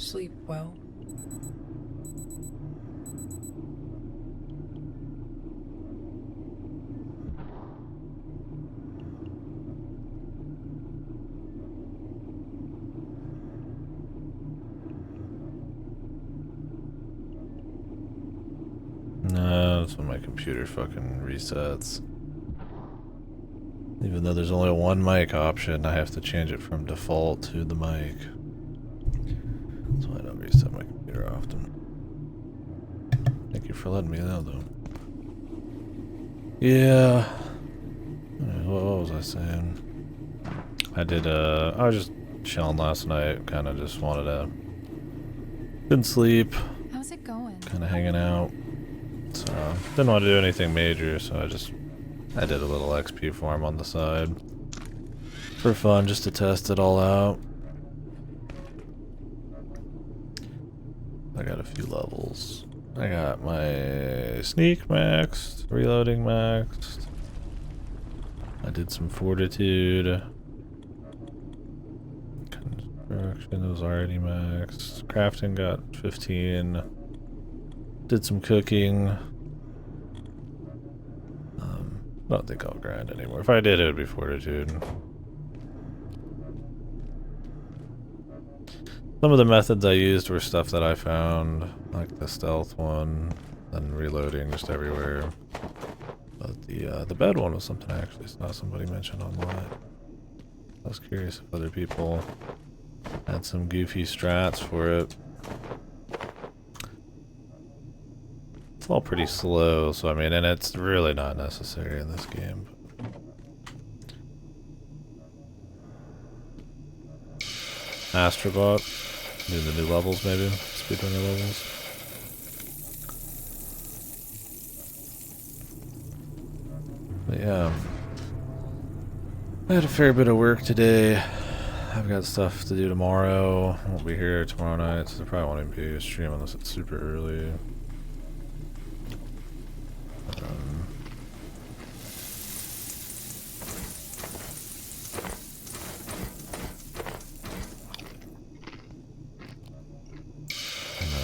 sleep well? No, that's when my computer fucking resets. Even though there's only one mic option, I have to change it from default to the mic. That's why I don't reset my computer often. Thank you for letting me know, though. Yeah. What was I saying? I was just chilling last night. Kind of just wanted to. Didn't sleep. How's it going? Kind of hanging out. So, didn't want to do anything major, so I did a little XP farm on the side. For fun, just to test it all out. I got a few levels. I got my sneak maxed, reloading maxed. I did some fortitude. Construction was already maxed. Crafting got 15. Did some cooking. I don't think I'll grind anymore. If I did, it would be fortitude. Some of the methods I used were stuff that I found, like the stealth one, and reloading just everywhere. But the bed one was something I actually saw somebody mention online. I was curious if other people had some goofy strats for it. It's all pretty slow, so I mean, and it's really not necessary in this game. Astrobot, do the new levels maybe, speedrunner levels. But yeah, I had a fair bit of work today. I've got stuff to do tomorrow. I won't be here tomorrow night, so there probably won't even be a stream unless it's super early.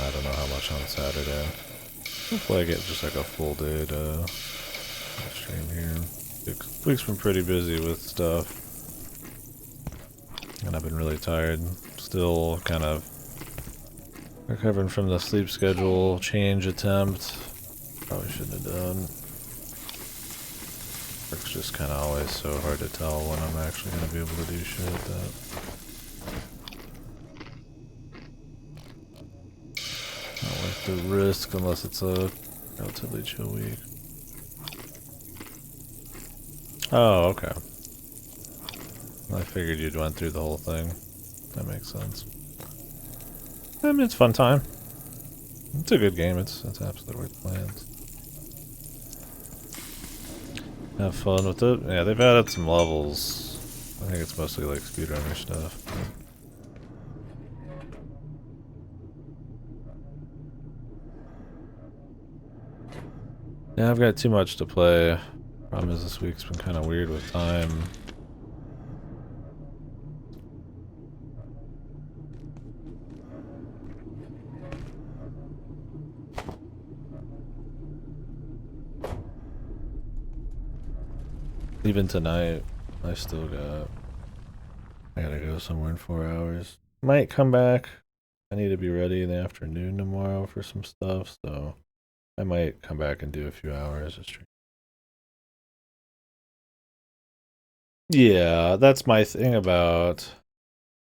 I don't know how much on Saturday. Hopefully I get just like a full day to stream here. Week's been pretty busy with stuff. And I've been really tired. Still kind of recovering from the sleep schedule change attempt. Probably shouldn't have done. Work's just kind of always so hard to tell when I'm actually going to be able to do shit that. Not worth the risk unless it's a relatively chill week. Oh, okay. I figured you'd went through the whole thing. That makes sense. I mean, it's a fun time. It's a good game. It's absolutely worth playing. Have fun with it. Yeah, they've added some levels. I think it's mostly like speedrunner stuff. Yeah, I've got too much to play. Problem is this week's been kind of weird with time. Even tonight, I gotta go somewhere in 4 hours. Might come back. I need to be ready in the afternoon tomorrow for some stuff, so I might come back and do a few hours of stream. Yeah, that's my thing about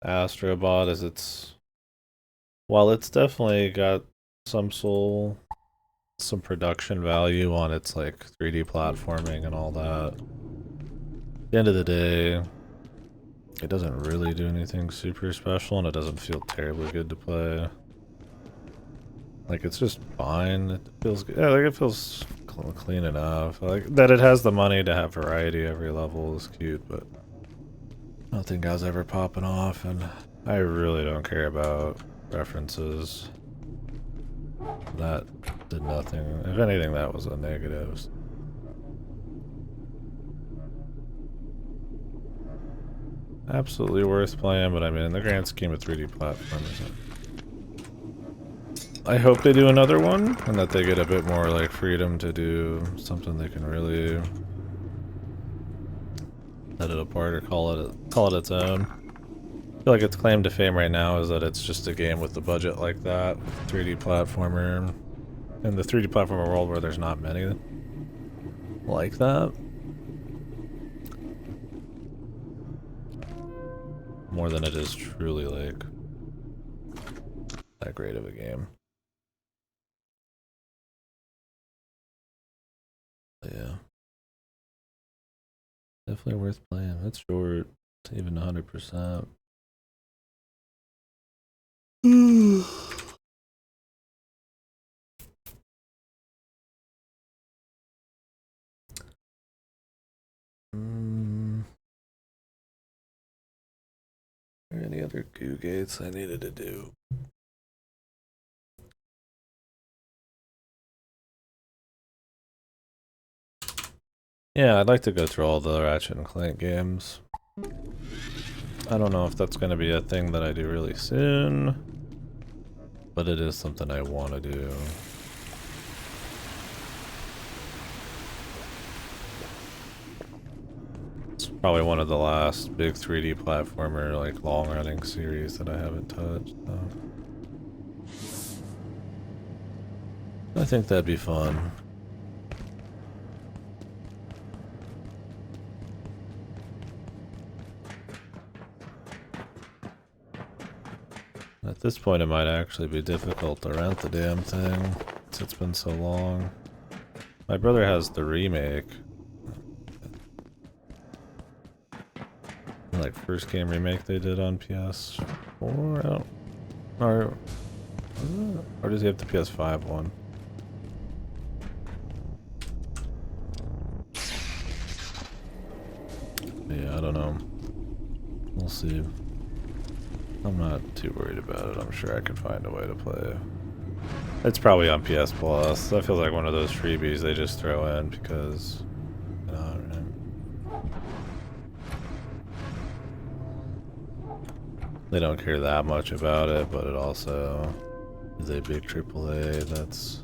Astrobot is while it's definitely got some soul, some production value on its like 3D platforming and all that. At the end of the day, it doesn't really do anything super special, and it doesn't feel terribly good to play. Like, it's just fine. It feels good. Yeah, like, it feels clean enough. Like, that it has the money to have variety every level is cute, but I don't think I was ever popping off, and I really don't care about references. That did nothing. If anything, that was a negative. Absolutely worth playing, but I mean, in the grand scheme of 3D platformers, I hope they do another one, and that they get a bit more like freedom to do something they can really set it apart or call it its own. I feel like its claim to fame right now is that it's just a game with a budget like that, 3D platformer, in the 3D platformer world where there's not many like that. More than it is truly like that great of a game. But yeah. Definitely worth playing. It's short. It's even 100%. Are there any other goo gates I needed to do? Yeah, I'd like to go through all the Ratchet and Clank games. I don't know if that's going to be a thing that I do really soon, but it is something I want to do. It's probably one of the last big 3D platformer, like, long-running series that I haven't touched, so. I think that'd be fun. At this point, it might actually be difficult to rent the damn thing, since it's been so long. My brother has the remake. Like, first game remake they did on PS4? I don't... Or does he have the PS5 one? Yeah, I don't know. We'll see. I'm not too worried about it. I'm sure I can find a way to play. It's probably on PS Plus. That feels like one of those freebies they just throw in because... You know, they don't care that much about it, but it also is a big AAA that's...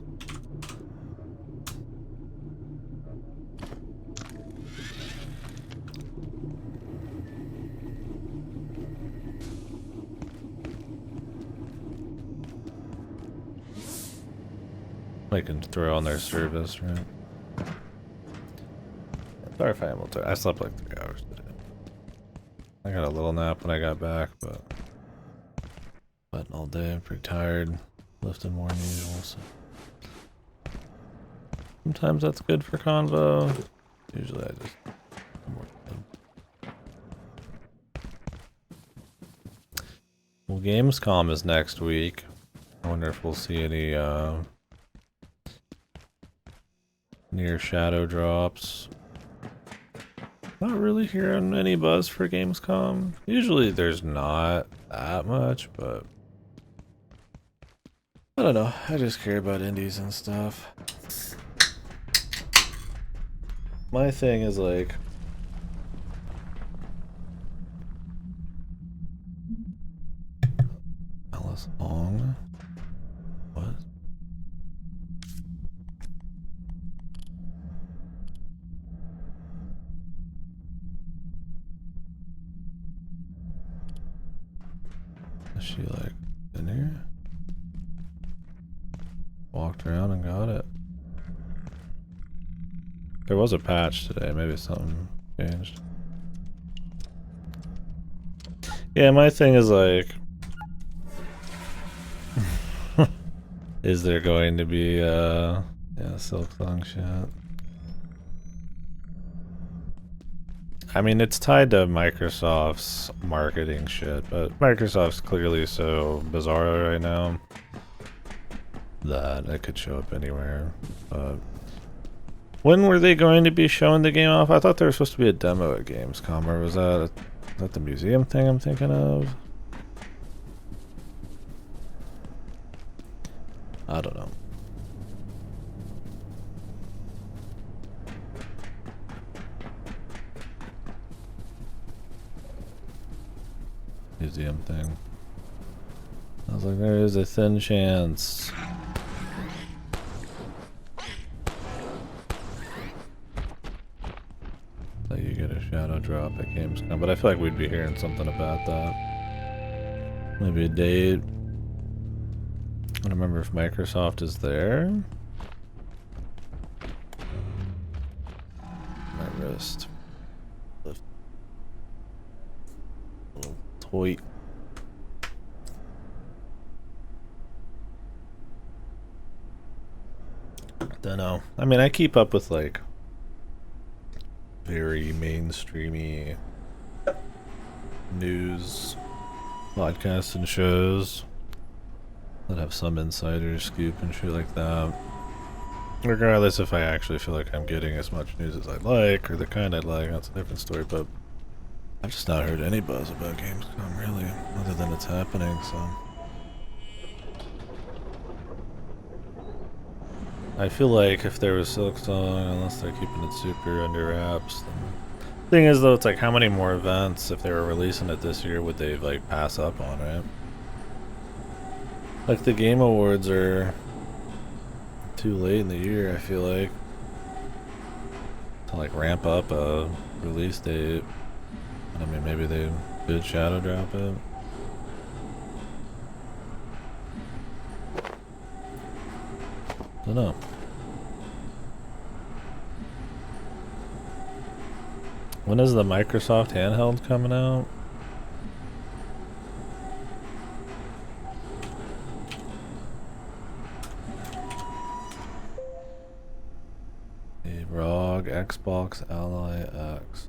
They can throw on their service, right? Sorry if I am I slept like 3 hours today. I got a little nap when I got back, but all day. I'm pretty tired, lifting more than usual. So sometimes that's good for convo. Usually I just Well, Gamescom is next week. I wonder if we'll see any near shadow drops. Not really hearing any buzz for Gamescom. Usually there's not that much, but I don't know. I just care about indies and stuff. My thing is like... Alice Ong? What? Is she like in here? Walked around and got it. There was a patch today, maybe something changed. Yeah, my thing is like... is there going to be, yeah, Silk Song shit? I mean, it's tied to Microsoft's marketing shit, but Microsoft's clearly so bizarre right now that it could show up anywhere. But when were they going to be showing the game off? I thought there was supposed to be a demo at Gamescom, or was that the museum thing I'm thinking of? I don't know. Museum thing. I was like, there is a thin chance drop at Gamescom, but I feel like we'd be hearing something about that. Maybe a date. I don't remember if Microsoft is there. My wrist. Lift. A little toy. Dunno. I mean, I keep up with like very mainstreamy news podcasts and shows that have some insider scoop and shit like that. Regardless if I actually feel like I'm getting as much news as I'd like, or the kind I'd like, that's a different story, but I've just not heard any buzz about Gamescom, really, other than it's happening, so. I feel like if there was Silksong, unless they're keeping it super under wraps, then... Thing is, though, it's like, how many more events, if they were releasing it this year, would they, like, pass up on, right? Like, the Game Awards are too late in the year, I feel like, to, like, ramp up a release date. I mean, maybe they did shadow drop it. Dunno. When is the Microsoft handheld coming out? A ROG Xbox Ally X.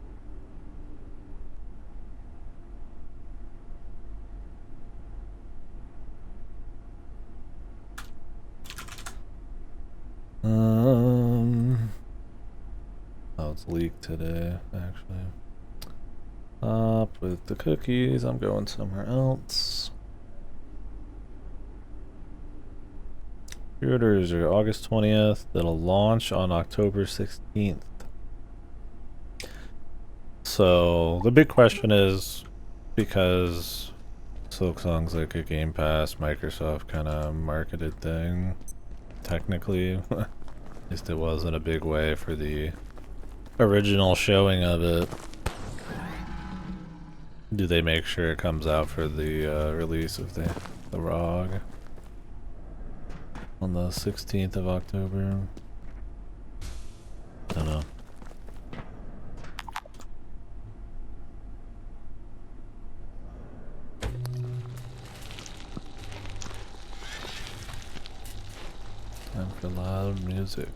Oh, it's leaked today, actually. Up with the cookies, I'm going somewhere else. Pre-orders are August 20th. That'll launch on October 16th. So the big question is, because Silksong's like a Game Pass, Microsoft kind of marketed thing, technically, at least it was in a big way for the original showing of it. Do they make sure it comes out for the release of the ROG on the 16th of October? I don't know. Time for loud music.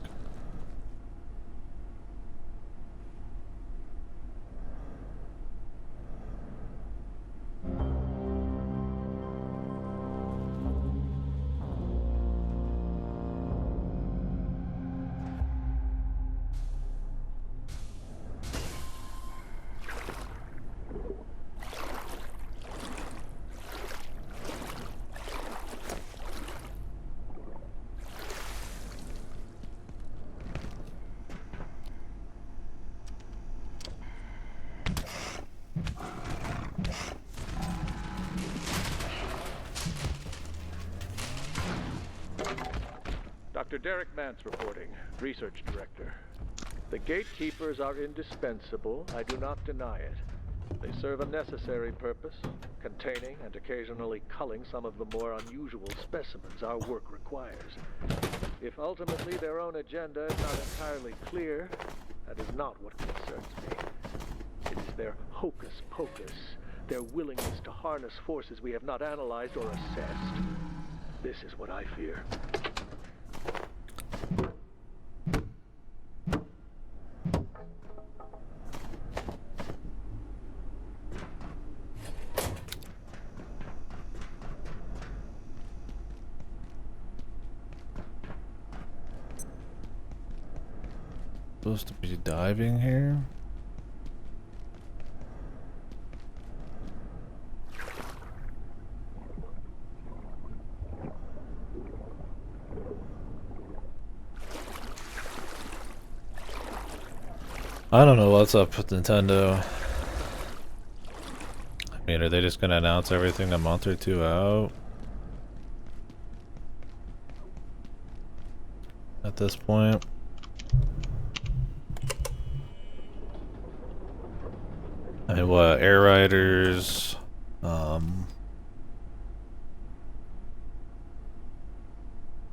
Dr. Derek Mance reporting, Research Director. The gatekeepers are indispensable, I do not deny it. They serve a necessary purpose, containing and occasionally culling some of the more unusual specimens our work requires. If ultimately their own agenda is not entirely clear, that is not what concerns me. It is their hocus pocus, their willingness to harness forces we have not analyzed or assessed. This is what I fear. Supposed to be diving here? I don't know what's up with Nintendo. I mean, are they just gonna announce everything a month or two out? At this point? And what, Air Riders,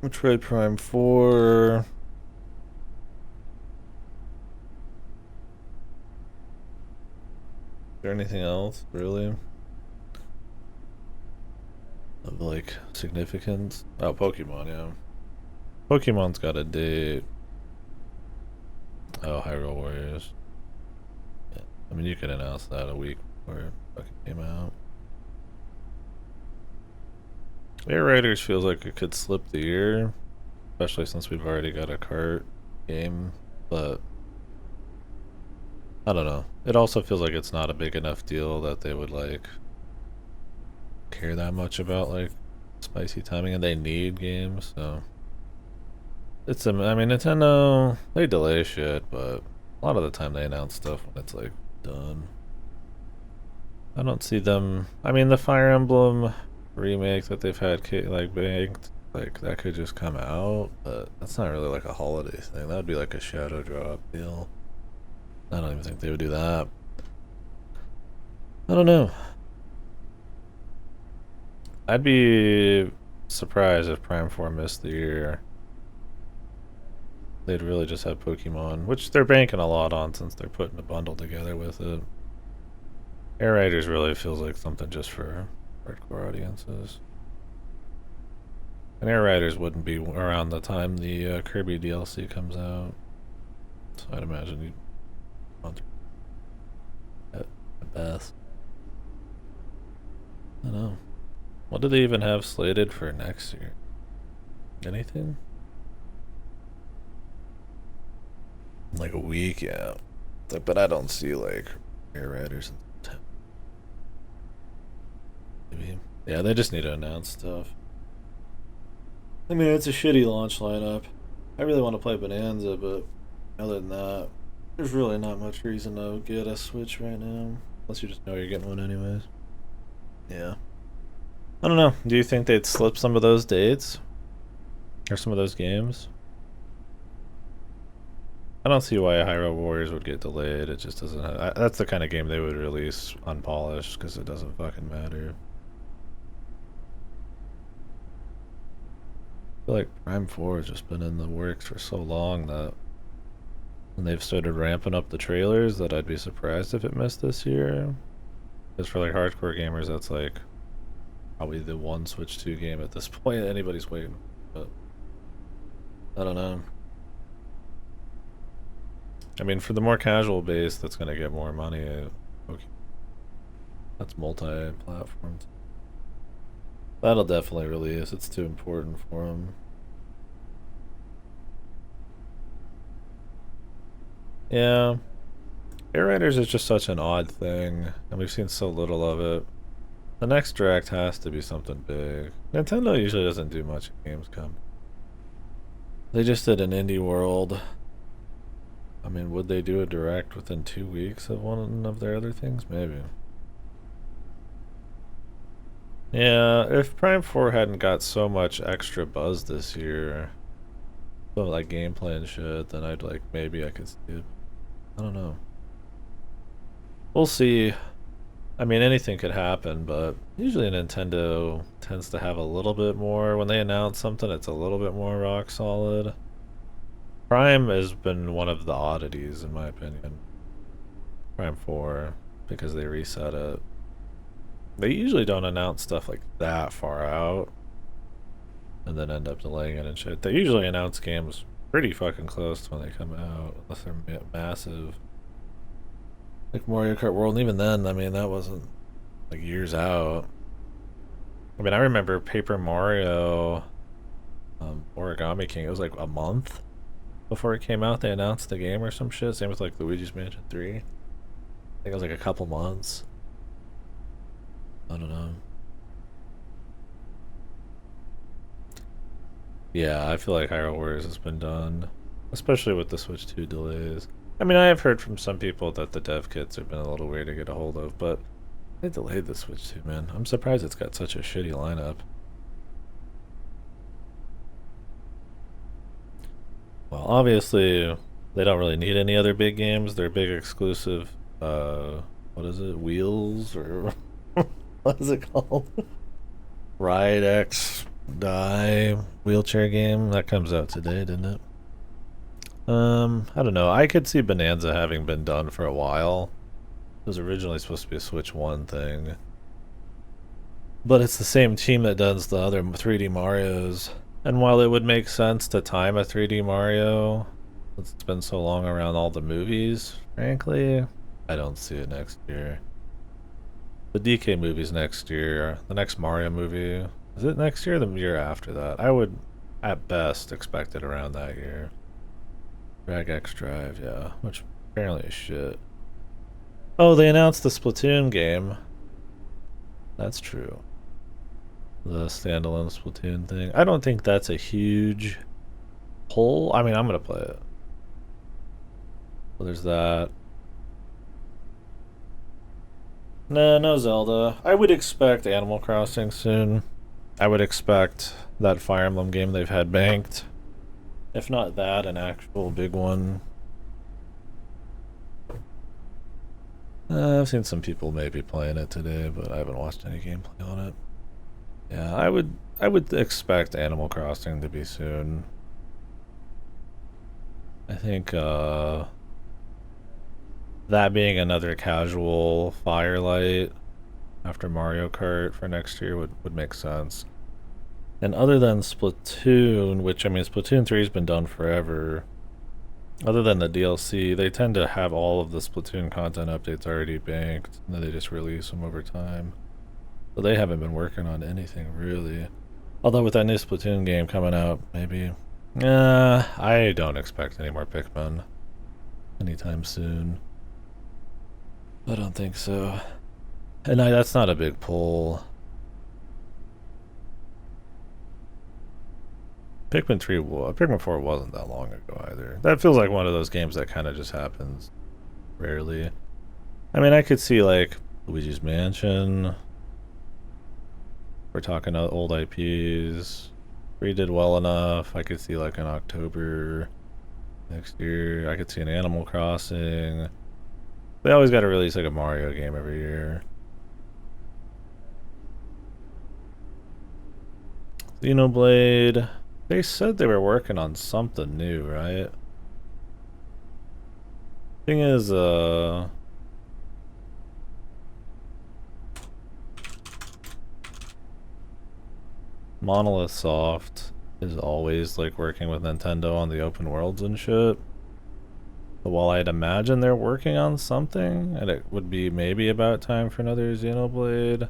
Metroid Prime 4. Is there anything else, really? Of, like, significance? Oh, Pokemon, yeah. Pokemon's got a date. Oh, Hyrule Warriors. Yeah. I mean, you could announce that a week before it fucking came out. Air Riders feels like it could slip the year, especially since we've already got a kart game, but I don't know. It also feels like it's not a big enough deal that they would like care that much about like spicy timing, and they need games, so it's I mean, Nintendo, they delay shit, but a lot of the time they announce stuff when it's like done. I don't see them. I mean, the Fire Emblem remake that they've had like banked, like that could just come out, but that's not really like a holiday thing. That would be like a shadow drop deal. I don't even think they would do that. I don't know. I'd be surprised if Prime 4 missed the year. They'd really just have Pokemon, which they're banking a lot on since they're putting a bundle together with it. Air Riders really feels like something just for hardcore audiences. And Air Riders wouldn't be around the time the Kirby DLC comes out. So I'd imagine you'd want at best. I don't know. What do they even have slated for next year? Anything? Like a week, yeah. But I don't see like Air Riders in September. Maybe. Yeah, they just need to announce stuff. I mean, it's a shitty launch lineup. I really want to play Bonanza, but other than that, there's really not much reason to get a Switch right now. Unless you just know you're getting one anyways. Yeah. I don't know. Do you think they'd slip some of those dates? Or some of those games? I don't see why Hyrule Warriors would get delayed. It just doesn't have, that's the kind of game they would release unpolished because it doesn't fucking matter. I feel like Prime 4 has just been in the works for so long that when they've started ramping up the trailers that I'd be surprised if it missed this year. Because for like hardcore gamers, that's like probably the one Switch 2 game at this point anybody's waiting. But I don't know. I mean, for the more casual base that's going to get more money, okay. That's multi-platform. That'll definitely release. It's too important for them. Yeah. Air Raiders is just such an odd thing, and we've seen so little of it. The next direct has to be something big. Nintendo usually doesn't do much at Gamescom. They just did an indie world. I mean, would they do a direct within 2 weeks of one of their other things? Maybe. Yeah, if Prime 4 hadn't got so much extra buzz this year, so like gameplay and shit, then I'd like, maybe I could see it. I don't know. We'll see. I mean, anything could happen, but usually Nintendo tends to have a little bit more. When they announce something, it's a little bit more rock solid. Prime has been one of the oddities, in my opinion. Prime 4, because they reset it. They usually don't announce stuff like that far out and then end up delaying it and shit. They usually announce games pretty fucking close to when they come out, unless they're massive. Like Mario Kart World, and even then, I mean, that wasn't like years out. I mean, I remember Paper Mario Origami King, it was like a month before it came out. They announced the game or some shit. Same with like Luigi's Mansion 3. I think it was like a couple months. I don't know. Yeah, I feel like Hyrule Warriors has been done, especially with the Switch 2 delays. I mean, I have heard from some people that the dev kits have been a little weird to get a hold of, but they delayed the Switch 2, man. I'm surprised it's got such a shitty lineup. Well, obviously, they don't really need any other big games. Their big exclusive what is it? Wheels or what is it called? Ride X Die wheelchair game that comes out today, didn't it? I don't know. I could see Bonanza having been done for a while. It was originally supposed to be a Switch 1 thing. But it's the same team that does the other 3D Marios. And while it would make sense to time a 3D Mario, since it's been so long around all the movies, frankly, I don't see it next year. The DK movie's next year. The next Mario movie. Is it next year or the year after that? I would, at best, expect it around that year. Drag X Drive, yeah. Which apparently is shit. Oh, they announced the Splatoon game. That's true. The standalone Splatoon thing. I don't think that's a huge pull. I mean, I'm gonna play it. So there's that. Nah, no Zelda. I would expect Animal Crossing soon. I would expect that Fire Emblem game they've had banked. If not that, an actual big one. I've seen some people maybe playing it today, but I haven't watched any gameplay on it. Yeah, I would expect Animal Crossing to be soon. I think that being another casual Firelight after Mario Kart for next year would make sense. And other than Splatoon, which I mean Splatoon 3's been done forever, other than the DLC, they tend to have all of the Splatoon content updates already banked, and then they just release them over time. So they haven't been working on anything really. Although with that new Splatoon game coming out, maybe. I don't expect any more Pikmin anytime soon. I don't think so. And that's not a big pull. Pikmin 4 wasn't that long ago either. That feels like one of those games that kind of just happens rarely. I mean, I could see like Luigi's Mansion. We're talking old IPs. 3 did well enough. I could see like in October next year. I could see an Animal Crossing. They always got to release like a Mario game every year. Xenoblade. They said they were working on something new, right? Thing is, Monolith Soft is always like working with Nintendo on the open worlds and shit. But while I'd imagine they're working on something, and it would be maybe about time for another Xenoblade,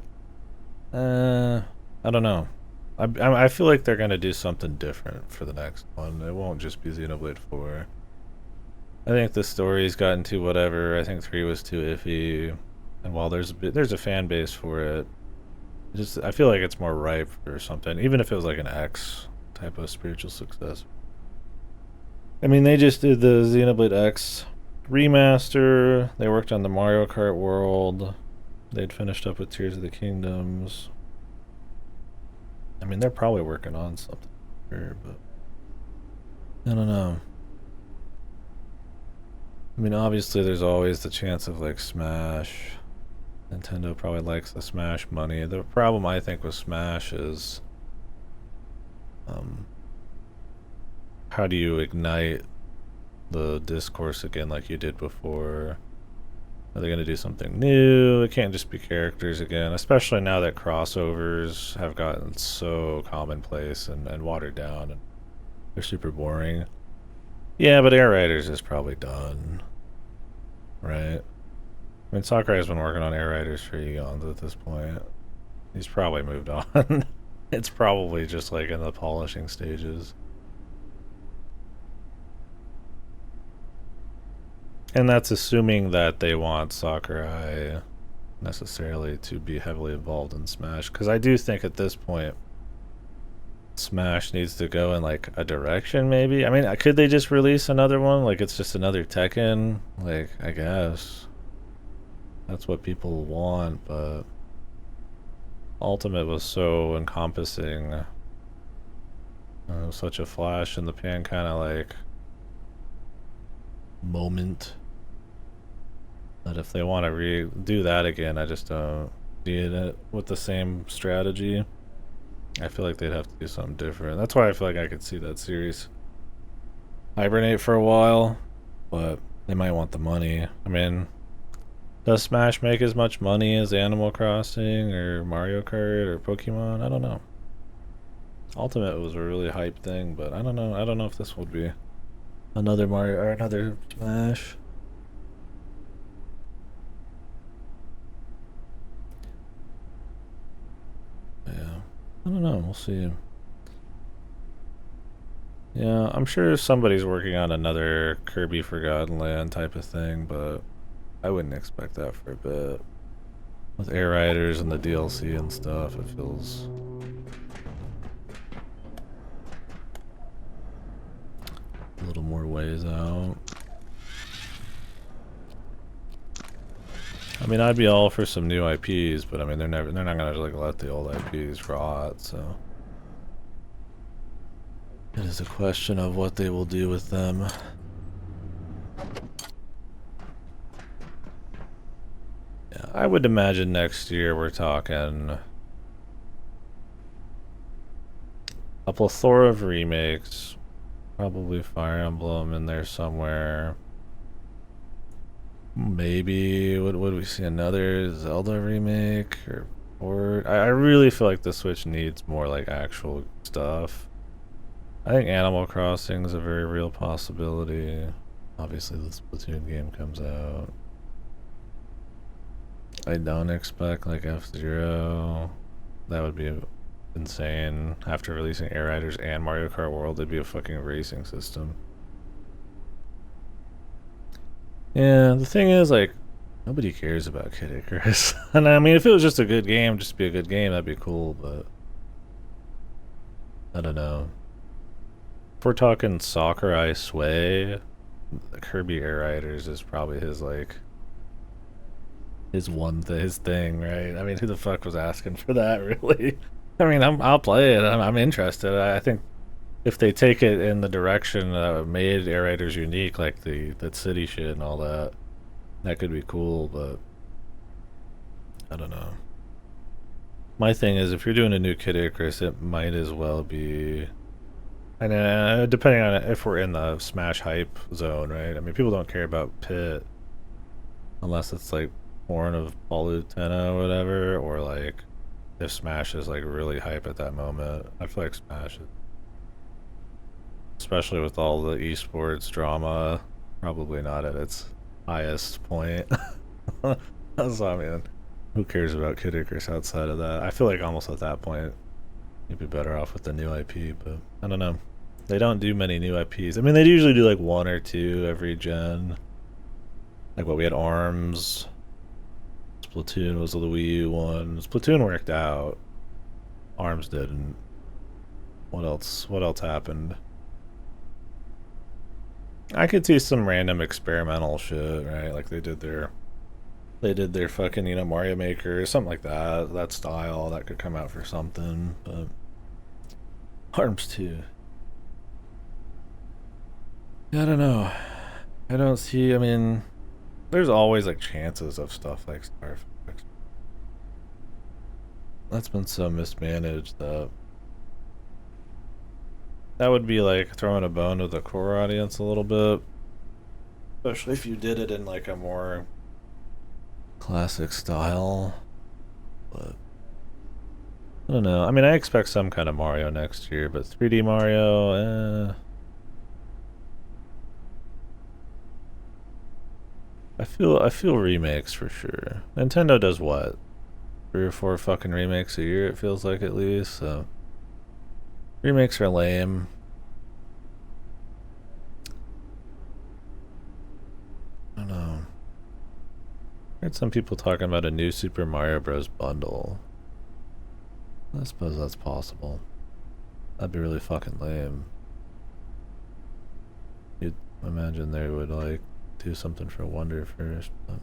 I don't know. I feel like they're gonna do something different for the next one. It won't just be Xenoblade 4. I think the story's gotten too whatever. I think 3 was too iffy, and while there's a fan base for it, I feel like it's more ripe for something. Even if it was like an X type of spiritual success. I mean, they just did the Xenoblade X remaster. They worked on the Mario Kart world. They'd finished up with Tears of the Kingdoms. I mean, they're probably working on something here, but I don't know. I mean, obviously, there's always the chance of like Smash. Nintendo probably likes the Smash money. The problem I think with Smash is, how do you ignite the discourse again like you did before? Are they going to do something new? It can't just be characters again, especially now that crossovers have gotten so commonplace and watered down, and they're super boring. Yeah, but Air Riders is probably done, right? I mean, Sakurai's been working on Air Riders for eons at this point. He's probably moved on. It's probably just like in the polishing stages. And that's assuming that they want Sakurai necessarily to be heavily involved in Smash. Because I do think at this point, Smash needs to go in like a direction maybe. I mean, could they just release another one? Like it's just another Tekken? Like, I guess. That's what people want, but Ultimate was so encompassing. It was such a flash in the pan kind of like moment. But if they want to redo that again, I just don't see it with the same strategy. I feel like they'd have to do something different. That's why I feel like I could see that series hibernate for a while, but they might want the money. I mean, does Smash make as much money as Animal Crossing or Mario Kart or Pokemon? I don't know. Ultimate was a really hype thing, but I don't know. I don't know if this would be another Mario or another Smash. Yeah, I don't know. We'll see. Yeah, I'm sure somebody's working on another Kirby Forgotten Land type of thing, but I wouldn't expect that for a bit. With Air Riders and the DLC and stuff, it feels a little more ways out. I mean, I'd be all for some new IPs, but I mean, they're not gonna like let the old IPs rot, so it is a question of what they will do with them. Yeah, I would imagine next year we're talking a plethora of remakes, probably Fire Emblem in there somewhere. Maybe would we see another Zelda remake or I really feel like the Switch needs more like actual stuff. I think Animal Crossing is a very real possibility. Obviously, the Splatoon game comes out. I don't expect like F-Zero. That would be insane. After releasing Air Riders and Mario Kart World, it'd be a fucking racing system. Yeah, the thing is, like, nobody cares about Kid Icarus. And I mean, if it was just a good game, just be a good game, that'd be cool, but I don't know. If we're talking Sakurai Sway, Kirby Air Riders is probably his, like, his thing, right? I mean, who the fuck was asking for that, really? I mean, I'll play it. I'm interested. I think if they take it in the direction that made Air Riders unique, like that city shit and all that, that could be cool, but I don't know. My thing is, if you're doing a new Kid Icarus, it might as well be, and depending on if we're in the Smash hype zone, right? I mean, people don't care about Pit unless it's like Horn of Palutena or whatever, or like if Smash is like really hype at that moment. I feel like Smash is, especially with all the esports drama, probably not at its highest point. So, I mean, who cares about Kid Icarus outside of that? I feel like almost at that point, you'd be better off with the new IP, but I don't know. They don't do many new IPs. I mean, they usually do like one or two every gen. Like what we had ARMS. Splatoon was the Wii U one. Splatoon worked out. ARMS didn't. What else? What else happened? I could see some random experimental shit, right? Like they did their fucking, Mario Maker, something like that. That style that could come out for something, but ARMS 2. I don't know. I don't see, I mean, there's always like chances of stuff like Star Fox. That's been so mismanaged that that would be like throwing a bone to the core audience a little bit. Especially if you did it in like a more classic style. But I don't know. I mean, I expect some kind of Mario next year, but 3D Mario, I feel remakes for sure. Nintendo does what? 3 or 4 fucking remakes a year, it feels like at least, so remakes are lame. I don't know. I heard some people talking about a new Super Mario Bros. Bundle. I suppose that's possible. That'd be really fucking lame. You'd imagine they would like do something for Wonder first, but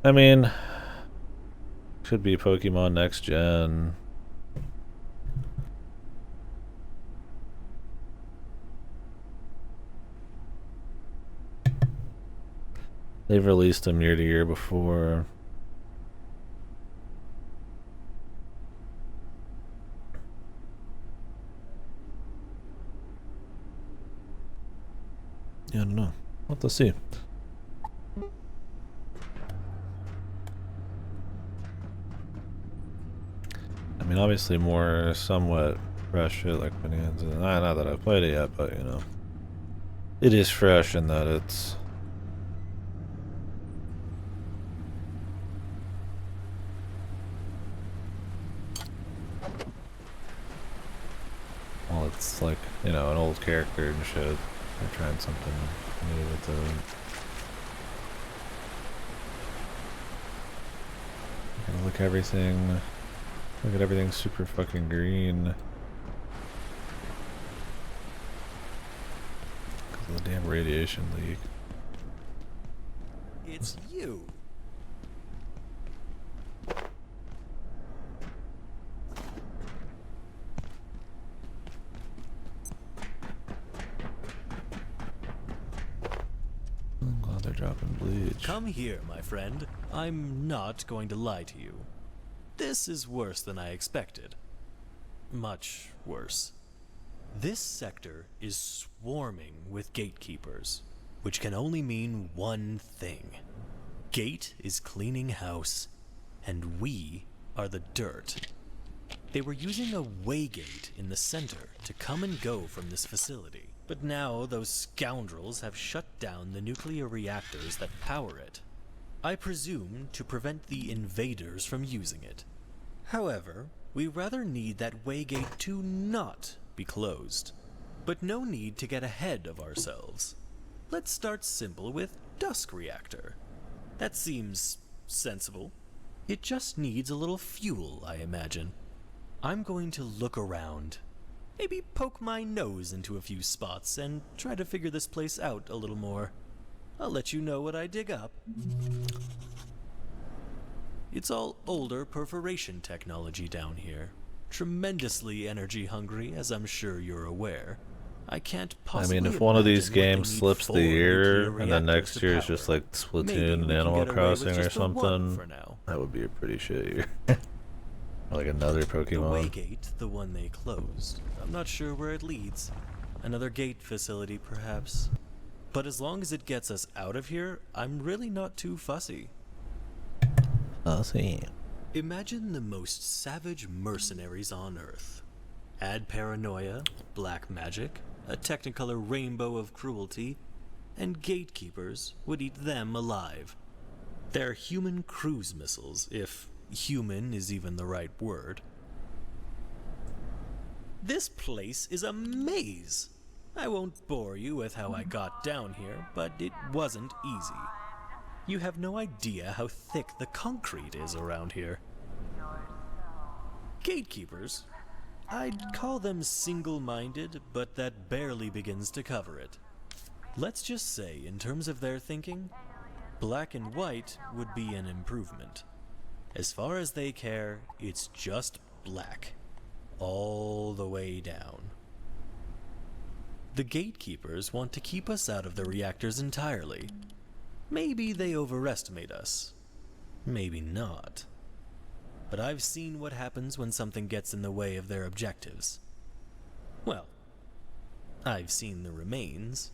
I mean, could be Pokemon next gen. They've released them year to year before. Yeah, I don't know. We'll have to see. I mean, obviously more somewhat fresh shit like Bonanza. Not that I've played it yet, but you know. It is fresh in that it's... Well, it's like, you know, an old character and shit. They're trying something new with it. Look at everything. Look at everything super fucking green. Because of the damn radiation leak. It's you. I'm glad they're dropping bleach. Come here, my friend. I'm not going to lie to you. This is worse than I expected. Much worse. This sector is swarming with gatekeepers, which can only mean one thing. Gate is cleaning house, and we are the dirt. They were using a waygate in the center to come and go from this facility. But now those scoundrels have shut down the nuclear reactors that power it. I presume to prevent the invaders from using it. However, we rather need that waygate to not be closed. But no need to get ahead of ourselves. Let's start simple with Dusk Reactor. That seems sensible. It just needs a little fuel, I imagine. I'm going to look around. Maybe poke my nose into a few spots and try to figure this place out a little more. I'll let you know what I dig up. It's all older perforation technology down here. Tremendously energy hungry, as I'm sure you're aware. I can't possibly I mean, if one of these imagine what they games need slips the 4 year nuclear and then reactors next to year is power. just like Maybe Splatoon we and can Animal get away with Crossing or just the one something, for now. that would be a pretty shit year. Or like another The Pokemon. waygate, the one they closed. I'm not sure where it leads. Another gate facility, perhaps. But as long as it gets us out of here, I'm really not too fussy. I'll see. Imagine the most savage mercenaries on Earth. Add paranoia, black magic, a technicolor rainbow of cruelty, and gatekeepers would eat them alive. They're human cruise missiles, if human is even the right word. This place is a maze. I won't bore you with how I got down here, but it wasn't easy. You have no idea how thick the concrete is around here. Gatekeepers? I'd call them single-minded, but that barely begins to cover it. Let's just say, in terms of their thinking, black and white would be an improvement. As far as they care, it's just black. All the way down. The gatekeepers want to keep us out of the reactors entirely. Maybe they overestimate us. Maybe not. But I've seen what happens when something gets in the way of their objectives. Well, I've seen the remains.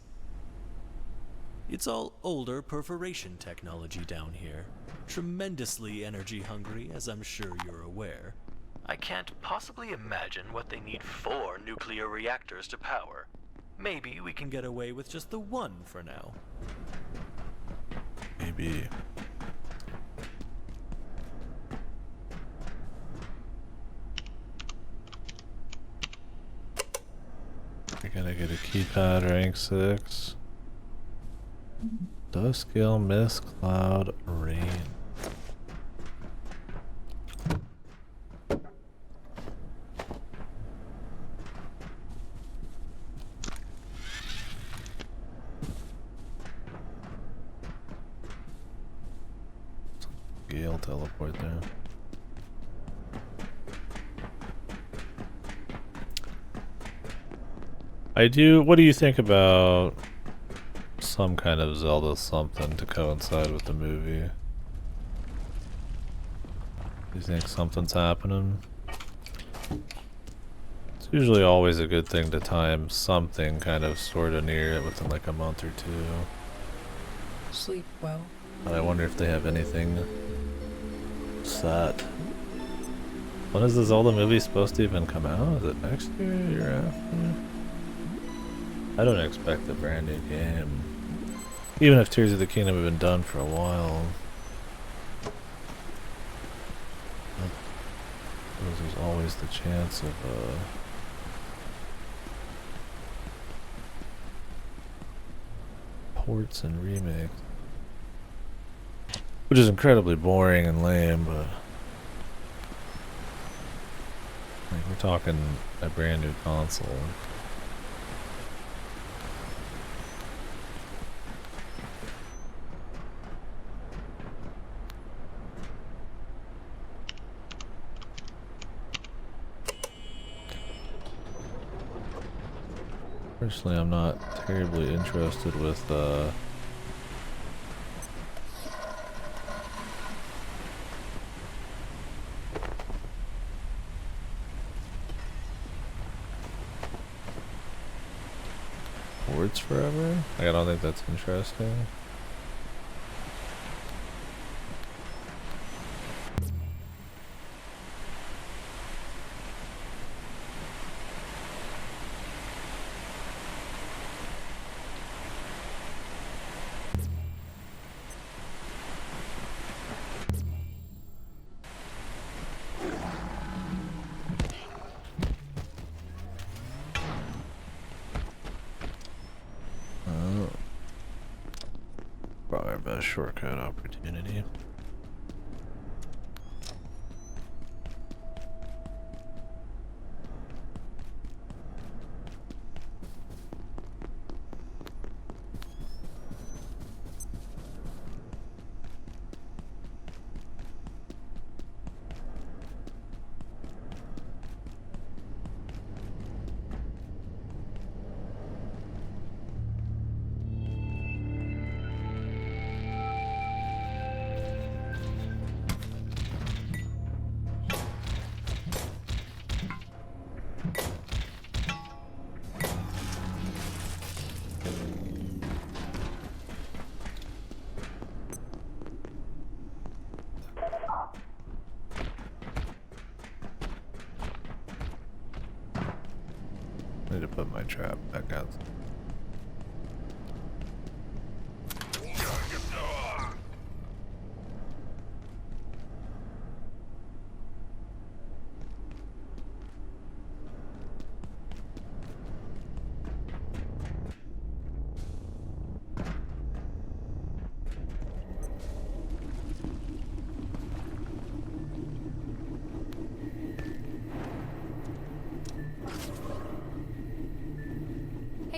It's all older perforation technology down here. Tremendously energy hungry, as I'm sure you're aware. I can't possibly imagine what they need 4 nuclear reactors to power. Maybe we can get away with just the one for now. Maybe. I gotta get a keypad rank 6. Duskill, Mist, Cloud, Rain. Gale teleport there. What do you think about some kind of Zelda something to coincide with the movie. Do you think something's happening? It's usually always a good thing to time something kind of sort of near it within like a month or two. Sleep well. But I wonder if they have anything set. When is the Zelda movie supposed to even come out? Is it next year? Year after? I don't expect a brand new game. Even if Tears of the Kingdom have been done for a while. There's always the chance of ports and remakes. Which is incredibly boring and lame, but like, we're talking a brand new console. Personally, I'm not terribly interested with Words Forever. Like, I don't think that's interesting. Probably our best shortcut opportunity. I need to put my trap back out.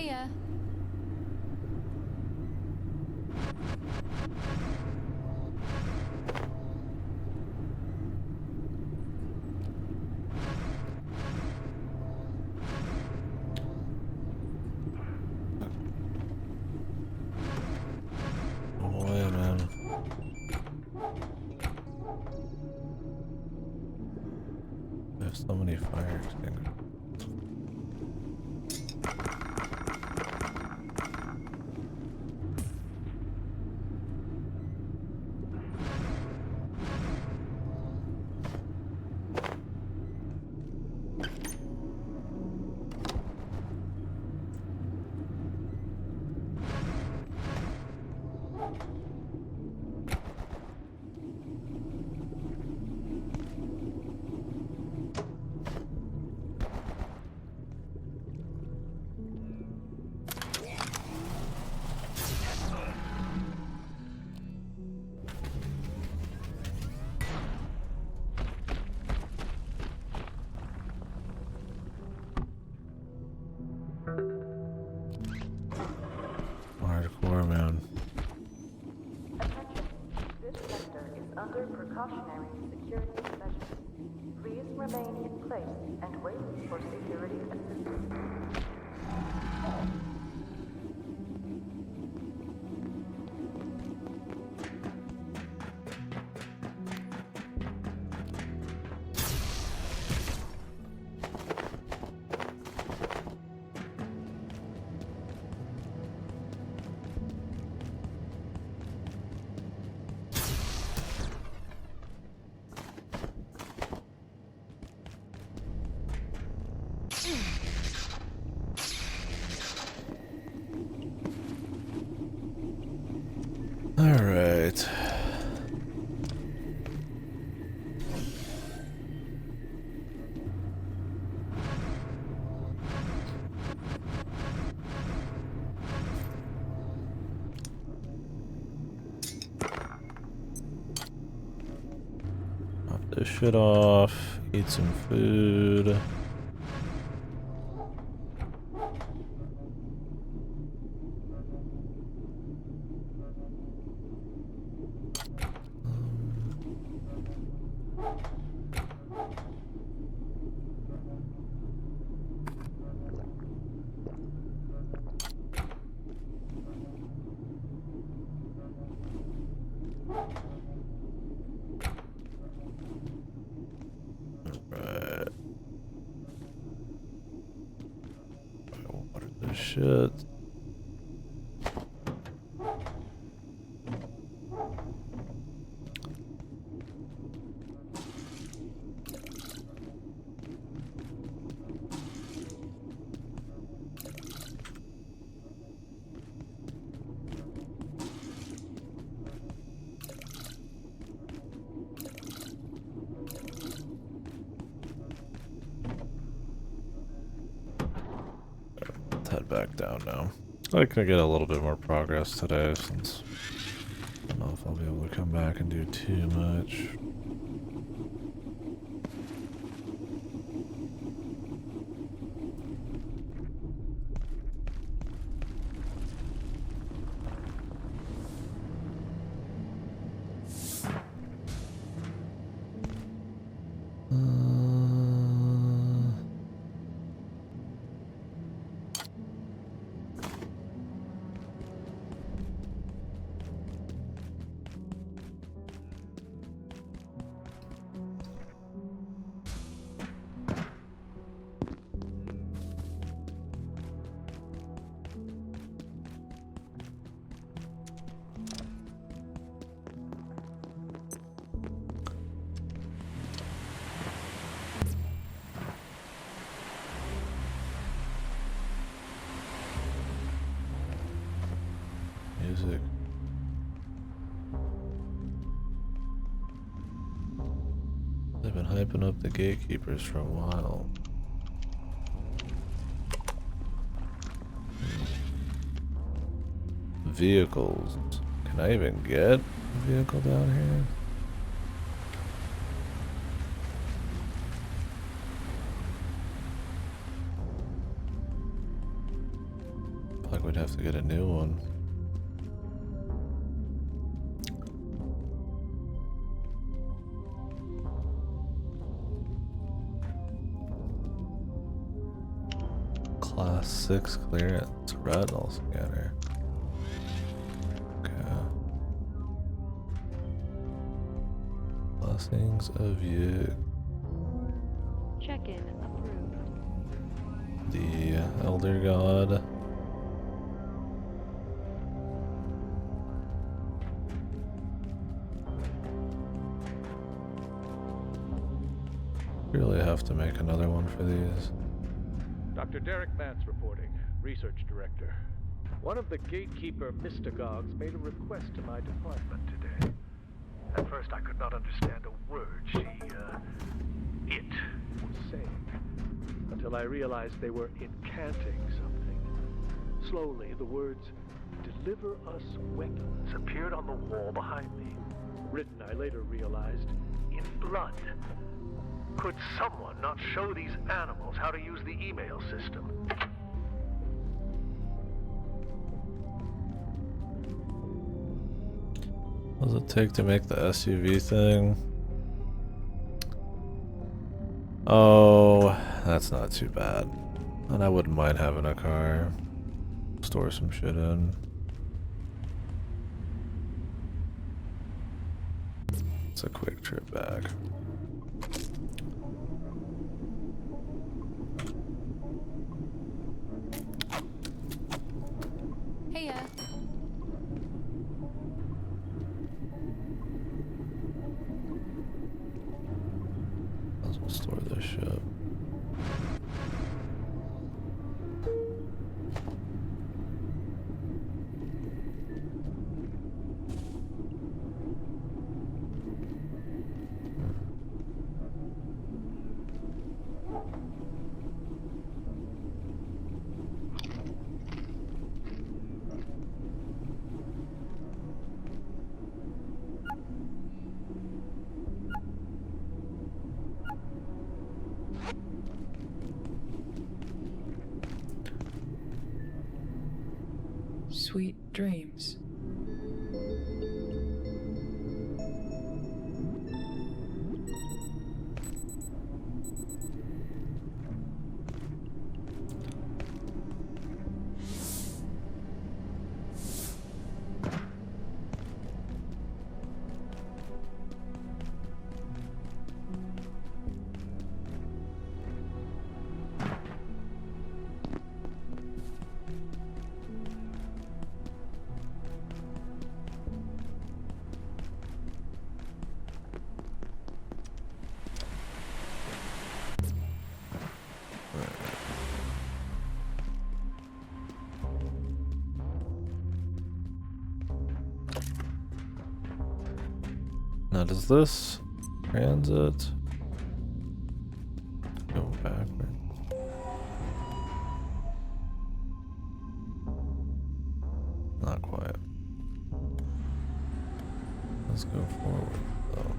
Heya. Oh, yeah, man. I have so many fire extinguishers. Hardcore, man. This sector is under precautionary security measures. Please remain in place and wait for security assistance. Alright. Pop this shit off, eat some food. Right. Water this shit. Head back down now. I can get a little bit more progress today since I don't know if I'll be able to come back and do too much. Music. They've been hyping up the gatekeepers for a while. Vehicles. Can I even get a vehicle down here? I feel like we'd have to get a new one. Class 6 clearance retinal scanner. Okay. Blessings of you. Check-in approved. The Elder God. Really have to make another one for these. Dr. Derek Mance reporting, Research Director. One of the gatekeeper mystagogues made a request to my department today. At first I could not understand a word it was saying, until I realized they were incanting something. Slowly, the words, "Deliver us weapons," appeared on the wall behind me. Written, I later realized, in blood. Could someone not show these animals how to use the email system? What does it take to make the SUV thing? Oh, that's not too bad. And I wouldn't mind having a car. Store some shit in. It's a quick trip back. Heya. Let's store this shit. Sweet dreams. Now does this transit go backward? Not quite. Let's go forward though.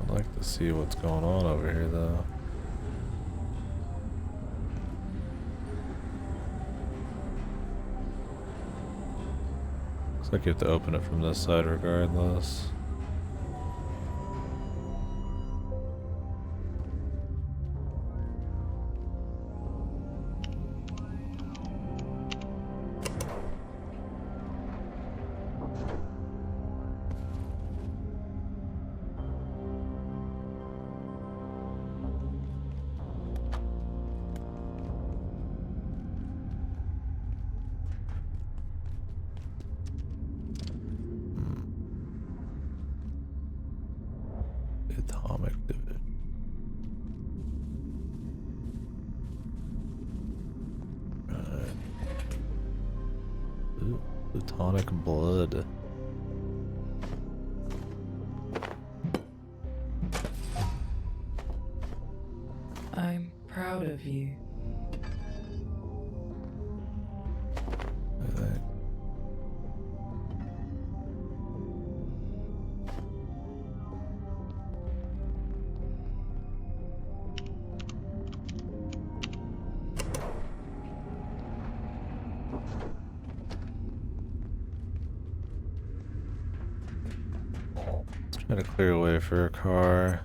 I'd like to see what's going on over here though. Looks like you have to open it from this side regardless. Atomic division. Right. Ooh, plutonic blood. I'm proud of you. I think. Trying to clear a way for a car.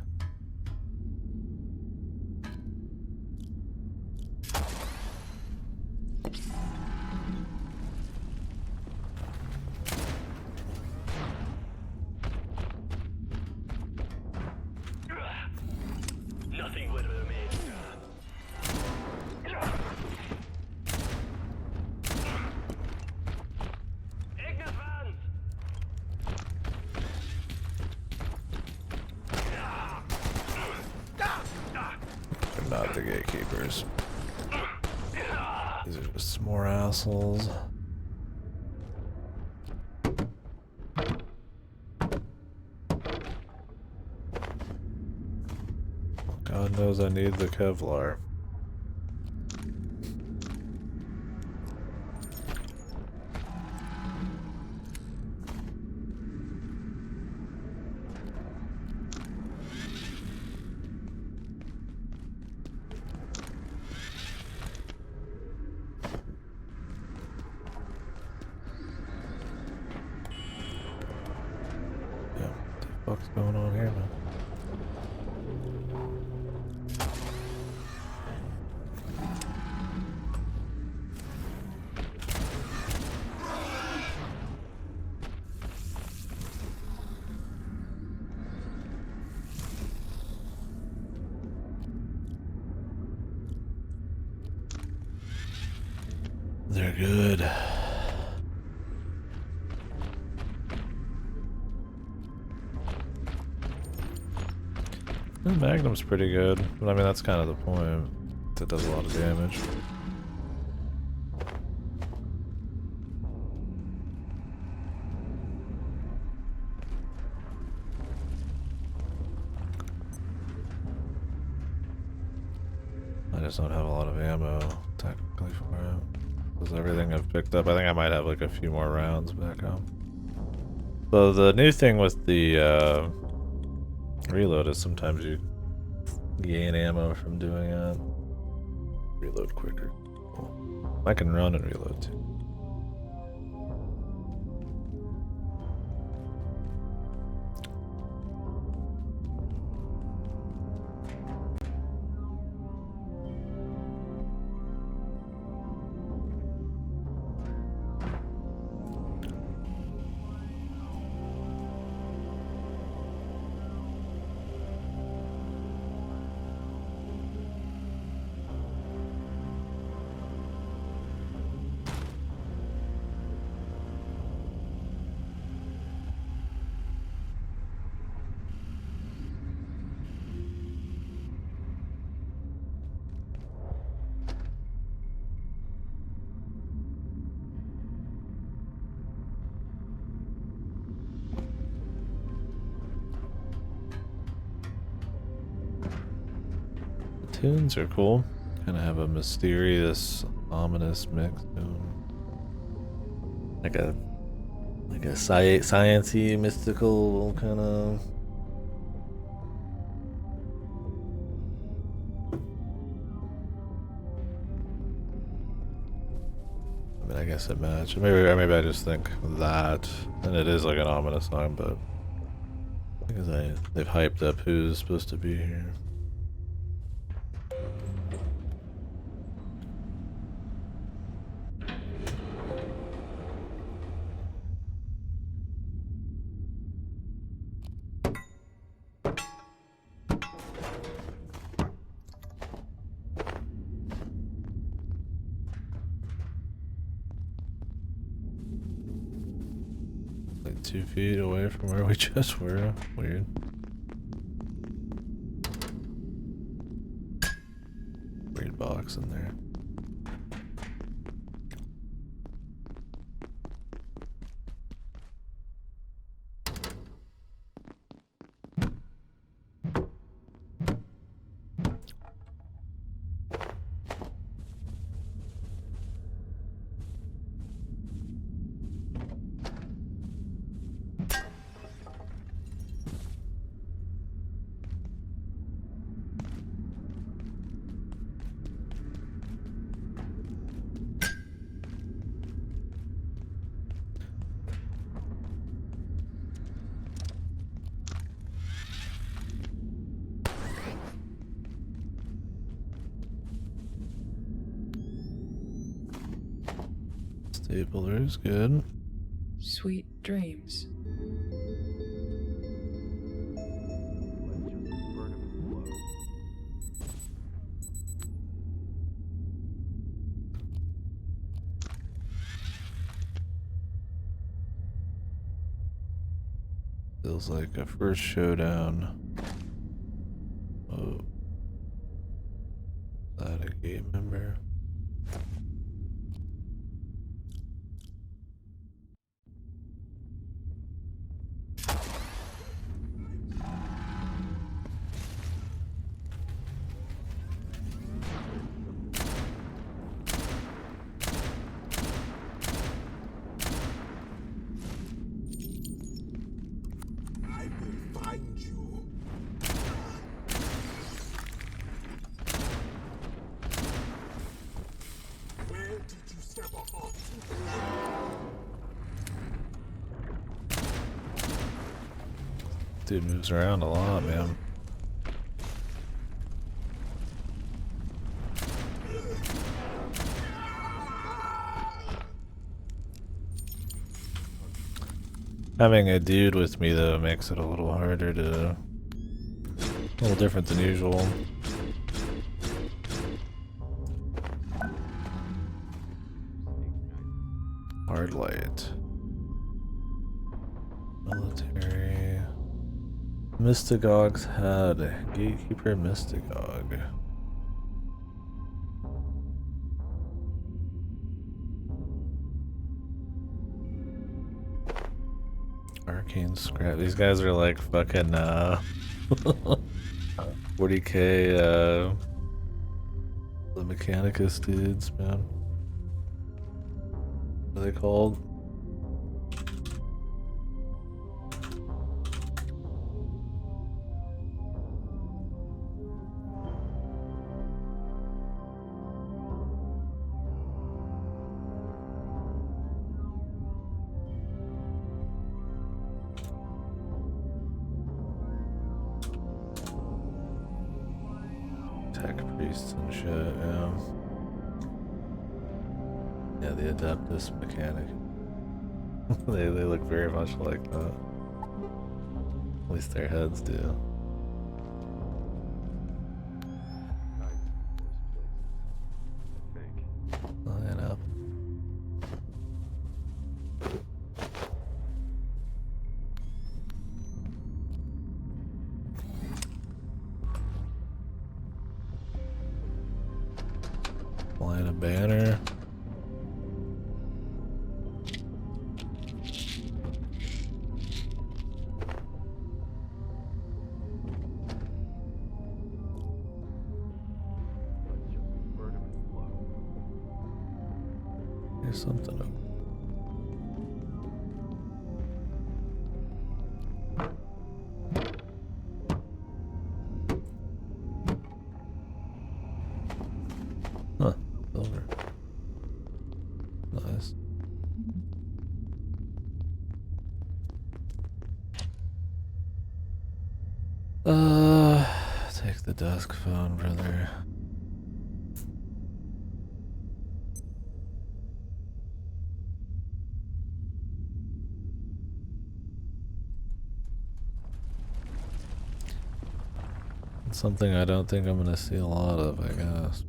Nothing would remain. Ignorance! They're not the gatekeepers. These are just some more assholes. God knows I need the Kevlar. Yeah, what the fuck's going on here, man? They're good. The Magnum's pretty good, but I mean that's kind of the point. It does a lot of damage. I just don't have a lot of ammo technically for it. That's everything I've picked up. I think I might have like a few more rounds back home. So the new thing with the reload is sometimes you gain ammo from doing it. Reload quicker. Cool. I can run and reload too. Tunes are cool. Kind of have a mysterious, ominous mix to them. Like a science-y, mystical kind of. I mean, I guess it matches. Maybe I just think that, and it is like an ominous song, but because they've hyped up who's supposed to be here. Like 2 feet away from where we just were. Weird. Weird box in there. Stapler is good. Sweet dreams. Feels like a first showdown. Oh. Is that a game member? Dude moves around a lot, man. Having a dude with me though makes it a little harder to, a little different than usual. Hard light. Military. Mystagog's head. Gatekeeper Mystagog. Arcane scrap. These guys are like fucking 40k the Mechanicus dudes, man. What are they called? Tech priests and shit, yeah. Yeah, the Adeptus mechanic. they look very much like that. At least their heads do. Line up. Line a banner. Here's something up. Huh, silver. Nice. Take the desk phone, brother. It's something I don't think I'm gonna see a lot of, I guess.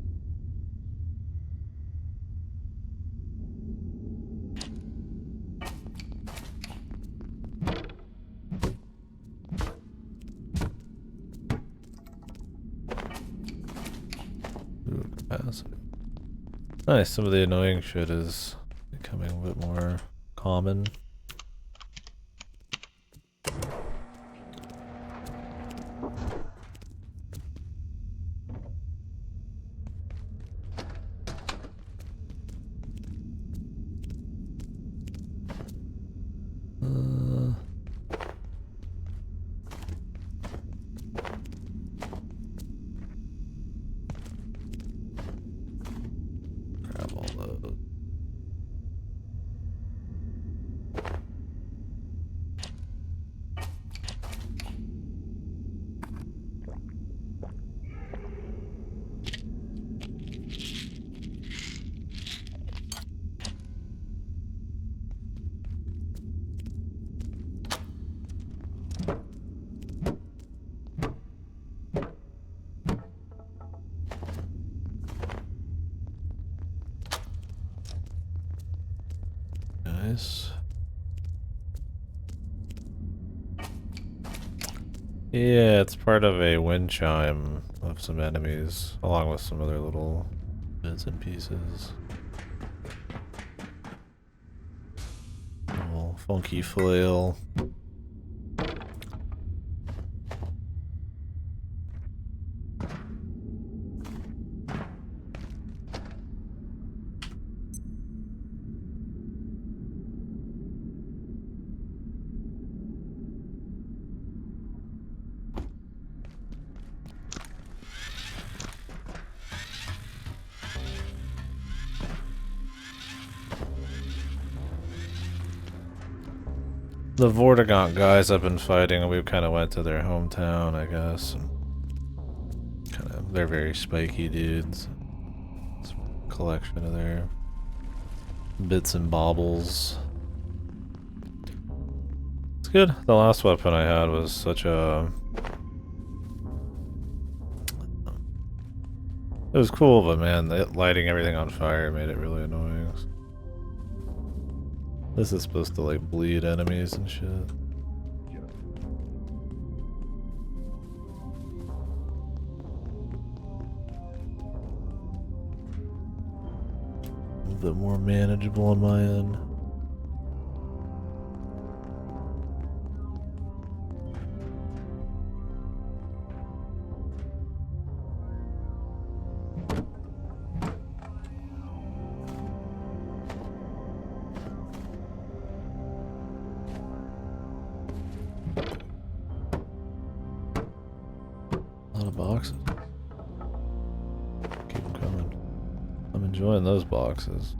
Ooh, capacity. Nice, some of the annoying shit is becoming a bit more common. Grab all those. Nice. Yeah, it's part of a wind chime of some enemies, along with some other little bits and pieces. Little funky flail. The Vortigaunt guys I've been fighting, we kind of went to their hometown, I guess. They're very spiky dudes. It's a collection of their bits and baubles. It's good. The last weapon I had was such a... It was cool, but man, lighting everything on fire made it really annoying. This is supposed to like bleed enemies and shit. A bit more manageable on my end. enjoying those boxes.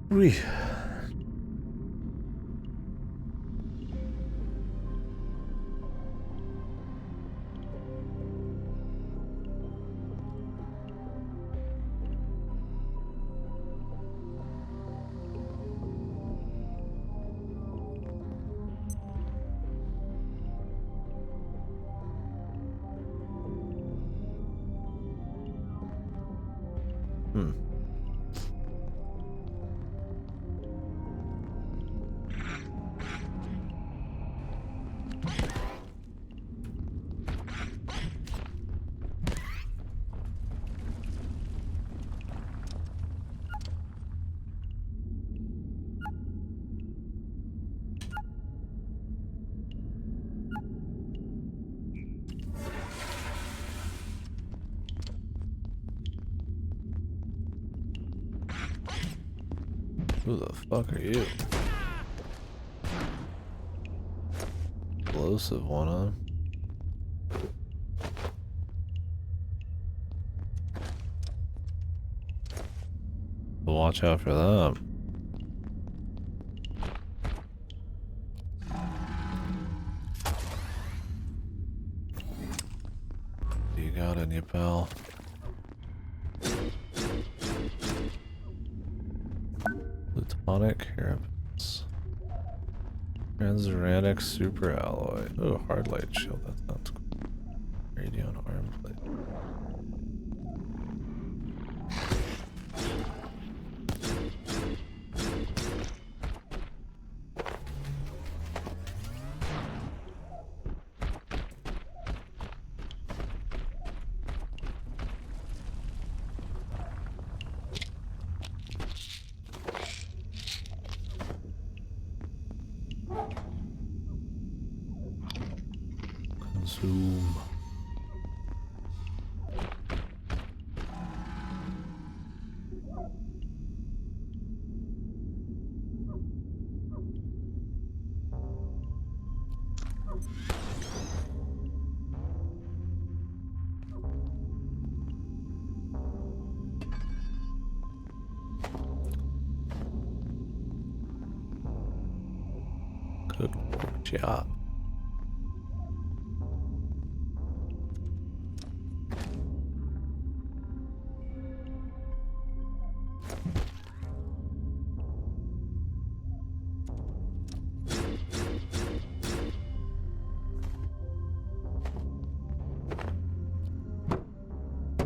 Whee. Hmm. Who the fuck are you? Explosive one, huh? Watch out for them. You got any, pal? Plutonic carapace. Transuranic super alloy. Oh, hard light shield. That sounds cool. Radion arm plate. Consume. Good job.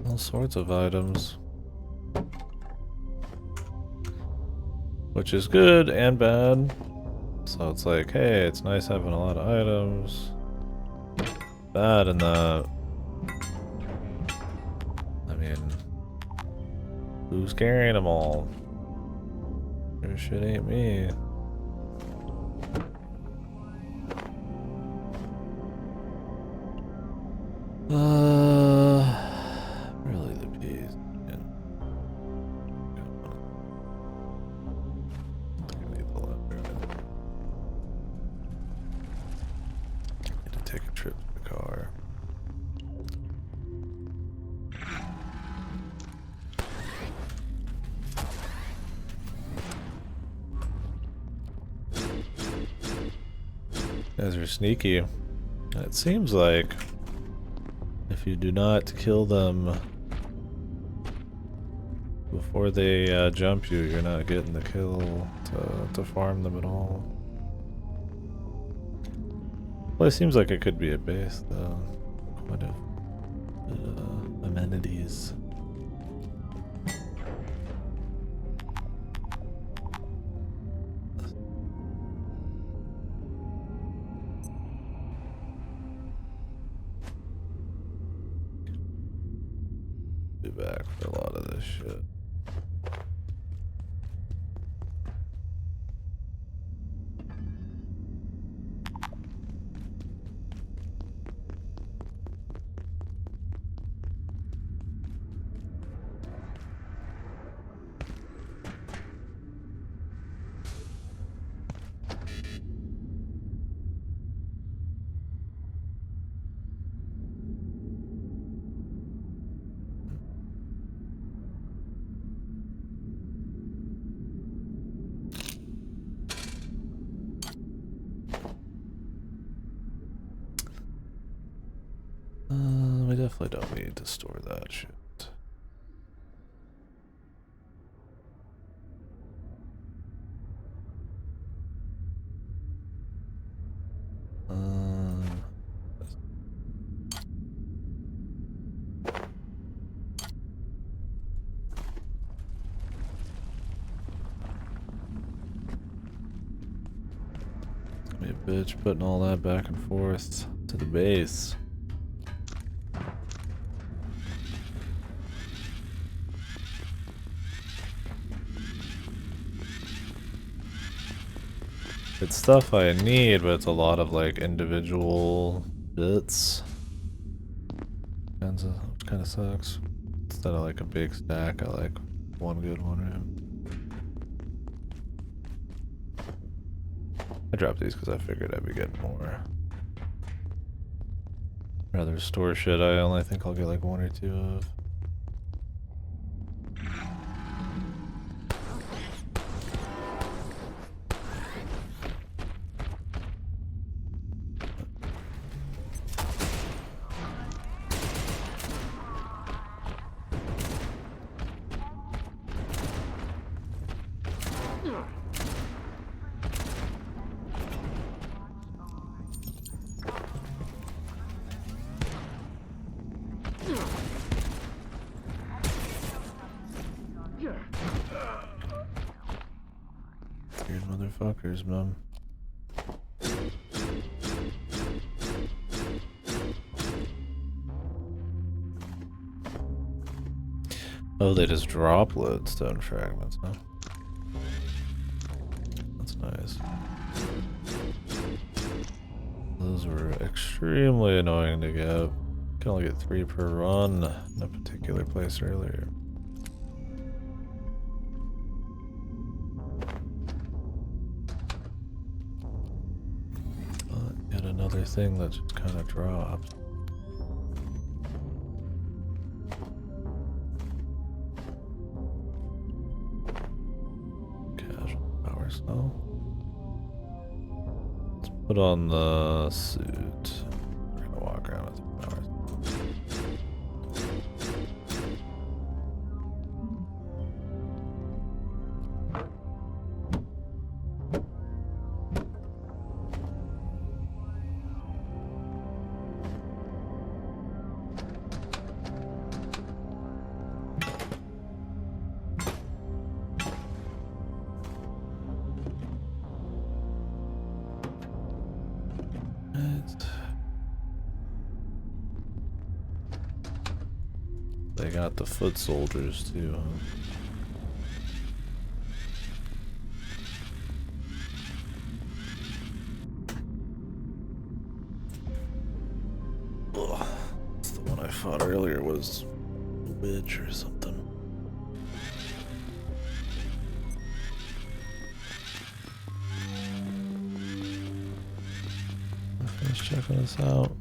All sorts of items. Which is good and bad. So it's like, hey, it's nice having a lot of items. Bad in that, I mean, who's carrying them all? Your shit ain't me. Really the piece. Yeah. I need the letter. Need to take a trip to the car. You guys are sneaky. It seems like if you do not kill them before they jump you, you're not getting the kill to farm them at all. Well, it seems like it could be a base though. Quite a amenities. Be back for a lot of this shit. definitely don't need to store that shit. Be a bitch putting all that back and forth to the base. It's stuff I need, but it's a lot of like individual bits. Which kind of sucks. Instead of like a big stack, I like one good one room. I dropped these because I figured I'd be getting more. Rather store shit I only think I'll get like one or two of. Weird motherfuckers, man. Oh, they just drop lodestone fragments, huh? That's nice. Those were extremely annoying to get. Can only get 3 per run in a particular place earlier. But yet another thing that just kind of dropped. Casual power cell. Let's put on the suit. We're gonna walk around with the power cell. They got the foot soldiers too, huh? Ugh. That's the one I fought earlier was a witch or something. I finished checking this out.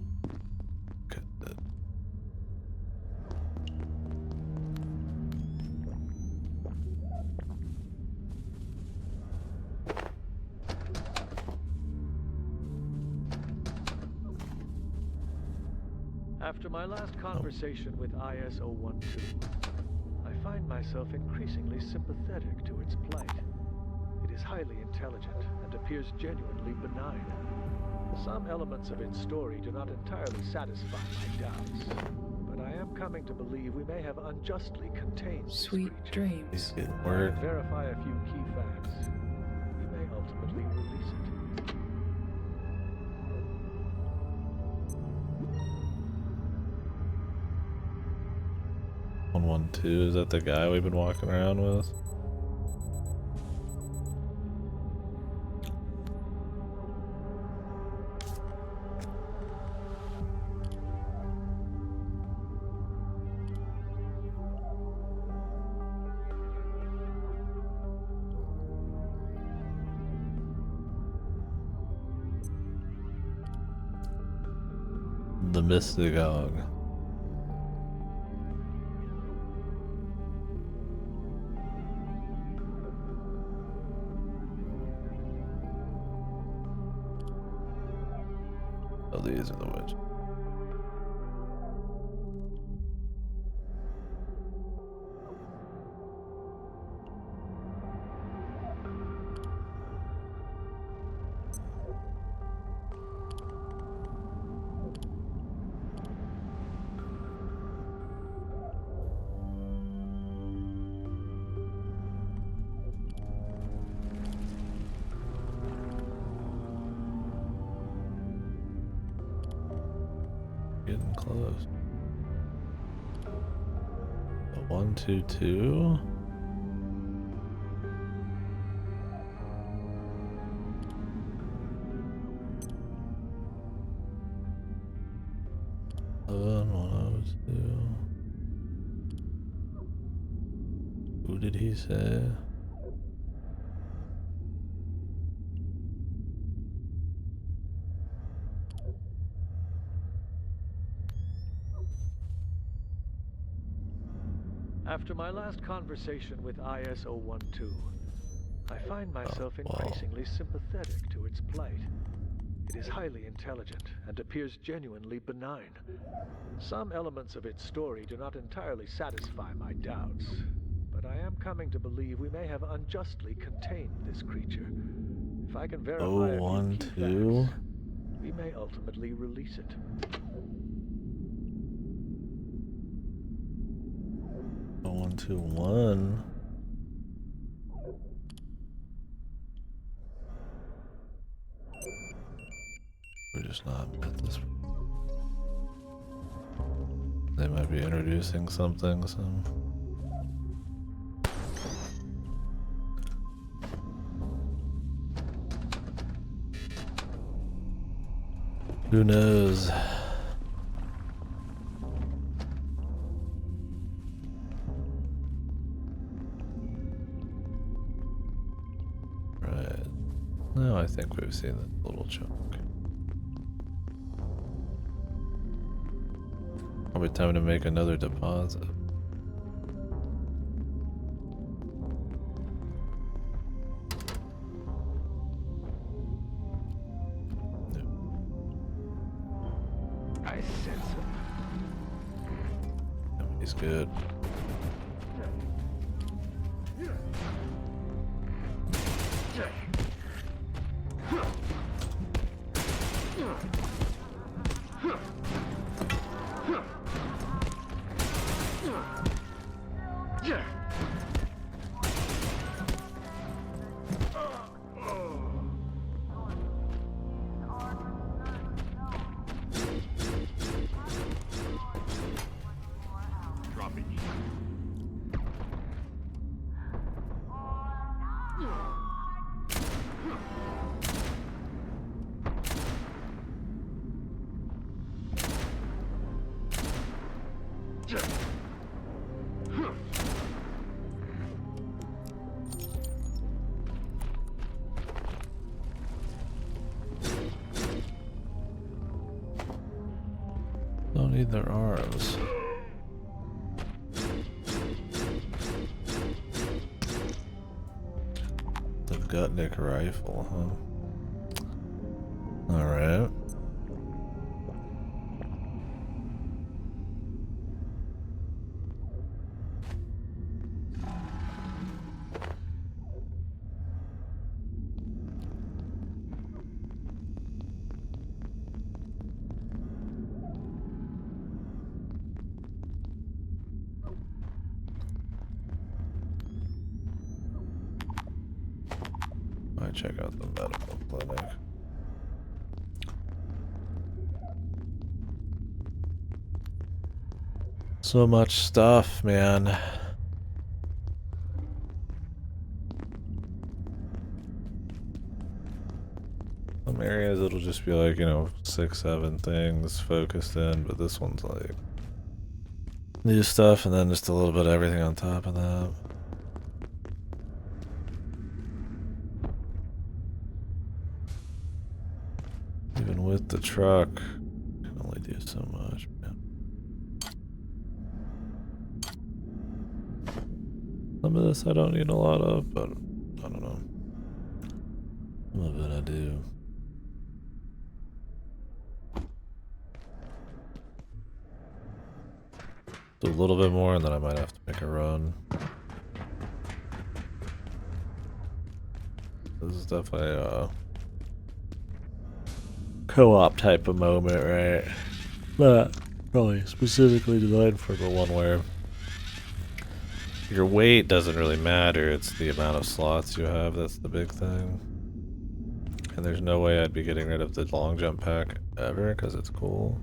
Okay, good. After my last conversation with IS-012, I find myself increasingly sympathetic to its plight. It is highly intelligent and appears genuinely benign. Some elements of its story do not entirely satisfy my doubts, but I am coming to believe we may have unjustly contained this Sweet creature. dreams. He's getting If I word. verify a few key facts, we may ultimately release it. 112, is that the guy we've been walking around with? The Mystagogue. Oh, these are the witches. getting close. The 122. Who did he say? After my last conversation with IS-012, I find myself increasingly sympathetic to its plight. It is highly intelligent and appears genuinely benign. Some elements of its story do not entirely satisfy my doubts, but I am coming to believe we may have unjustly contained this creature. If I can verify a few key 012. facts, we may ultimately release it. 121. We're just not at this. They might be introducing something. Who knows? Right. No, I think we've seen that little chunk. Probably time to make another deposit. I sense him. He's good. Don't need their arms. The Gutnick rifle, huh? Alright. Might check out the medical clinic. So much stuff, man. Some areas it'll just be like, you know, 6, 7 things focused in, but this one's like new stuff and then just a little bit of everything on top of that. Even with the truck, can only do so much, man. Some of this I don't need a lot of, but I don't know. Some of it I do. Do a little bit more and then I might have to make a run. This is definitely a co-op type of moment, right? But probably specifically designed for the one where your weight doesn't really matter, it's the amount of slots you have that's the big thing. And there's no way I'd be getting rid of the long jump pack ever because it's cool.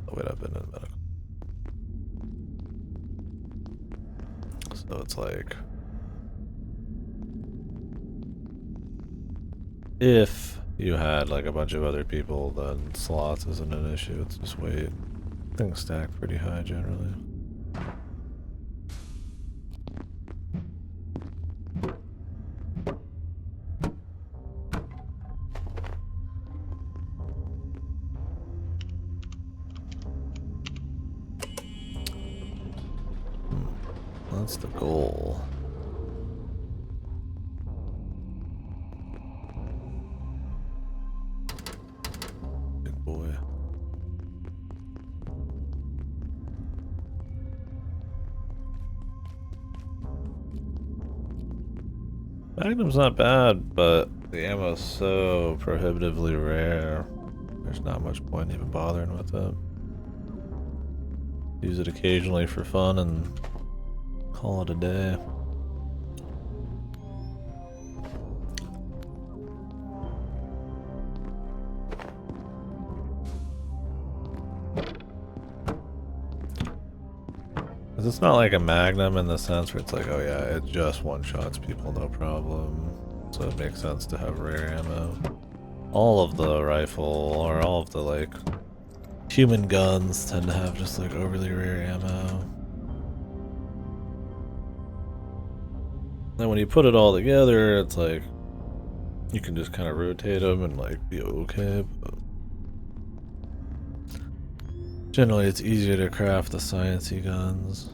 Oh wait, I've been in medical. So it's like, if you had like a bunch of other people, then slots isn't an issue. It's just weight. Things stack pretty high generally. That's the goal. Big boy. Magnum's not bad, but the ammo's so prohibitively rare. There's not much point even bothering with it. Use it occasionally for fun and call it a day. It's not like a Magnum in the sense where it's like, oh yeah, it just one-shots people, no problem. So it makes sense to have rare ammo. All of the rifle, or all of the like human guns tend to have just like overly rare ammo. Then when you put it all together, it's like you can just kind of rotate them and like be okay, but generally it's easier to craft the sciencey guns.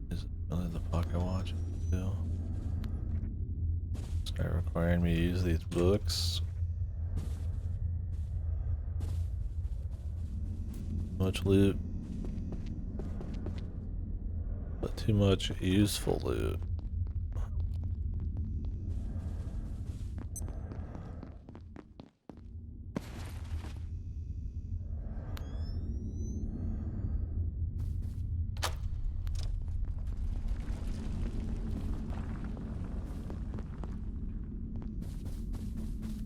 Is it really the pocket watch? Still. Start requiring me to use these books. Much loot. But too much useful loot.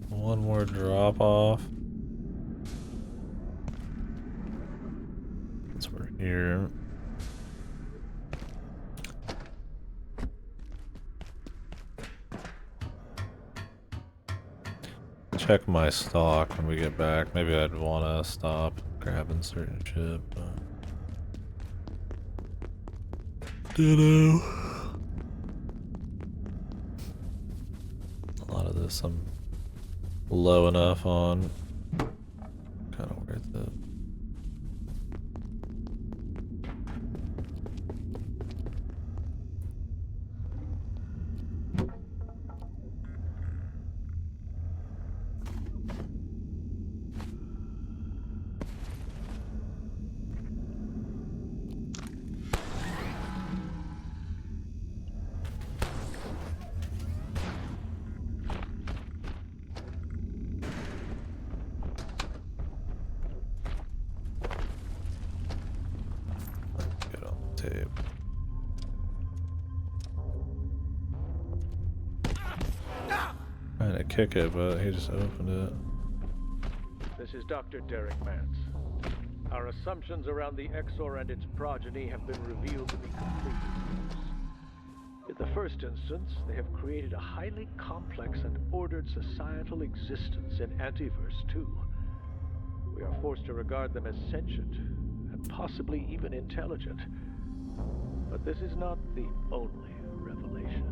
One more drop off. Since we're here. Check my stock when we get back. Maybe I'd want to stop grabbing certain shit, but... Ditto. A lot of this I'm low enough on. Kind of worth it. tape. Trying to kick it, but he just opened it. This is Dr. Derek Mance. Our assumptions around the Exor and its progeny have been revealed to be completely false. In the first instance, they have created a highly complex and ordered societal existence in Antiverse 2. We are forced to regard them as sentient, and possibly even intelligent. But this is not the only revelation.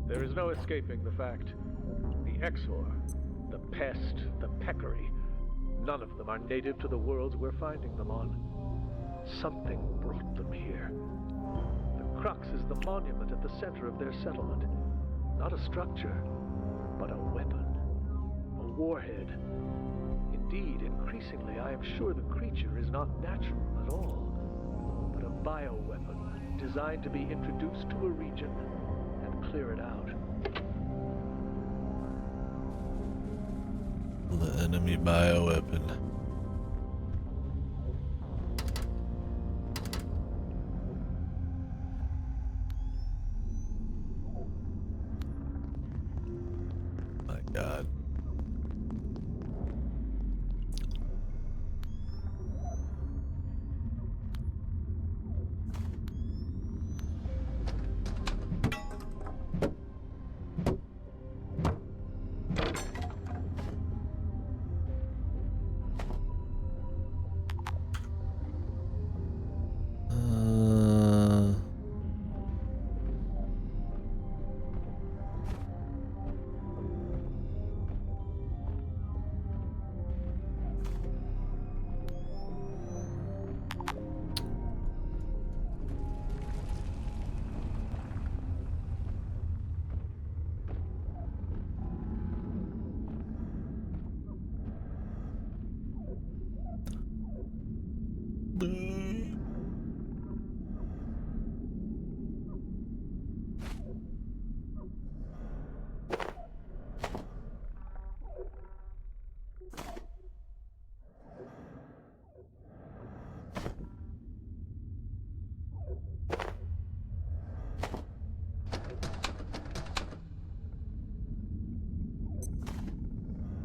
There is no escaping the fact. The Exor, the pest, the peccary, none of them are native to the worlds we're finding them on. Something brought them here. The crux is the monument at the center of their settlement. Not a structure, but a weapon. A warhead. Indeed, increasingly, I am sure the creature is not natural at all, but a bioweapon designed to be introduced to a region and clear it out. The enemy bioweapon. My God.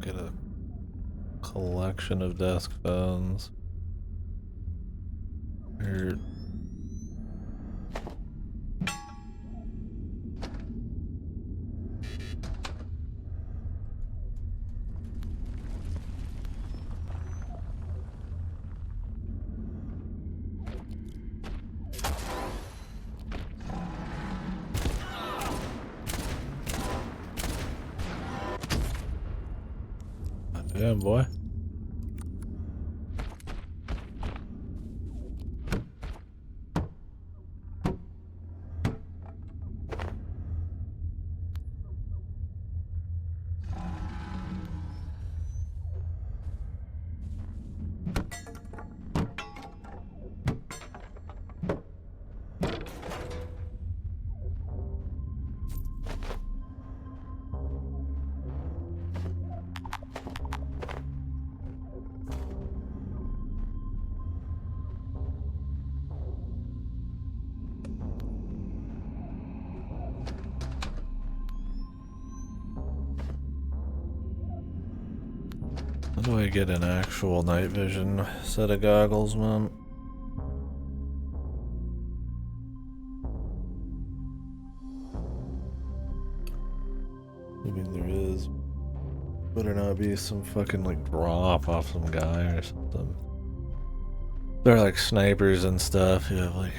Get a collection of desk phones. Here. Yeah, boy. How do I get an actual night vision set of goggles, man? Maybe there is. Better not be some fucking like drop off some guy or something. They're like snipers and stuff. You have like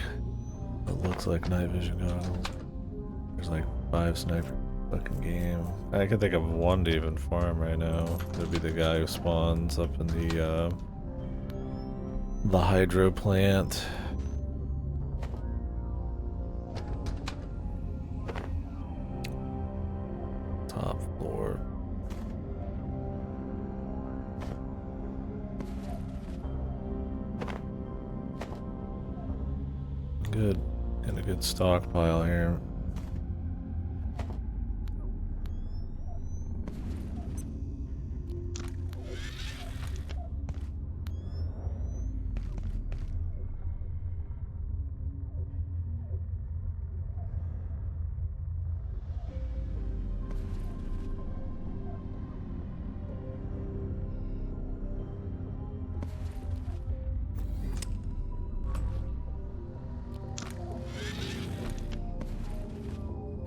what looks like night vision goggles. There's like 5 snipers. Fucking game. I can think of one to even farm right now. That'd be the guy who spawns up in the hydro plant. Top floor. Good. Got a good stockpile here.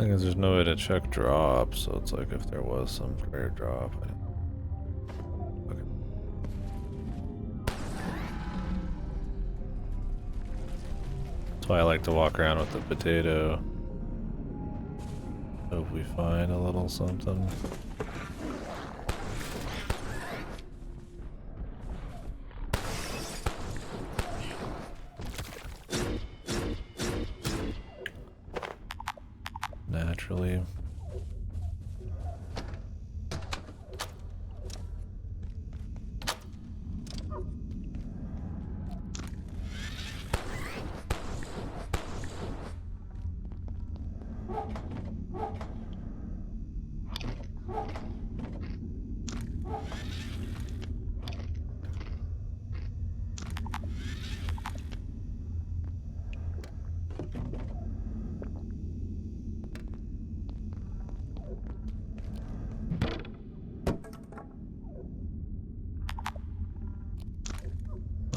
thing is, there's no way to check drops, so it's like if there was some rare drop. Okay. That's why I like to walk around with the potato. Hope we find a little something. Naturally.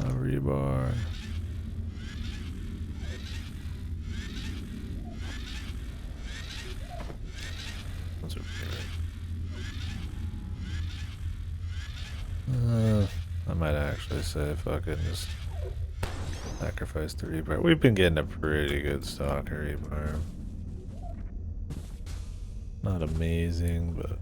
A rebar. Those are pretty. I might actually say fuck it and just sacrifice the rebar. We've been getting a pretty good stock of rebar. Not amazing, but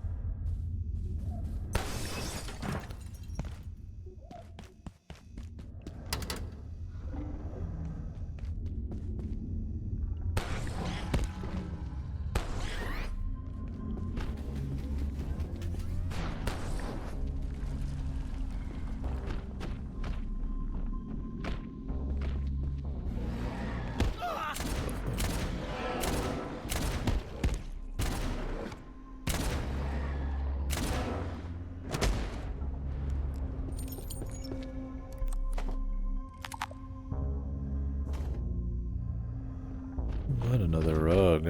what another rug.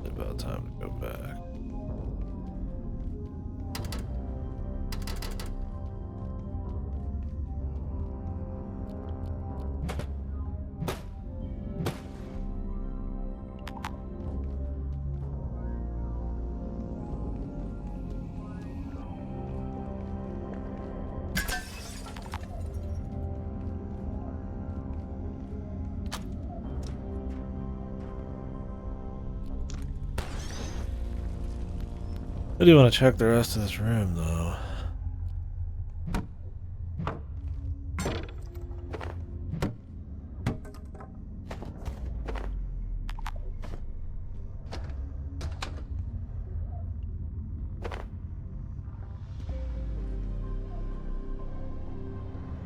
About time to go back. I do want to check the rest of this room, though.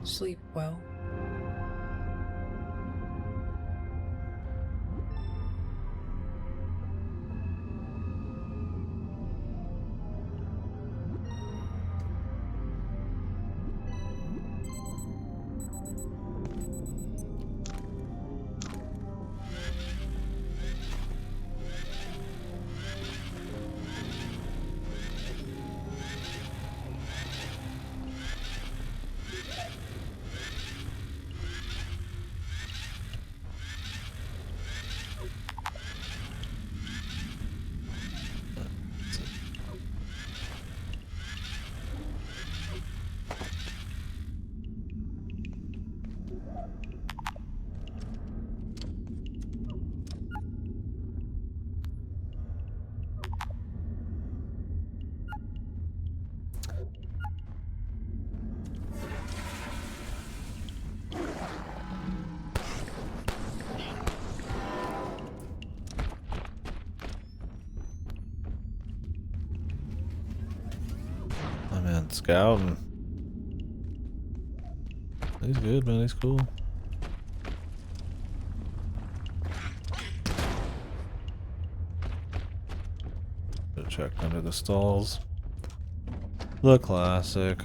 Sleep well. My man, scouting. He's good, man. He's cool. Check under the stalls. The classic.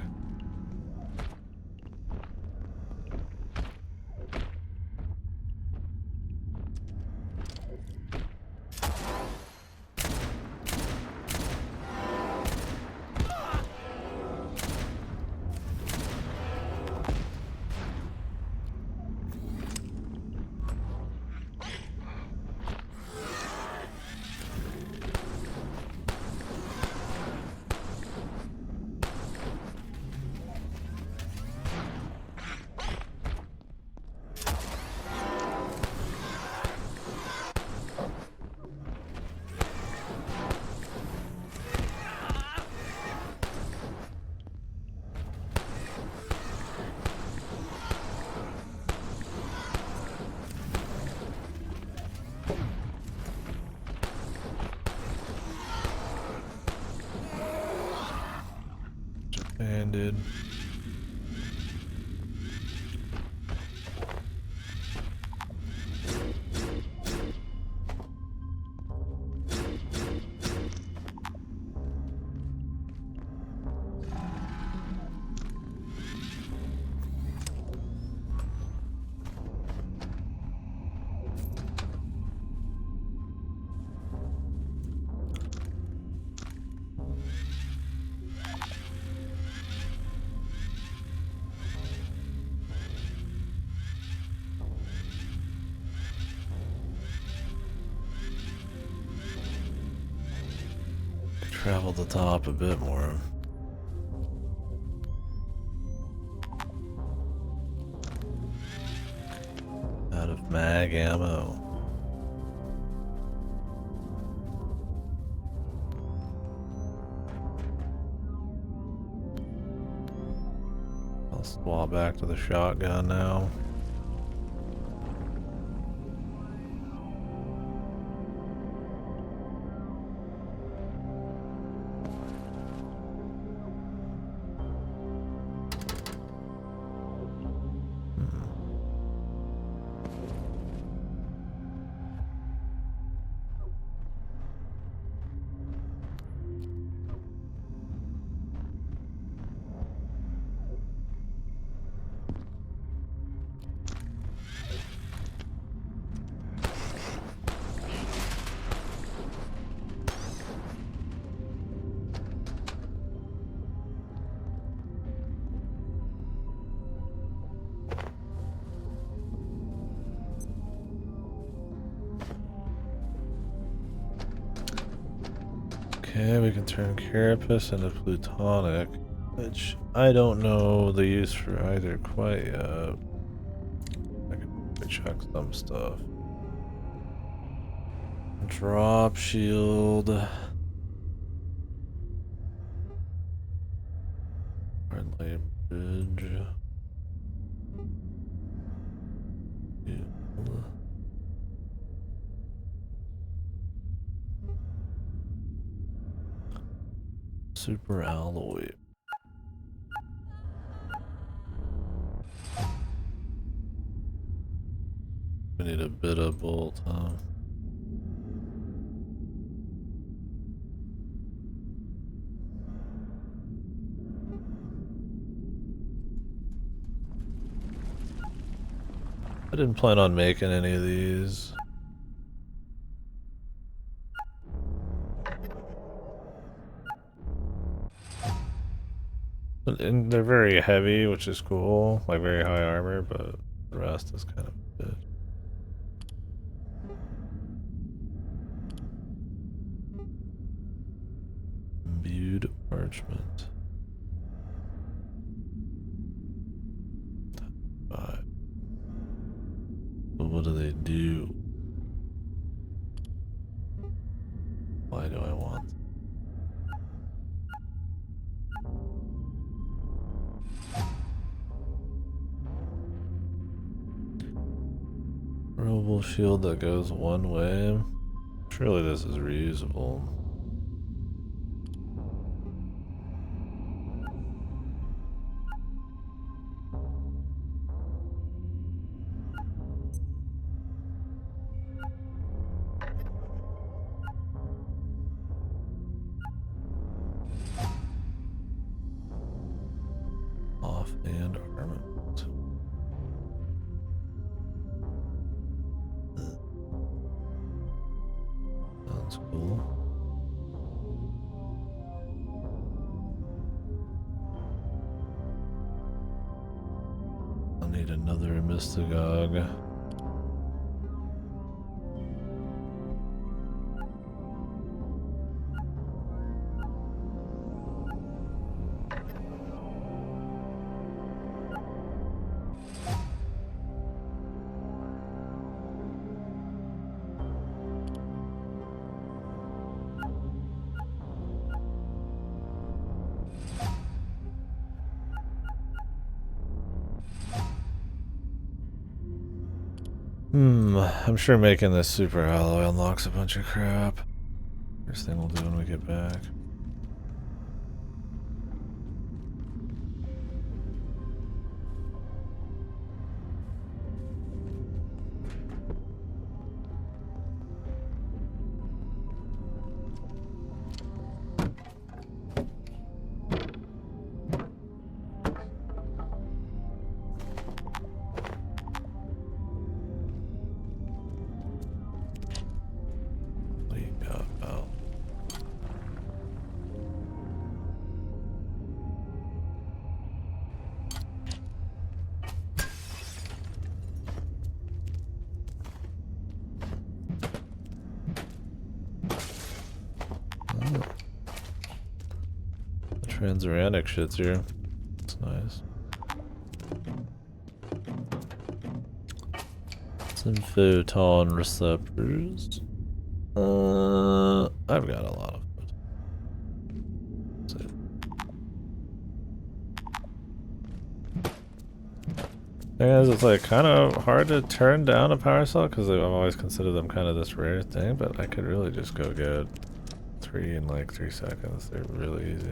expanded. Travel the top a bit more. Out of mag ammo. I'll swap back to the shotgun now. Okay, we can turn carapace into plutonic, which I don't know the use for either quite yet. I can check some stuff. Drop shield. Red light bridge. Shield. Super alloy. We need a bit of bolt, huh? I didn't plan on making any of these. And they're very heavy, which is cool, like very high armor, but the rest is kind of a bit. Imbued parchment. 5. But what do they do? Why do I want them? Rollable shield that goes one way. Surely this is reusable. Offhand armament. Sounds cool. I'll need another Mystagogue. I'm sure making this super alloy unlocks a bunch of crap. First thing we'll do when we get back. transuranic shits here. It's nice. Some photon receptors. I've got a lot of it. That's it. Thing is, it's like kind of hard to turn down a power cell because I've always considered them kind of this rare thing, but I could really just go get 3 in like 3 seconds. They're really easy.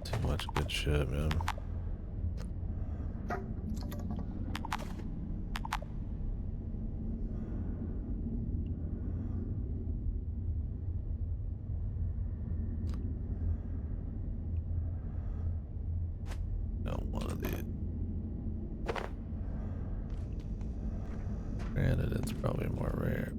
Too much good shit, man. One of these. Granted, it's probably more rare.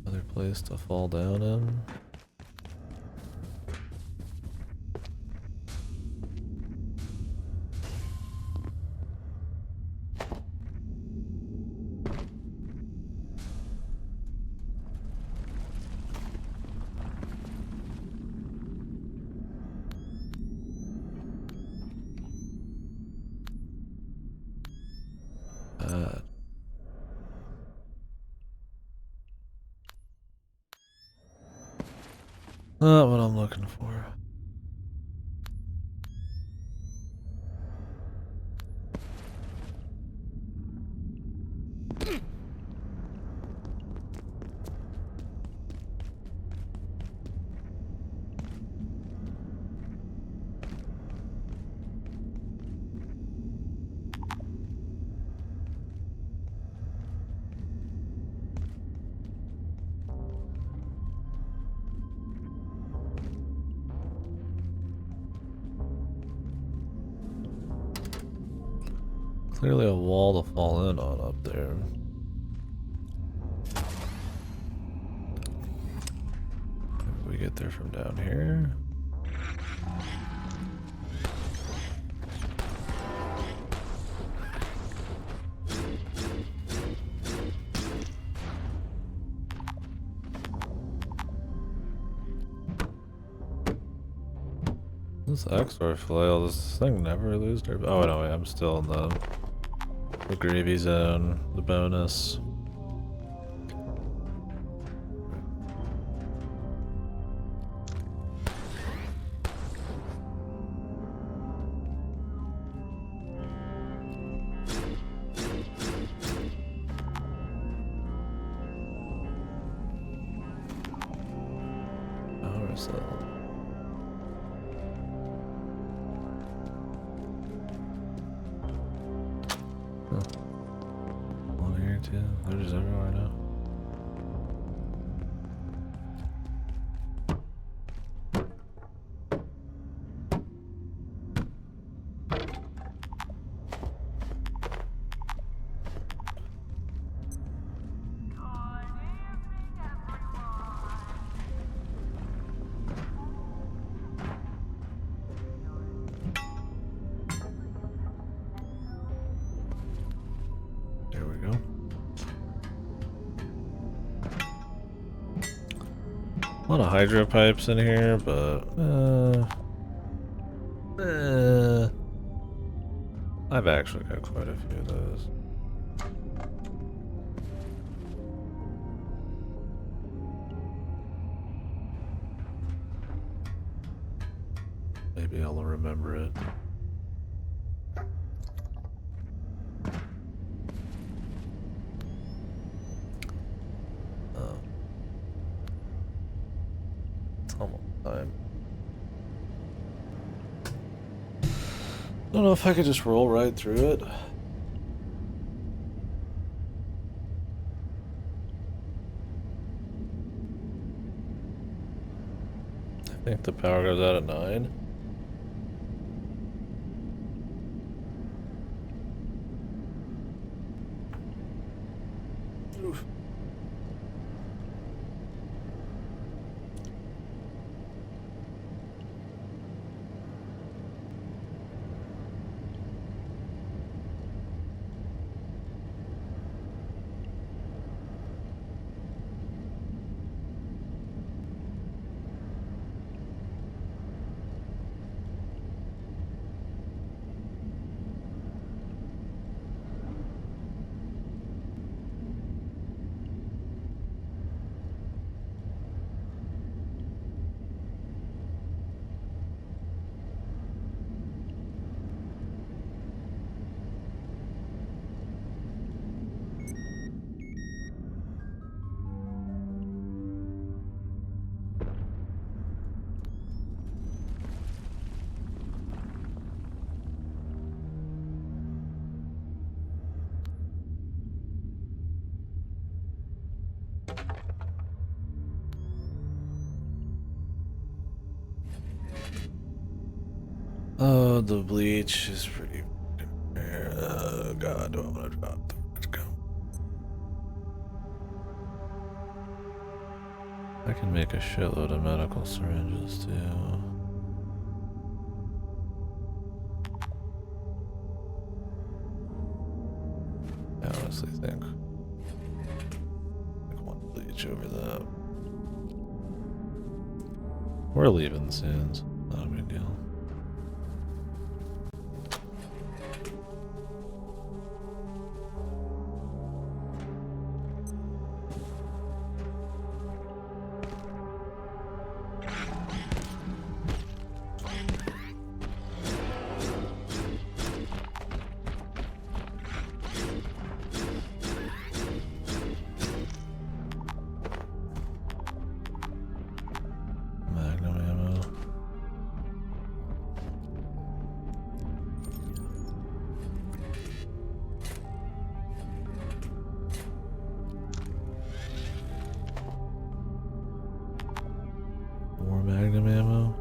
Other place to fall down in. Not what I'm looking for. Clearly a wall to fall in on up there. Maybe we get there from down here. This XOR flail, this thing never loses their... Oh no, wait, I'm still in the gravy zone, the bonus. Power cell. One here too. They're just everywhere now. There we go. A lot of hydro pipes in here, but I've actually got quite a few of those. Maybe I'll remember it. It's almost time. Don't know if I could just roll right through it. I think the power goes out at 9. Oof. Oh, the bleach is pretty. Oh god, do I want to drop the let's go. I can make a shitload of medical syringes too. I honestly think one bleach over that. We're leaving soon, so not a big deal. Magnum ammo. More magnum ammo.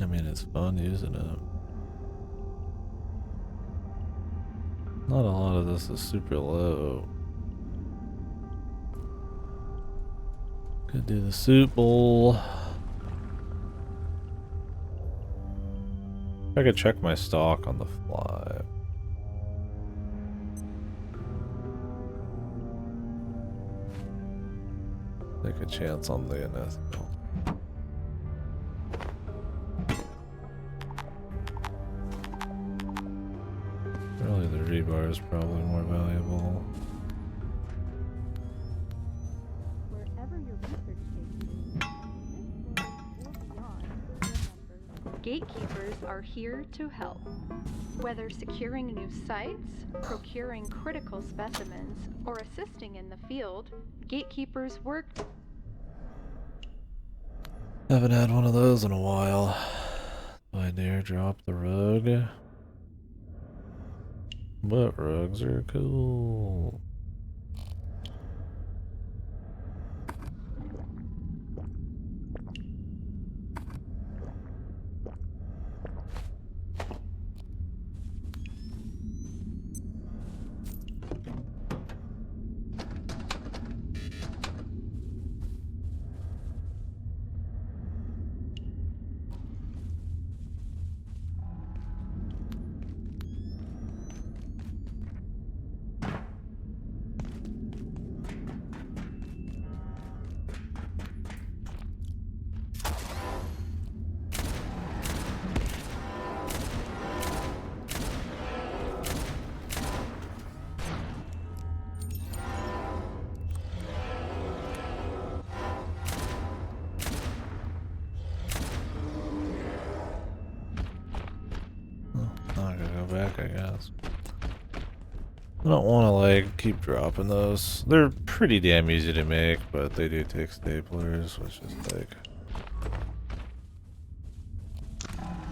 I mean, it's fun using it. Not a lot of this is super low. Could do the soup bowl. I could check my stock on the fly. Take a chance on the unethical. Really, the rebar is probably more valuable. Wherever your research takes you, this world or beyond, remember, gatekeepers are here to help. Whether securing new sites, procuring critical specimens, or assisting in the field, gatekeepers work. Haven't had one of those in a while. Do I dare drop the rug? But rugs are cool. Not gonna go back, I guess. I don't want to like keep dropping those. They're pretty damn easy to make, but they do take staplers, which is like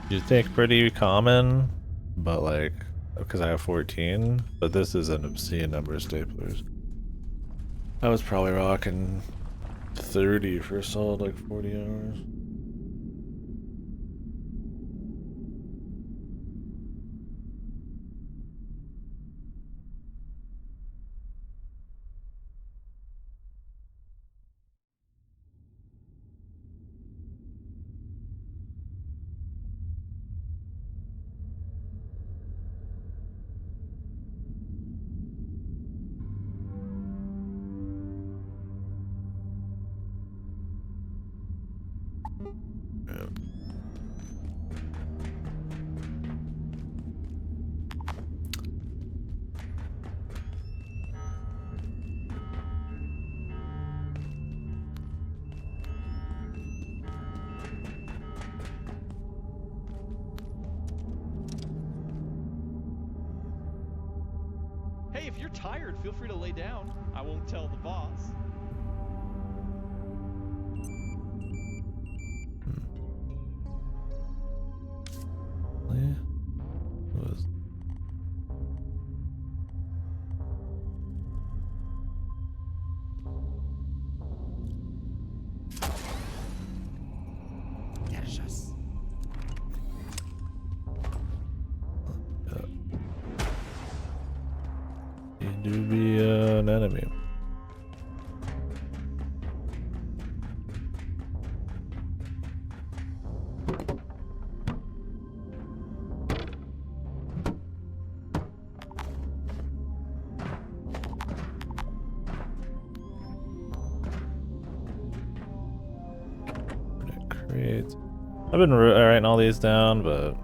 you think pretty common, but like because I have 14, but this is an obscene number of staplers. I was probably rocking 30 for a solid like 40 hours. Yeah. Hey, if you're tired, feel free to lay down. I won't tell the boss. Yeah. Was you do be an enemy. Create. I've been writing all these down, but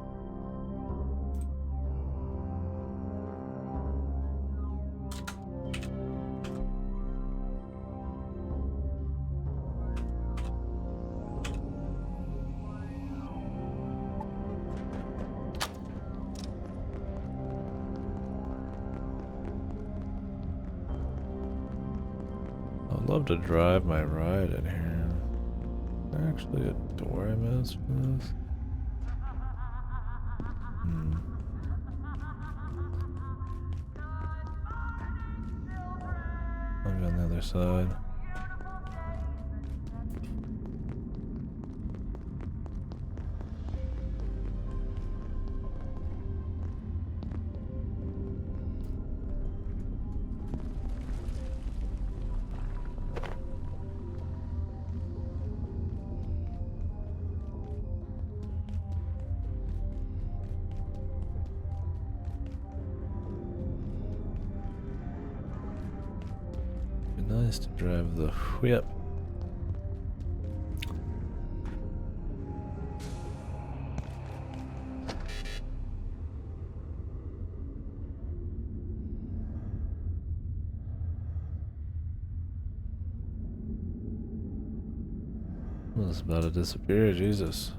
I'd love to drive my ride in here. Is there actually a door I missed for this? Maybe on the other side. Be nice to drive the whip. Well, it's about to disappear, Jesus.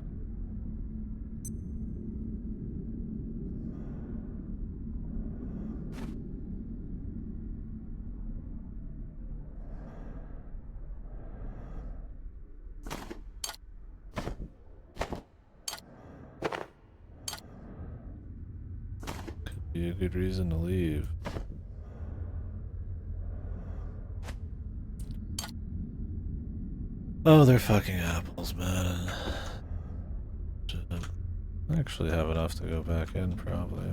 Could be a good reason to leave. Oh, they're fucking apples, man. I actually have enough to go back in, probably.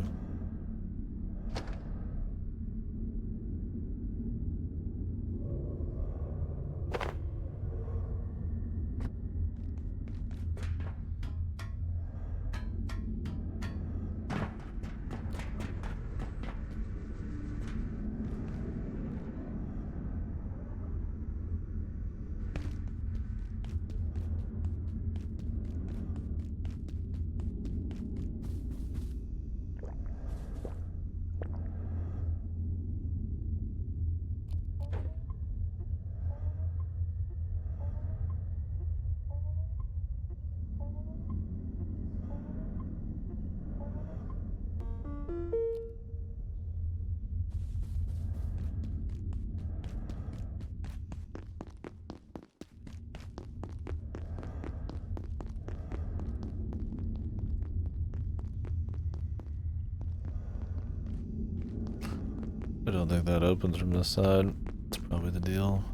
I don't think that opens from this side. That's probably the deal.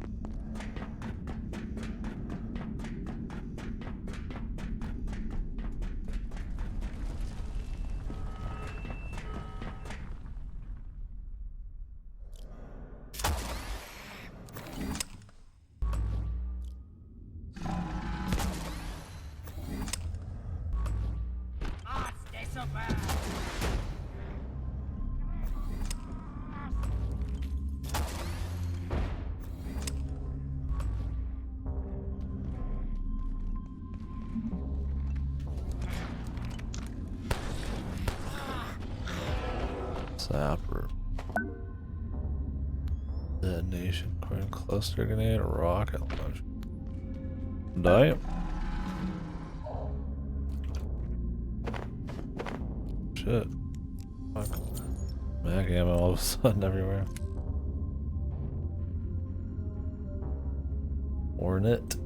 Sapper. Detonation, coin cluster grenade, rocket launcher. Die. Shit. Fuck. Mag ammo all of a sudden everywhere. Hornet.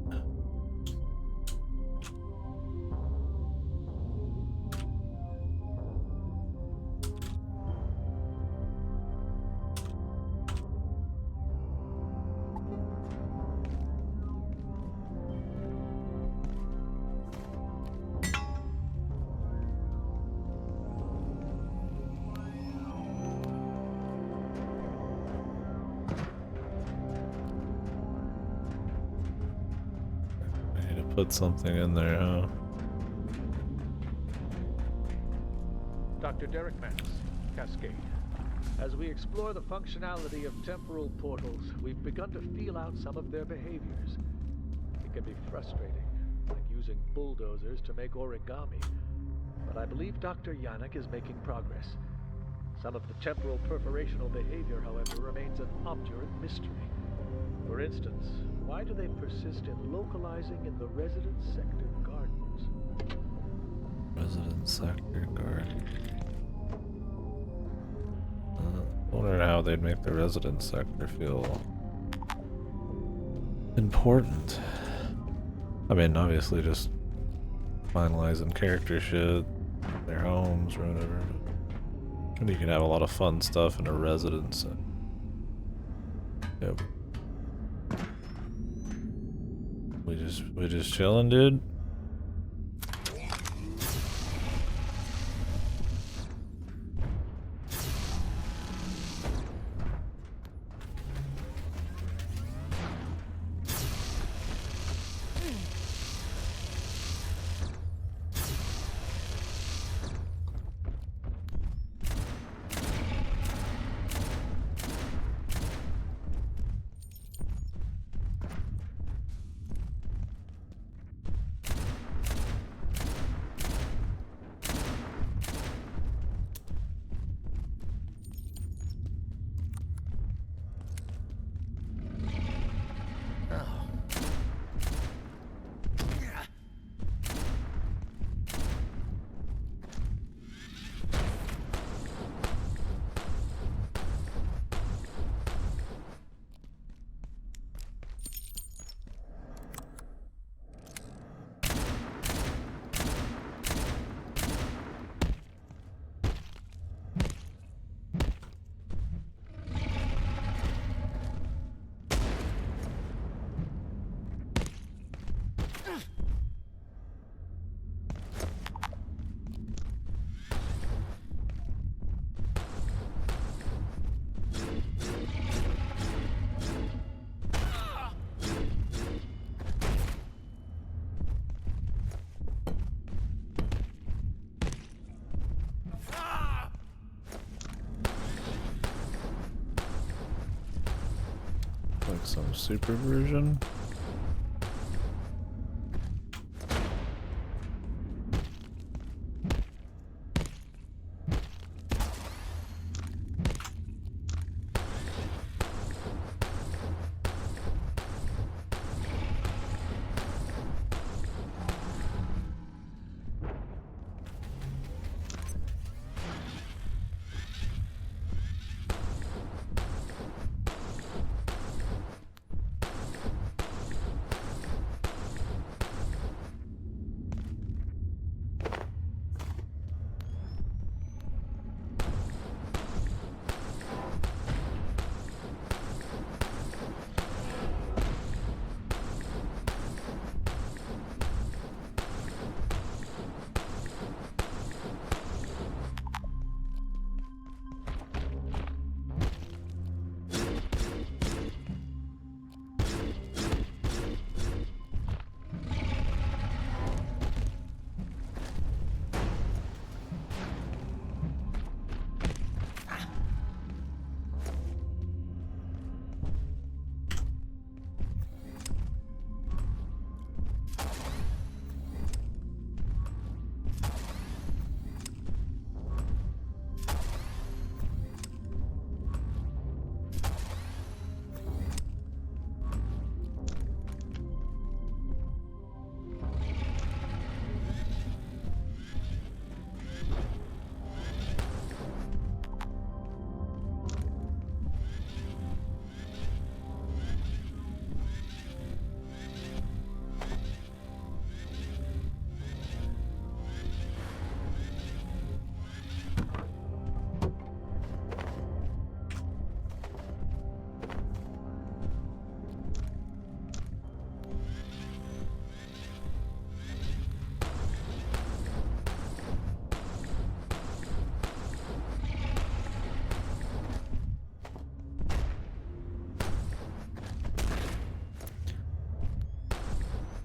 Put something in there, huh? Dr. Derek Mantz, Cascade. As we explore the functionality of temporal portals, we've begun to feel out some of their behaviors. It can be frustrating, like using bulldozers to make origami, but I believe Dr. Yannick is making progress. Some of the temporal perforational behavior, however, remains an obdurate mystery. For instance, why do they persist in localizing in the residence sector gardens? Resident sector garden. I wonder how they'd make the residence sector feel important. I mean, obviously just finalizing character shit, their homes or whatever. And you can have a lot of fun stuff in a residence. Yep. We just chilling, dude. Like some super version.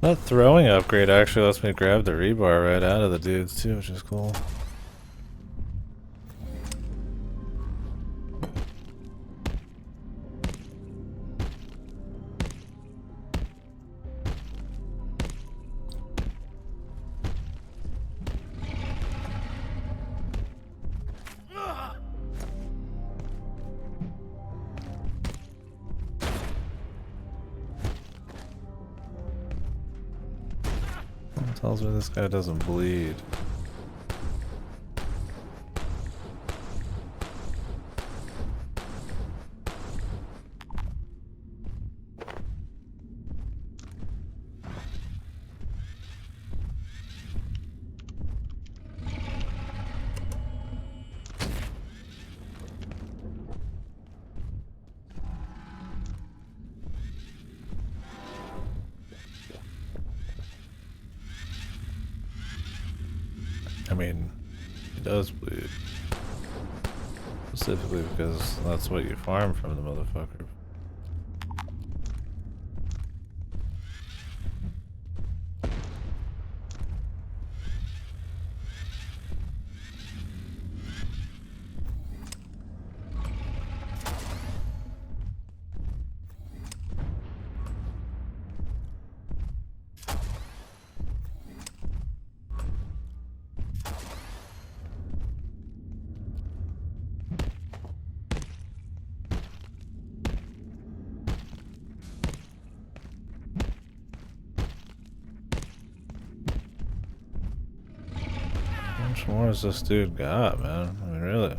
That throwing upgrade actually lets me grab the rebar right out of the dudes too, which is cool. Tells me this guy doesn't bleed. I mean, he does bleed. Specifically because that's what you farm from the motherfucker. How much more has this dude got, man? I mean, really?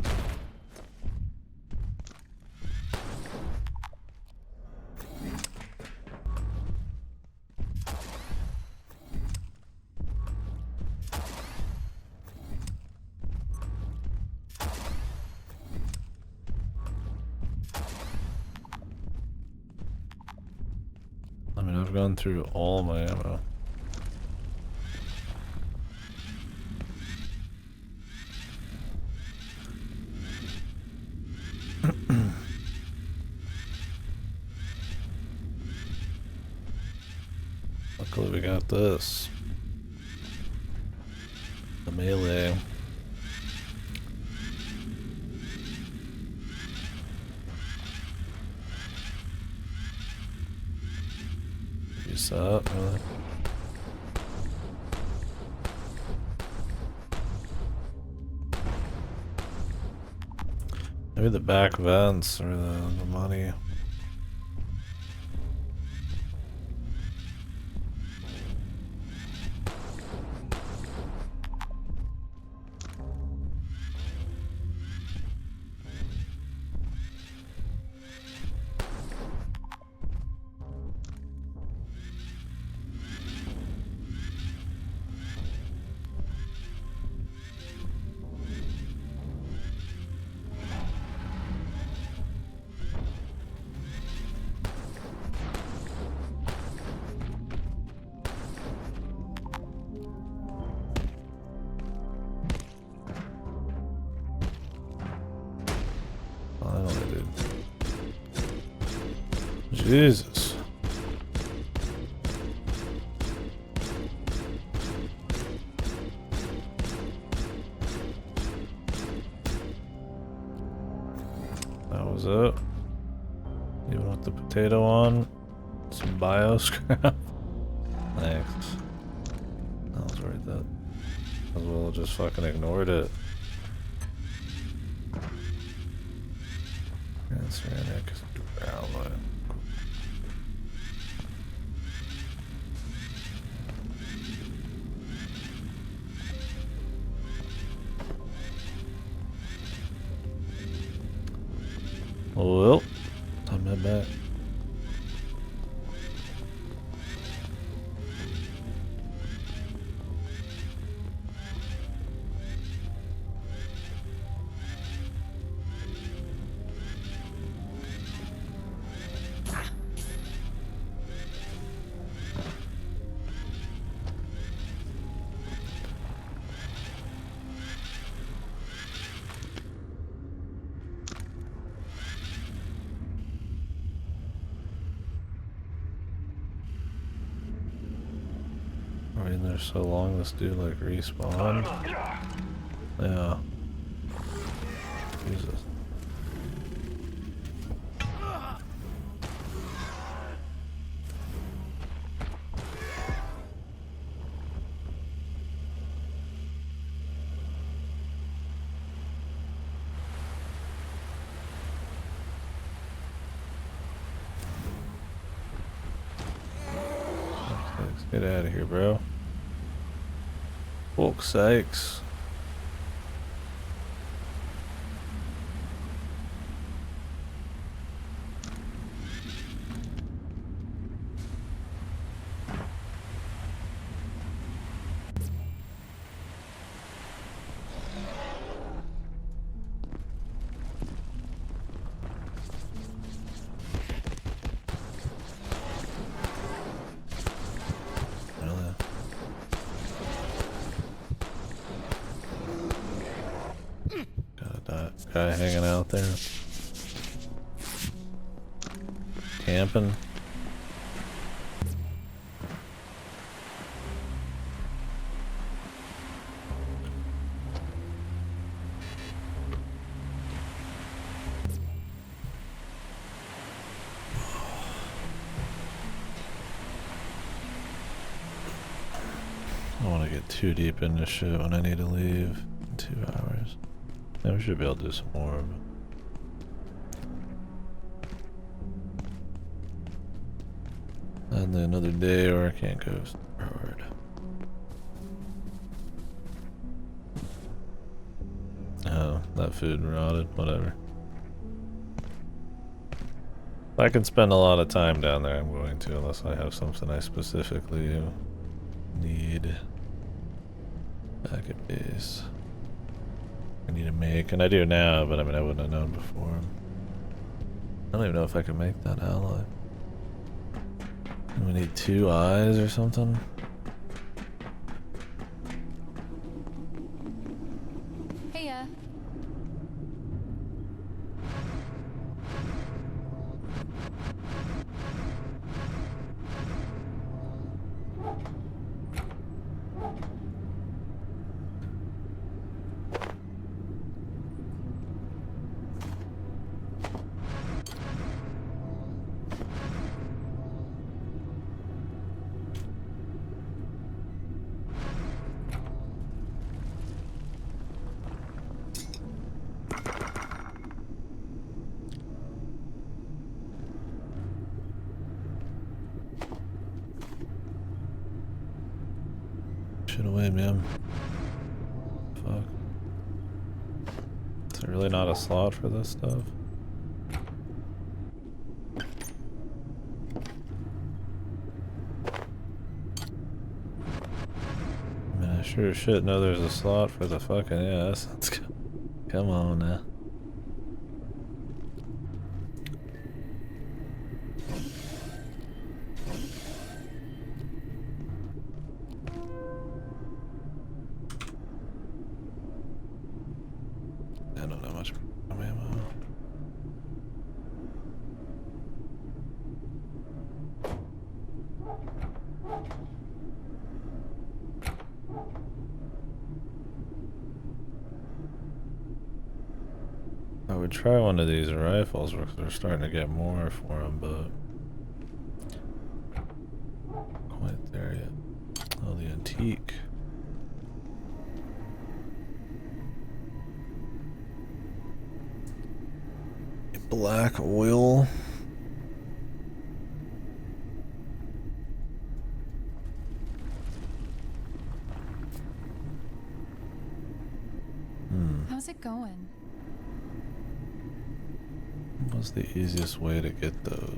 I mean, I've gone through all my ammo. Luckily we got this. The melee. Use that, really. Maybe the back vents or the money. Finally, dude. Jesus. That was it. Even with the potato on, some bio scrap. Thanks. That was worth it. As well just fucking ignored it. Ceramic alloy. Well, time to head back. We're in there so long, this dude like respawned. Yeah. Jesus. Let's get out of here, bro. Fuck's sakes. Got that guy hanging out there. Camping. I don't want to get too deep into shit when I need to leave in 2 hours. Yeah, we should be able to do some more. And then another day, or I can't go super hard. Oh, that food rotted. Whatever. If I can spend a lot of time down there, I'm going to, unless I have something I specifically need back at base. I need to make, and I do now, but I mean I wouldn't have known before. I don't even know if I can make that ally. We need 2 eyes or something. Heya. Shit away, man. Fuck. Is there really not a slot for this stuff? I mean, I sure as shit know there's a slot for the fucking ass. Let's go. Come on now. I don't know much ammo. I would try one of these rifles because we're starting to get more for them, but quite there yet. Oh, the antique. Black oil. How's it going? What's the easiest way to get those?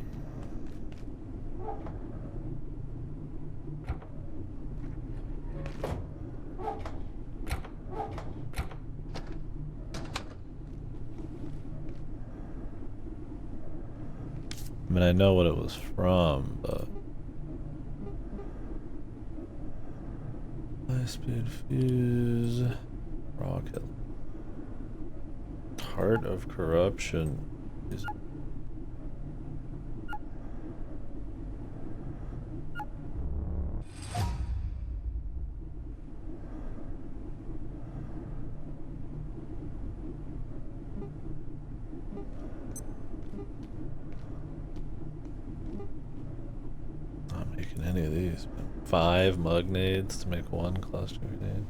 I mean, I know what it was from, but high speed fuse, rocket, heart of corruption is. Not making any of these. 5 mug nades to make 1 cluster grenade.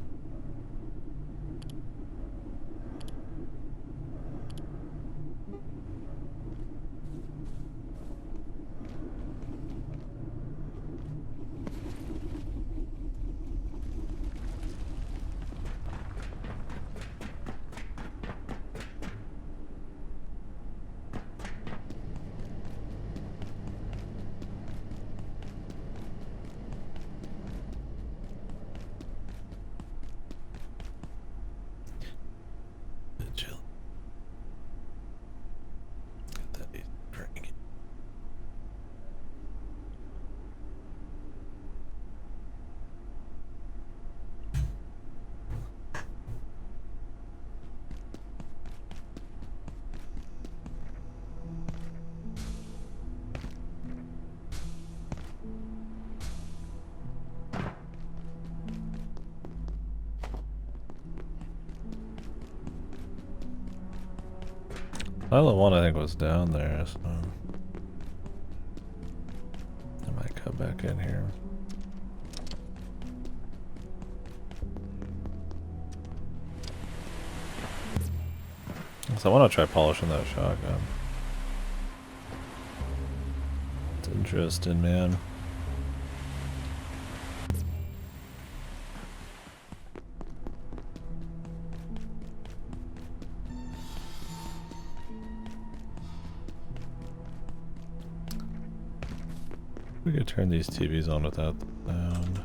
Chill. Get that easy drink. Island 1 I think was down there, so I might come back in here. So I want to try polishing that shotgun. It's interesting, man. We could turn these TVs on without the sound.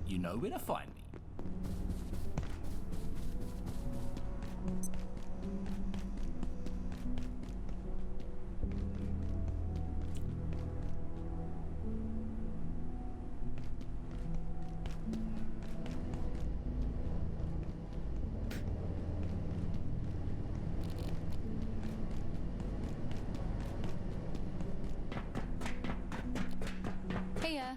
You know where to find me. Heya.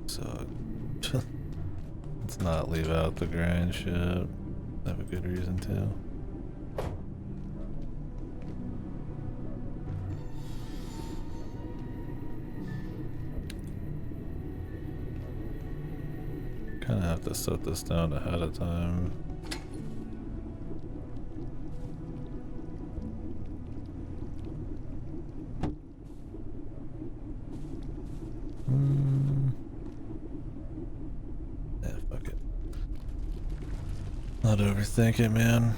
So let's not leave out the grind ship. Have a good reason to. Kind of have to set this down ahead of time. Yeah, fuck it. Not overthink it, man.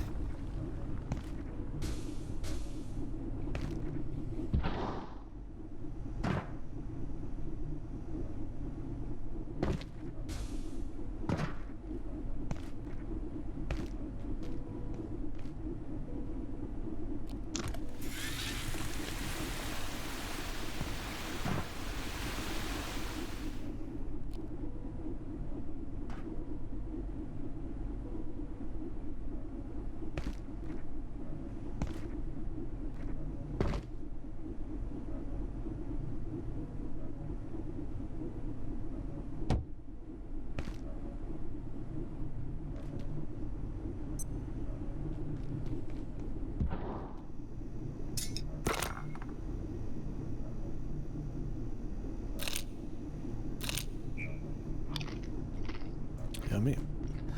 Yummy.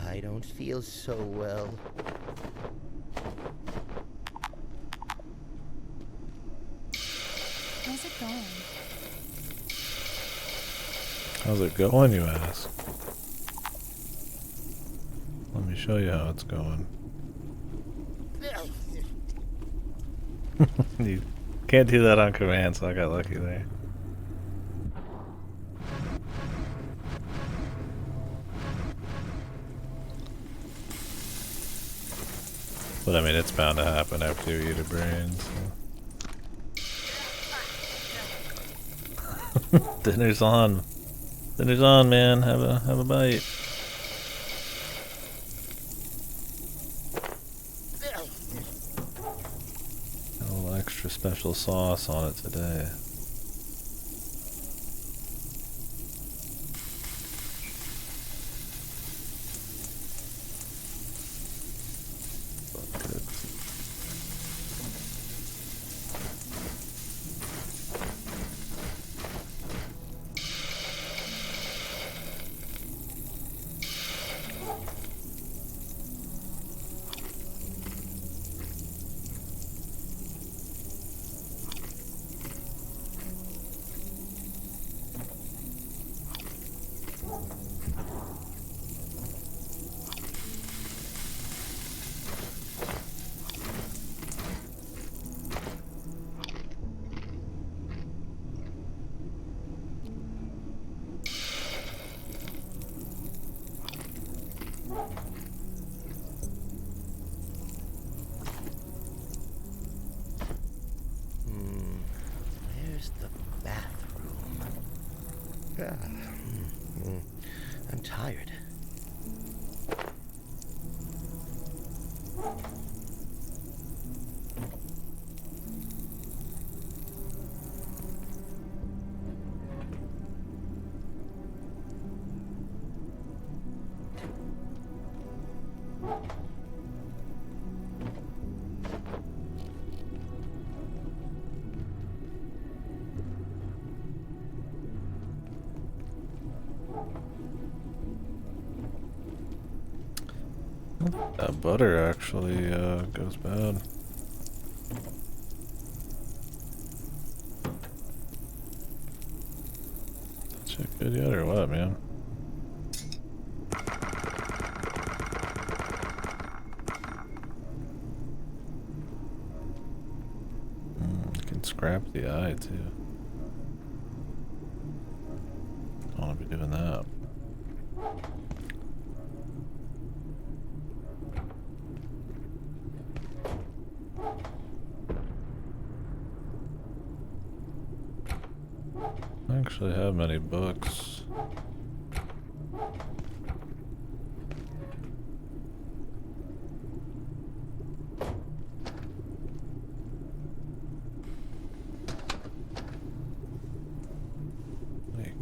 I don't feel so well. How's it going? How's it going, you ask? Let me show you how it's going. You can't do that on command, so I got lucky there. But I mean, it's bound to happen after you eat a brain, so. Dinner's on. Dinner's on, man. Have a bite. extra special sauce on it today. Where's the bathroom? I'm tired. That butter actually goes bad. Is it good yet or what, man? You can scrap the eye too. I want to be doing that. I don't actually have many books. Wait.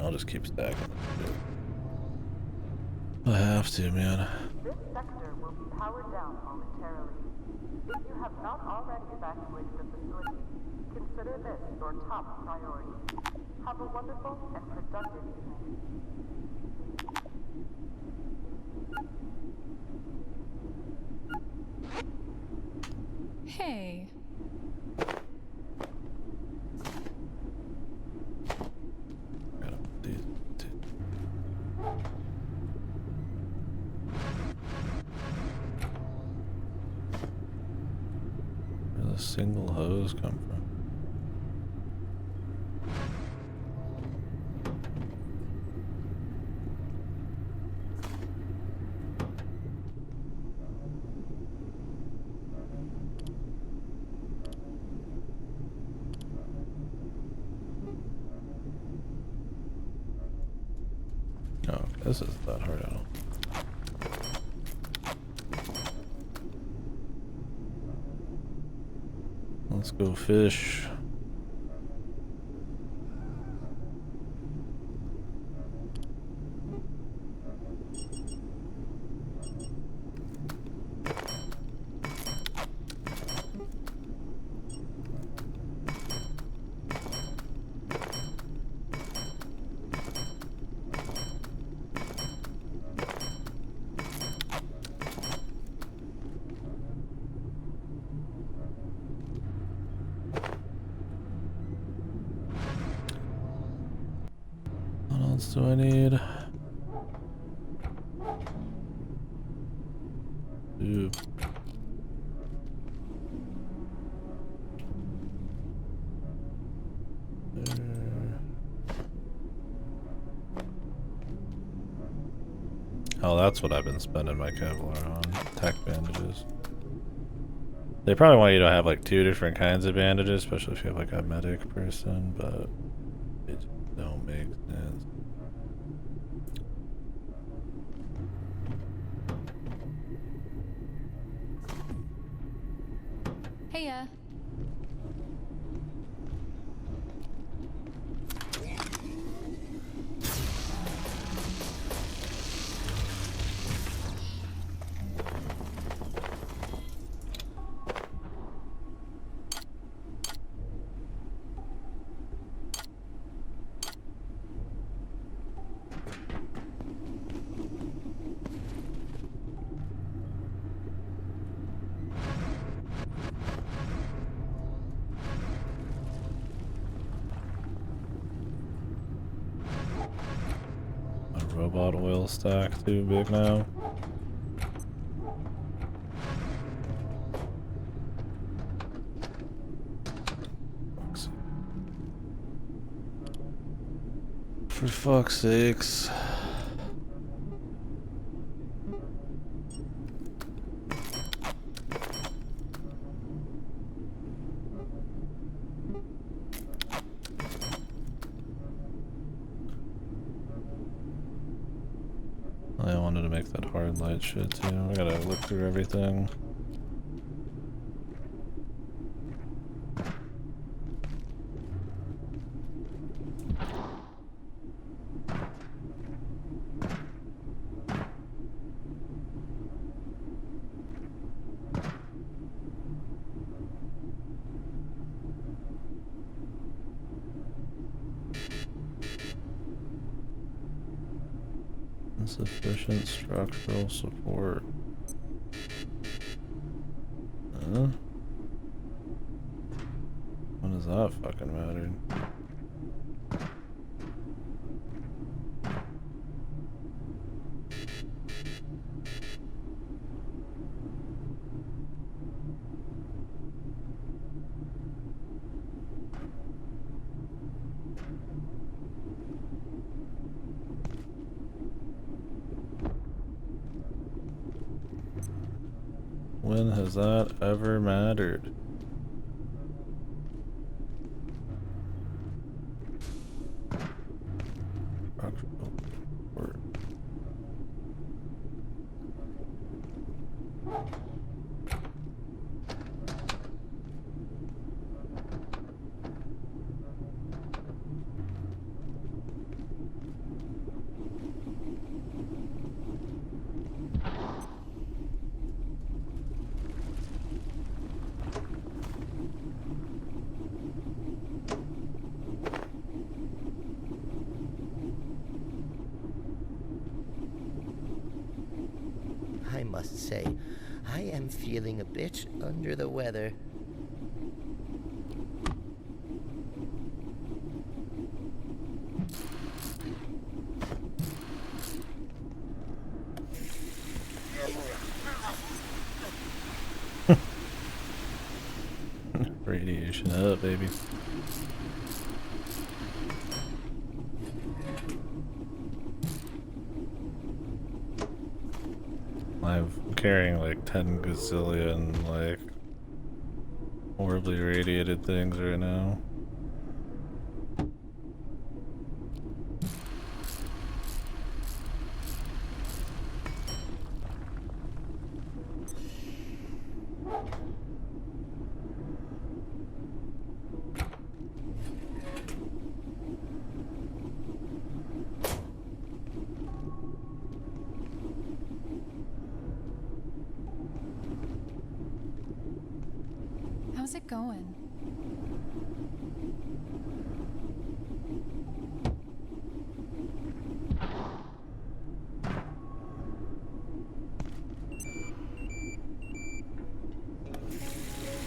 I'll just keep stacking. I have to, man. This sector will be powered down momentarily. If you have not already evacuated the facility, consider this your top priority. Have a wonderful and productive evening. Hey. Where does a single hose come from? Oh, this isn't that hard at all. Let's go fish. What else do I need? Ooh. Oh, that's what I've been spending my Kevlar on. Tech bandages. They probably want you to have like 2 different kinds of bandages, especially if you have like a medic person, but it just don't make sense. Heya. My robot oil stack too big now. For fuck's sakes. I wanted to make that hard light shit too. I gotta look through everything. Insufficient structural support. Huh? When does that fucking matter? When has that ever mattered? Structural support. I must say, I am feeling a bit under the weather. Radiation up, baby. I'm carrying like 10 gazillion like horribly radiated things right now. How's it going?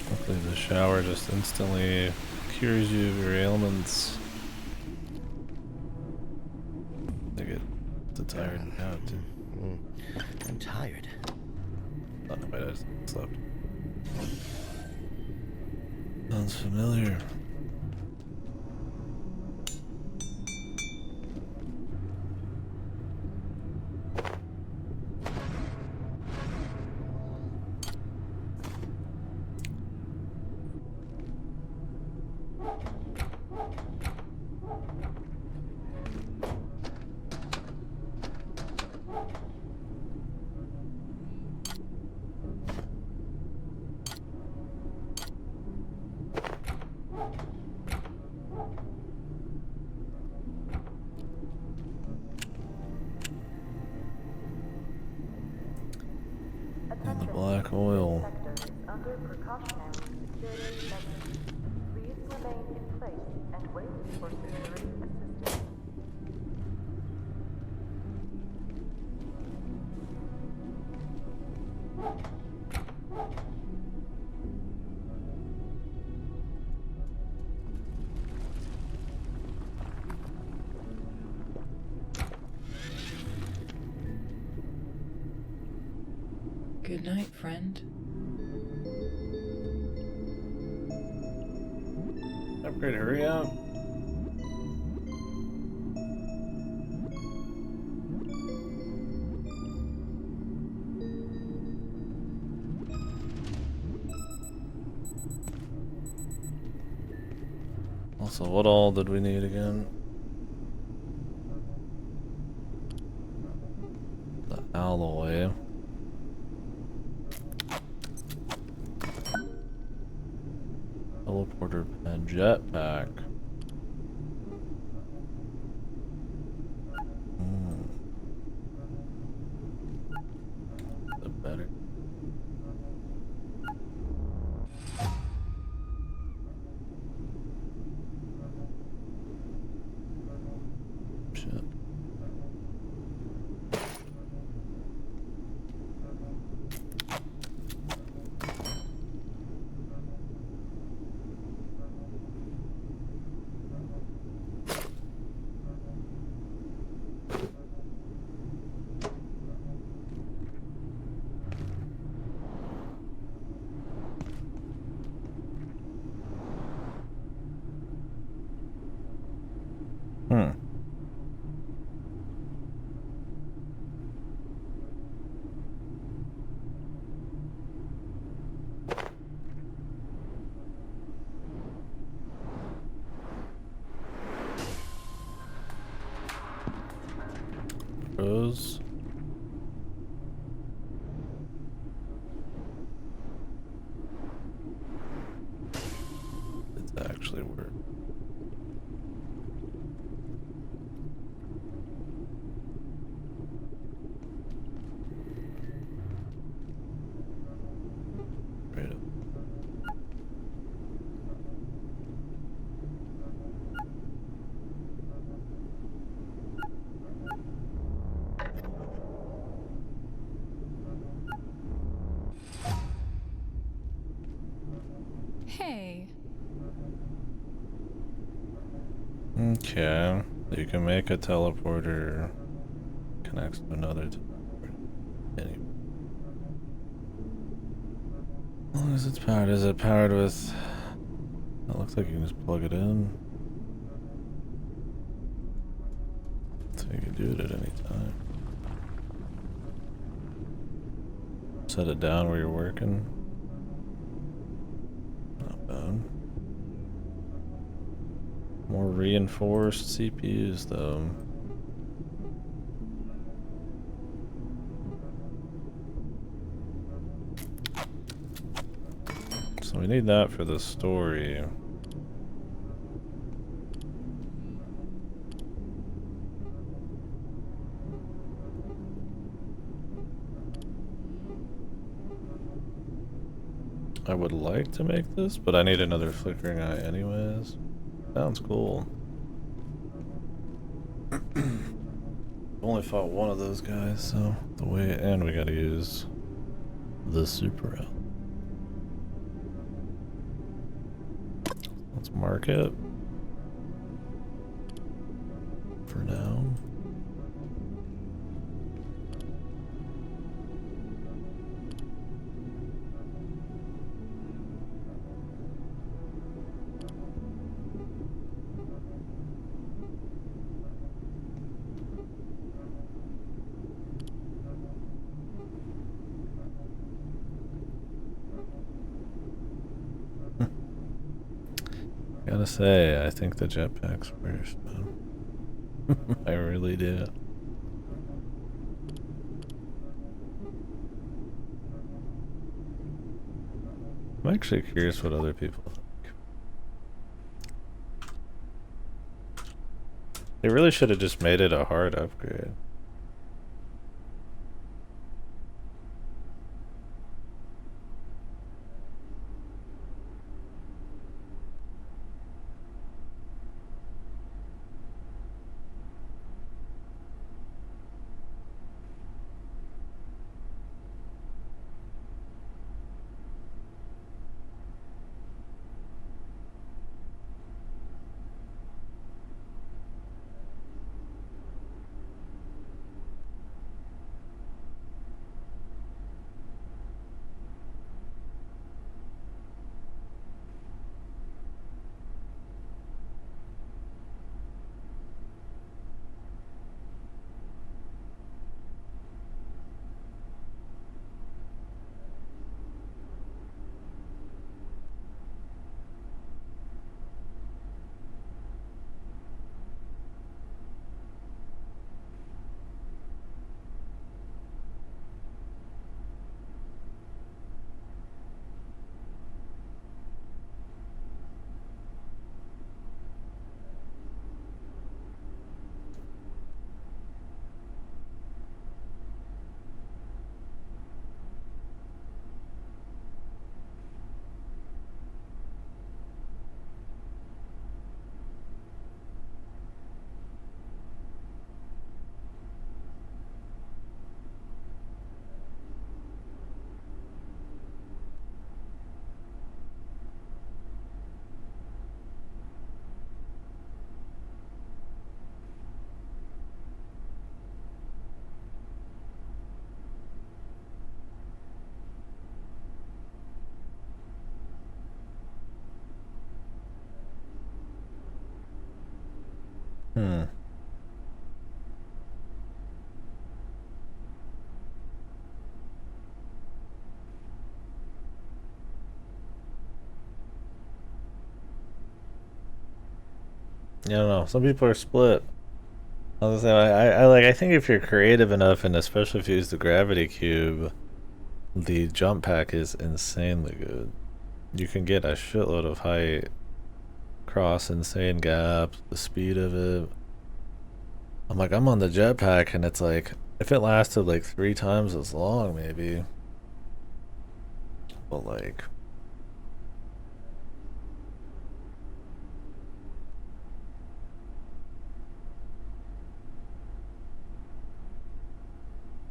Hopefully the shower just instantly cures you of your ailments. I get too tired now too. I'm tired. Oh no, wait, I just slept. Sounds familiar. recoil. Sector is under precautionary security measures. Please remain in place and wait for security assistance. Good night, friend. Upgrade, hurry up. Also, what all did we need again? The alloy. Teleporter pen, jetpack. The better. Shit. Rose. It's actually work. Right up. Hey. Okay, you can make a teleporter connects to another teleporter. Anyway. As long as it's powered, is it powered with? It looks like you can just plug it in. So you can do it at any time. Set it down where you're working. Not bad. More reinforced CPUs though. So we need that for the story. I would like to make this, but I need another flickering eye anyways. Sounds cool. Only fought one of those guys, so the way, and we gotta use the super out. Let's mark it for now. Gotta say, I think the jetpack's first, man. I really do. I'm actually curious what other people think. They really should have just made it a hard upgrade. Hmm. I don't know. Some people are split. I was gonna say, I think if you're creative enough, and especially if you use the gravity cube, the jump pack is insanely good. You can get a shitload of height, cross insane gaps, the speed of it. I'm like, I'm on the jetpack, and it's like, if it lasted like 3 times as long, maybe. But like,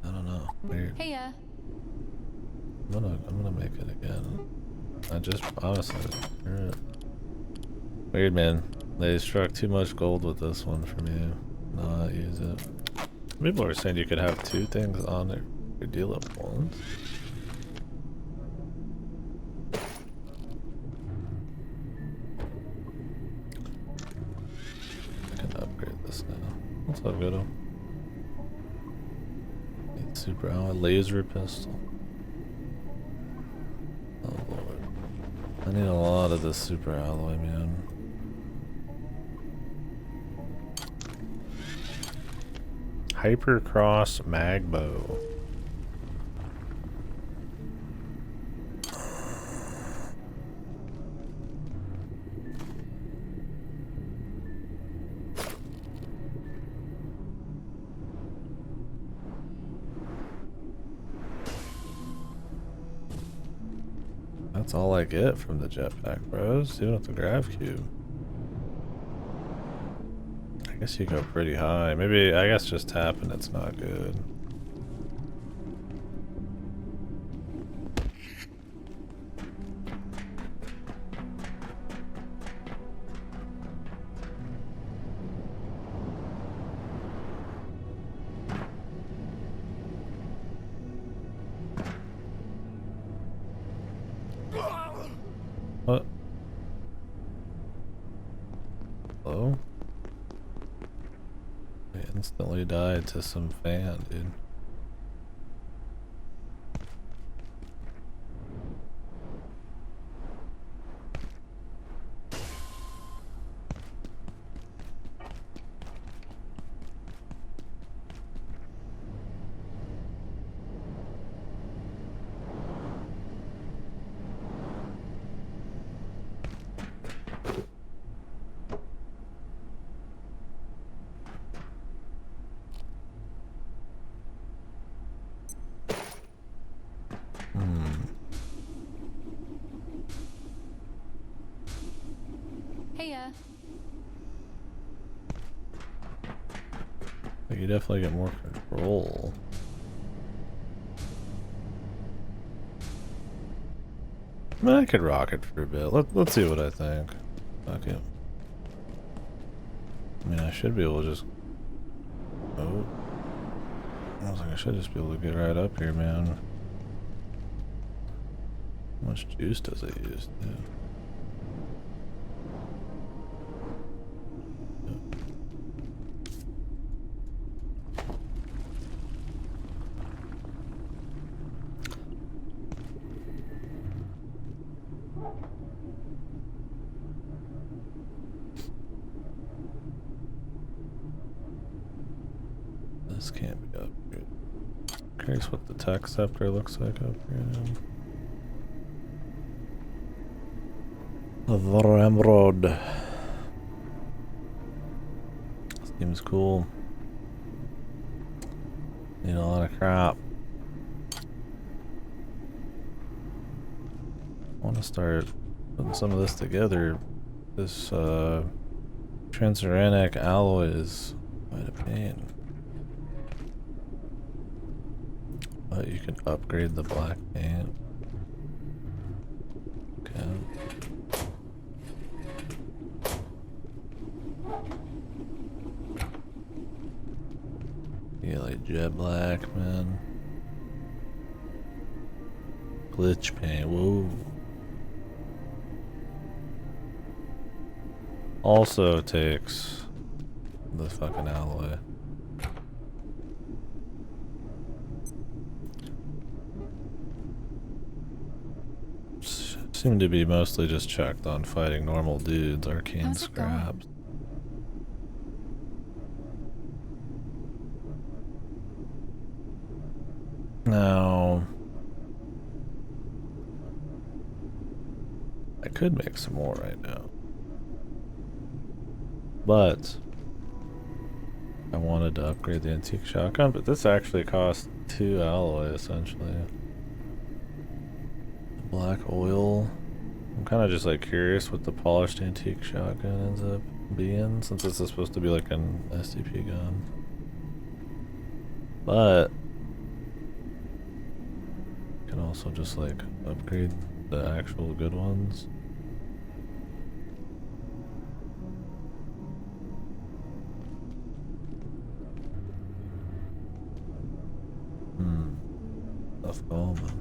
I don't know. Weird. Hey, I'm gonna make it again. I just honestly, weird, man. They struck too much gold with this one for me. Not use it. People are saying you could have 2 things on it. You deal at once. I can upgrade this now. What's up, Goodo? Need super alloy laser pistol. Oh lord. I need a lot of this super alloy, man. Hypercross Magbow. That's all I get from the jetpack, bros. Even with the grav cube. I guess you go pretty high. Maybe, I guess just tapping it's not good. What? Hello? I instantly died to some fan, dude. Hey, But you definitely get more control. I mean, I could rock it for a bit. Let's see what I think. Fuck it. I mean, I should be able to just... Oh. I was like, I should just be able to get right up here, man. How much juice does it use? Yeah. This can't be up here. Curious what the tech scepter looks like up here now. The Ramrod. Seems cool. Need a lot of crap. I want to start putting some of this together. This transuranic alloy is quite a pain. But you can upgrade the black paint. Okay. Yeah, like jet black, man. Glitch paint, whoa. Also takes the fucking alloy. Seem to be mostly just checked on fighting normal dudes, arcane scraps. Now, I could make some more right now, but I wanted to upgrade the antique shotgun, but this actually costs 2 alloy essentially. Black oil. I'm kind of just like curious what the polished antique shotgun ends up being, since this is supposed to be like an SCP gun. But you can also just like upgrade the actual good ones. Tough call, man.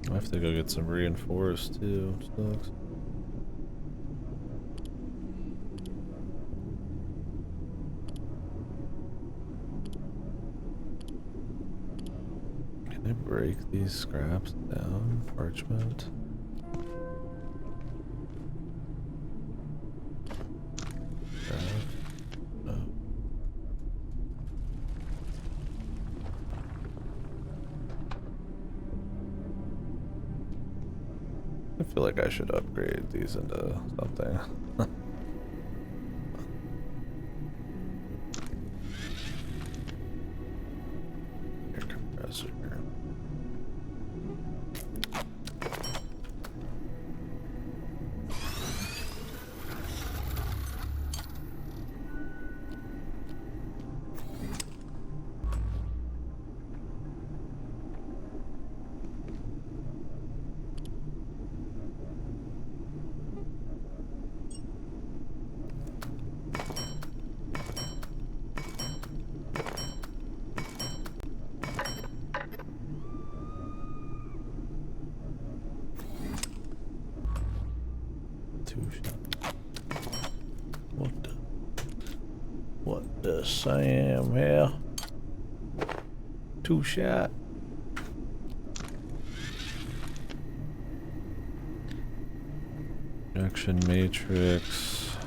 I have to go get some reinforced too, which sucks. Can I break these scraps down? Parchment? No. I feel like I should upgrade these into something. Air compressor. What the Sam here? 2 shot. Junction matrix.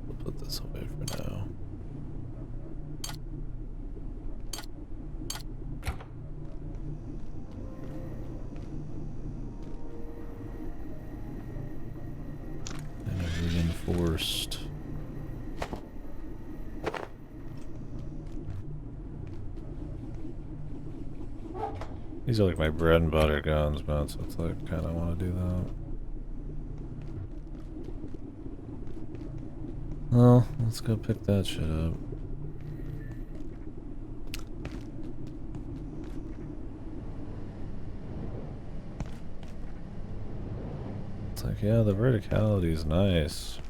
We'll put this away for now. Reinforced. These are like my bread and butter guns, man, so it's like kind of want to do that. Well, let's go pick that shit up. It's like, yeah, the verticality is nice,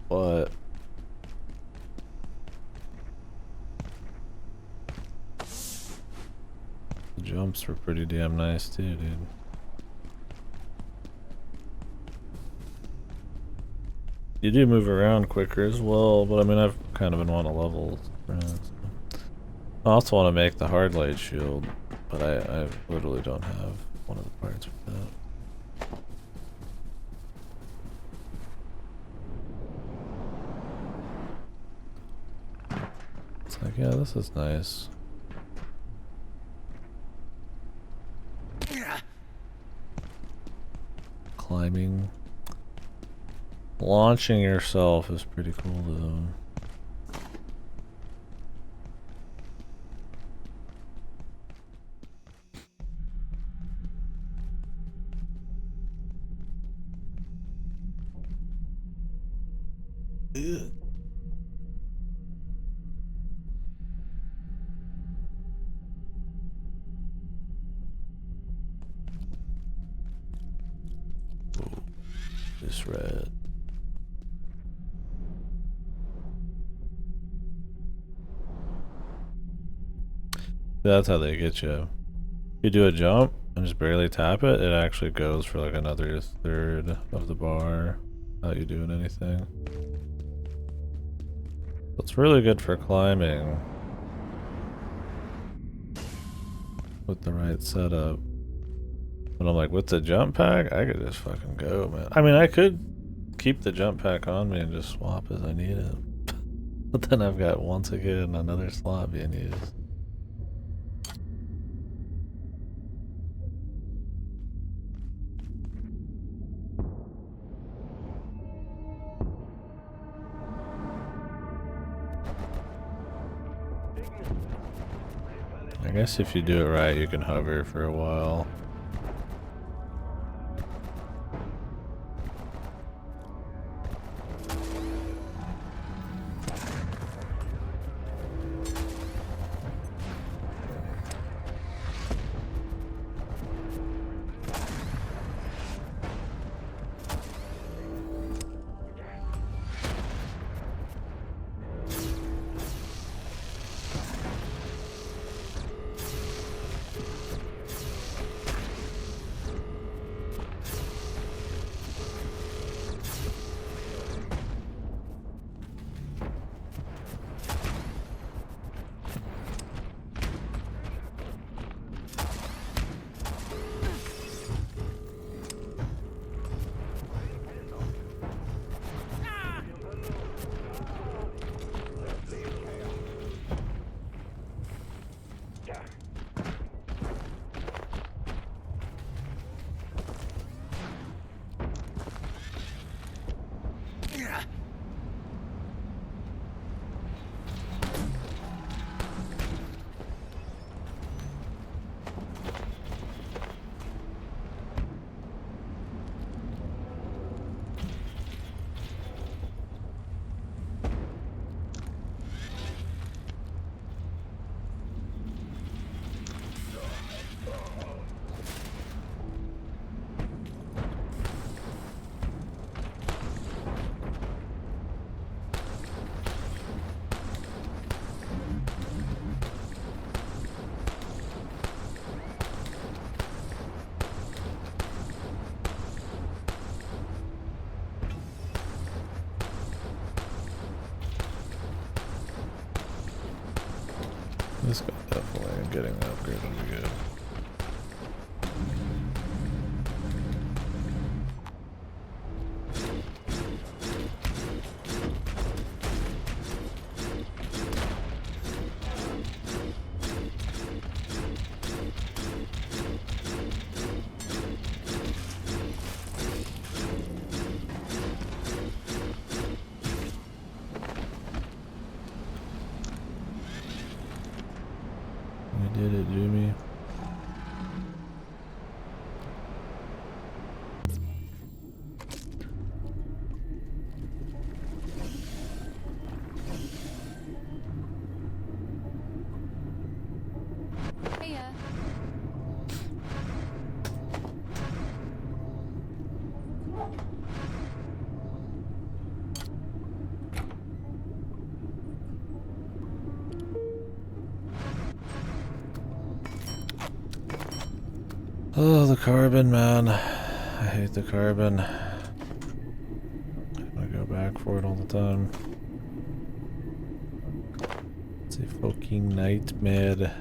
but the jumps were pretty damn nice too, dude. You do move around quicker as well, but I mean, I've kind of been wanting to level around. So. I also want to make the hard light shield, but I literally don't have one of the parts for that. It's like, yeah, this is nice. Climbing. Launching yourself is pretty cool though. Ugh. This Nice red. That's how they get you. You do a jump and just barely tap it, it actually goes for like another third of the bar without you doing anything. It's really good for climbing with the right setup. But I'm like, with the jump pack, I could just fucking go, man. I mean, I could keep the jump pack on me and just swap as I need it. But then I've got, once again, another slot being used. I guess if you do it right, you can hover for a while. This guy definitely getting the upgrade would be good. You did it, Jimmy. Heya. Oh, the carbon, man. I hate the carbon. I go back for it all the time. It's a fucking nightmare.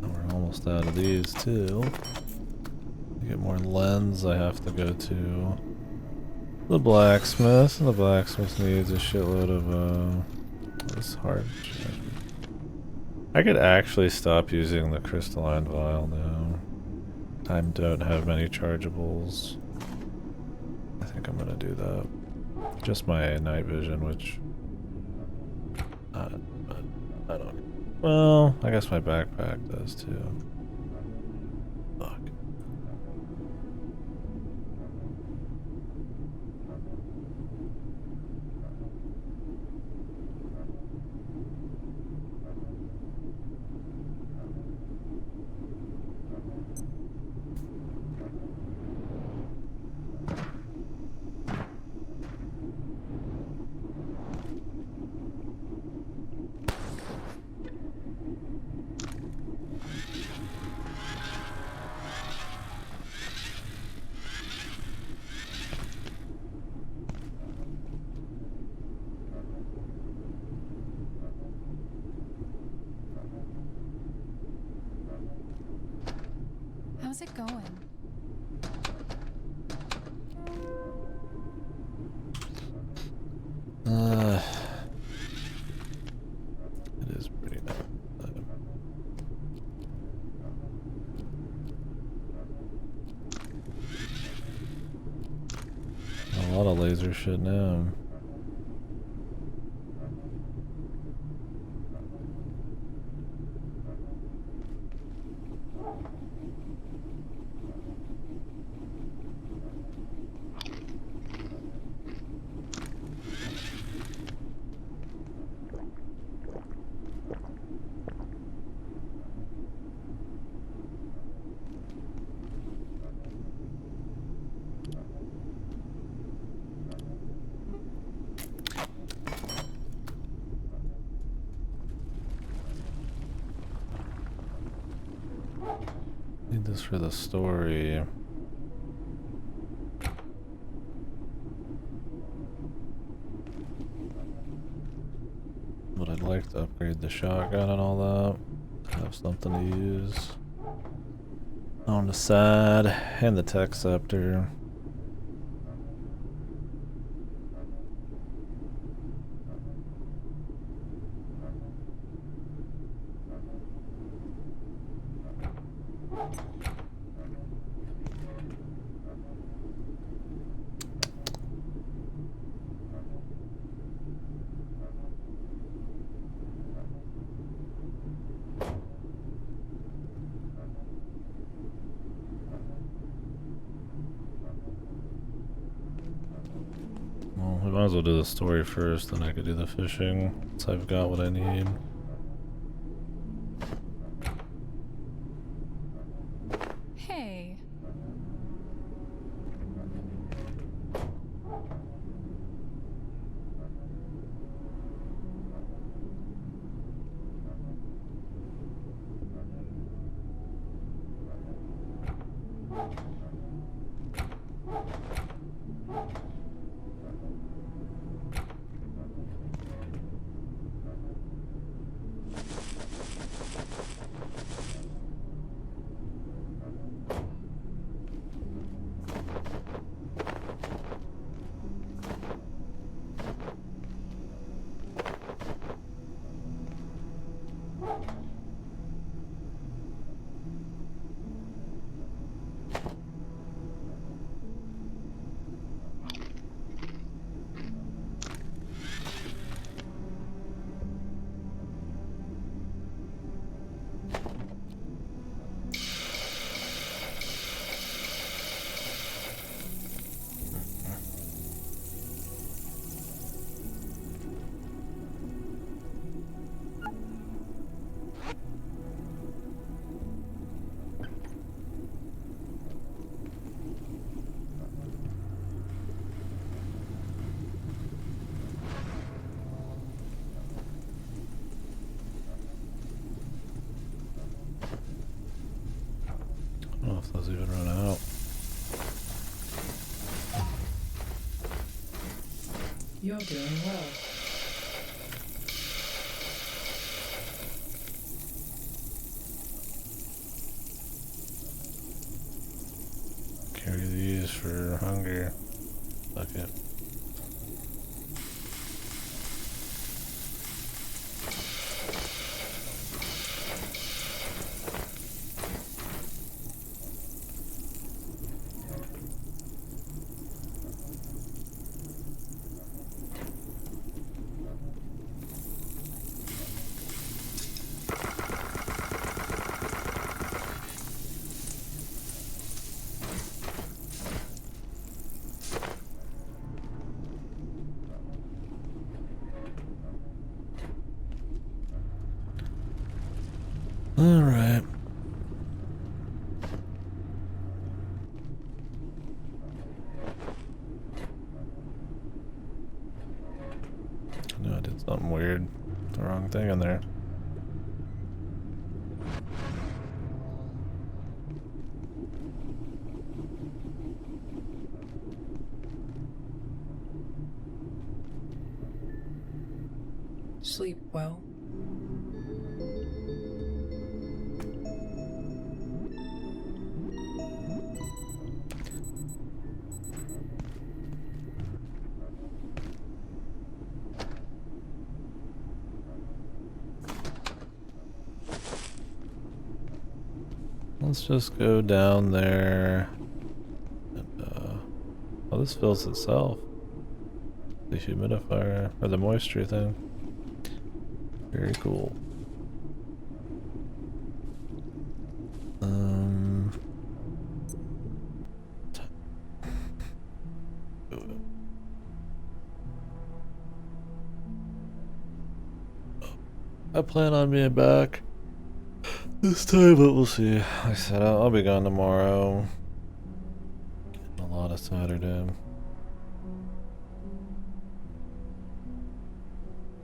We're almost out of these too. To get more lens, I have to go to the blacksmith, and the blacksmith needs a shitload of this hard shit. I could actually stop using the crystalline vial now. I don't have many chargeables. I think I'm gonna do that. Just my night vision, which I don't. Well, I guess my backpack does too. Fuck. How's it going? It is pretty nice. A lot of laser shit now. Need this for the story. But I'd like to upgrade the shotgun and all that. Have something to use on the side. And the tech scepter. Well, we might as well do the story first, then I could do the fishing, once I've got what I need. Hey. I don't know if those even run out. You're doing well. Carry these for hunger. Fuck it. All right. No, I did something weird. The wrong thing in there. Sleep well. Let's just go down there. And, oh, this fills itself. The humidifier, or the moisture thing. Very cool. I plan on being back this time, but we'll see. Like I said, I'll be gone tomorrow. Getting a lot of Saturday.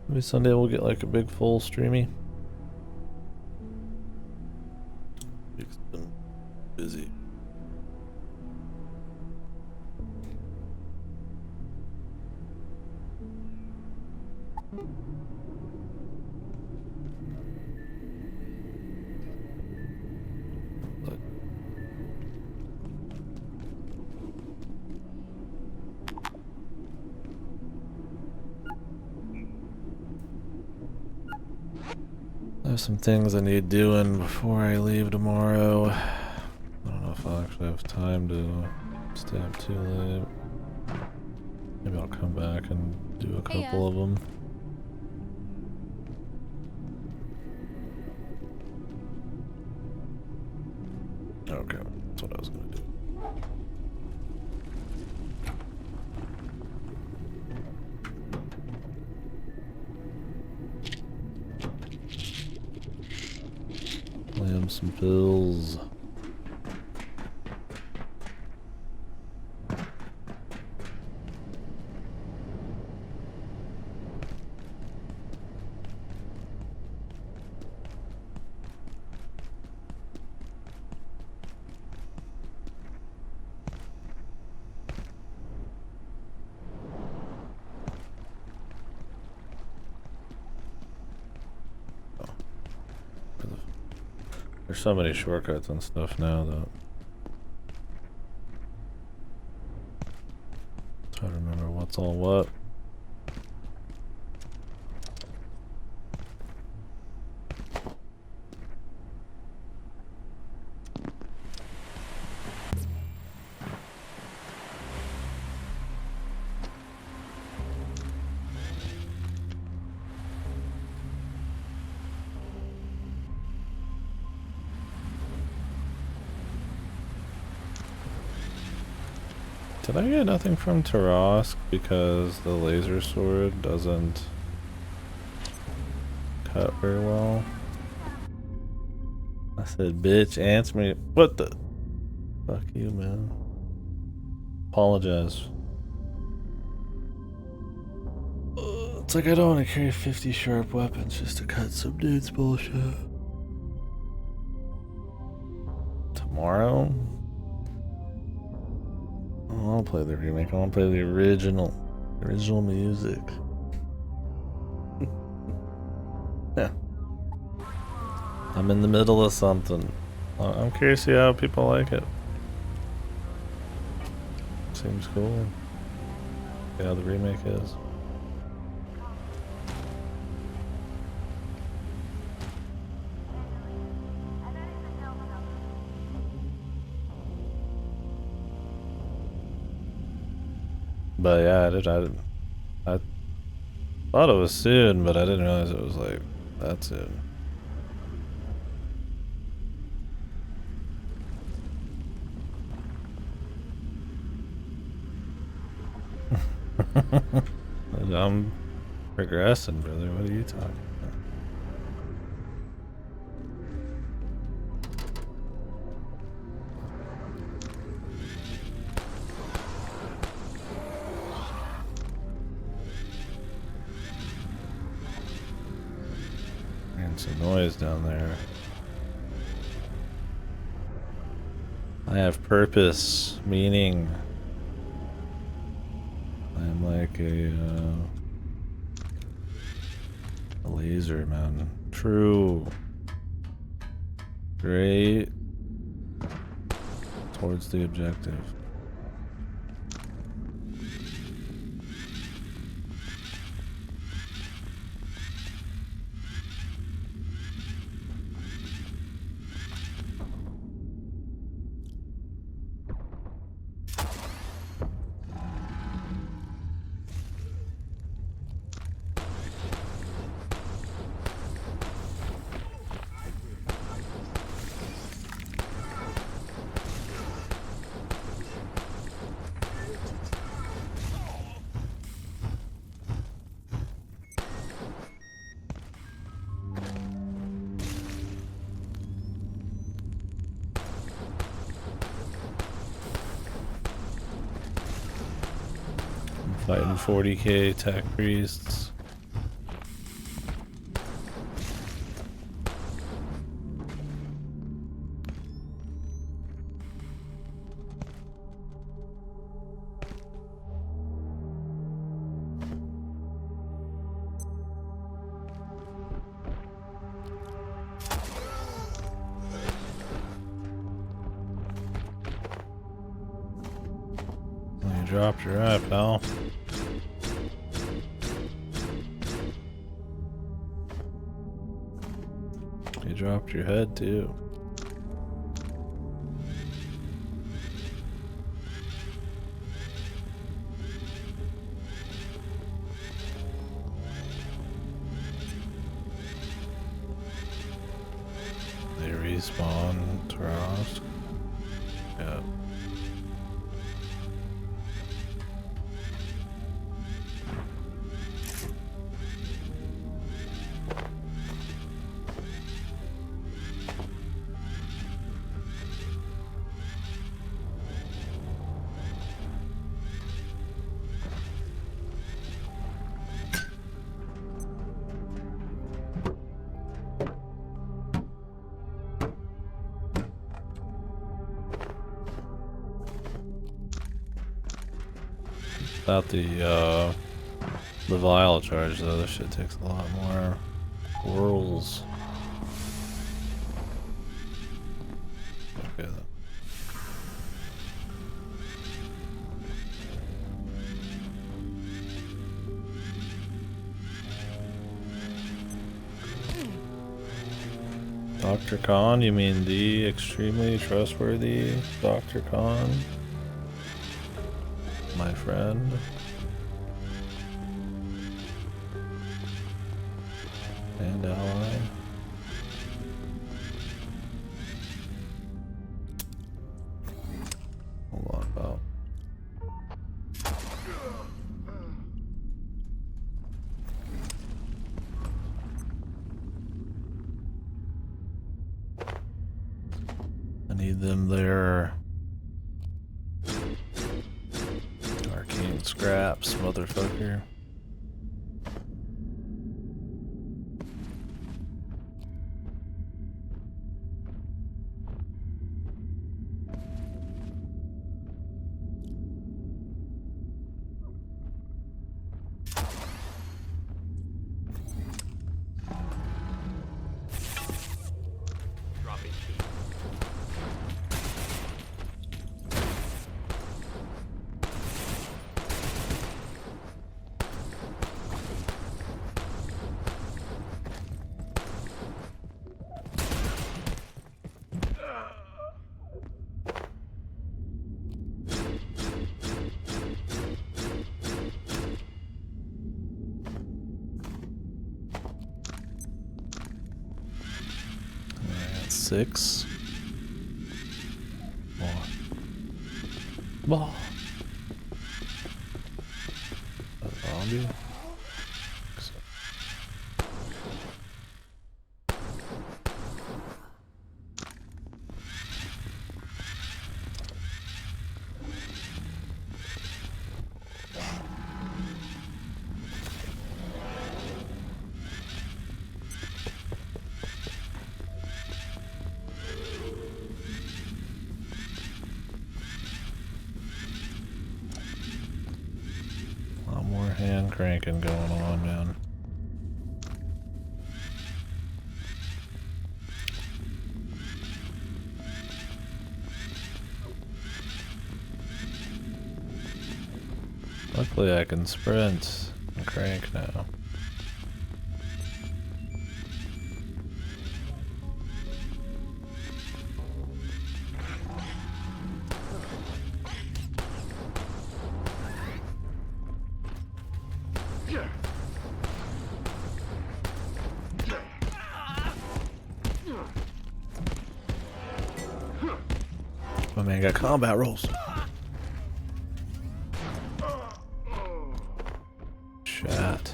Maybe Sunday we'll get like a big full streamy. It's been busy. I have some things I need doing before I leave tomorrow. I don't know if I'll actually have time to stay up too late. Maybe I'll come back and do a couple of them. Okay, that's what I was gonna do. Slam some pills. There's so many shortcuts and stuff now that it's hard to remember what's all what. Did I get nothing from Tarask because the laser sword doesn't cut very well? I said, bitch, answer me. What the? Fuck you, man. Apologize. It's like I don't want to carry 50 sharp weapons just to cut some dude's bullshit. Tomorrow? I want to play the remake. I want to play the original music. Yeah. I'm in the middle of something. I'm curious to see how people like it. Seems cool. See how the remake is. But yeah, I thought it was soon, but I didn't realize it was like that soon. I'm progressing, brother. What are you talking about? Some noise down there. I have purpose, meaning. I am like a laser, man. True. Great. Towards the objective. Fighting 40k tech priests. You dropped your eye, pal. You dropped your head too. They respawn Taras. Yeah. Without the vial charge though, this shit takes a lot more whirls. Okay then. Dr. Khan, you mean the extremely trustworthy Dr. Khan? My friend. And ally. Hold on, pal. I need them there. Arcane scraps, motherfucker. Dropping key. I got 6 more. A zombie? A lot more hand cranking going on, man. Luckily I can sprint and crank now. My man got combat rolls. Chat.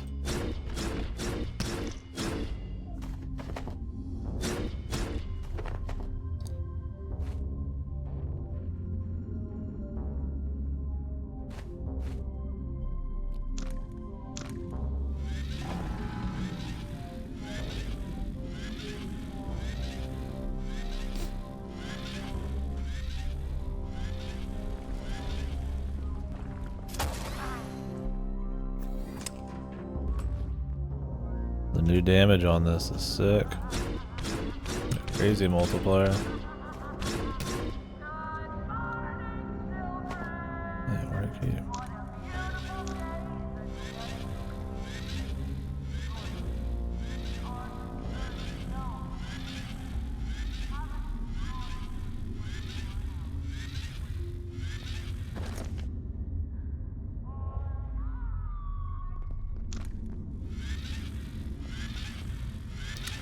New damage on this is sick. Crazy multiplier. Hey, where are you?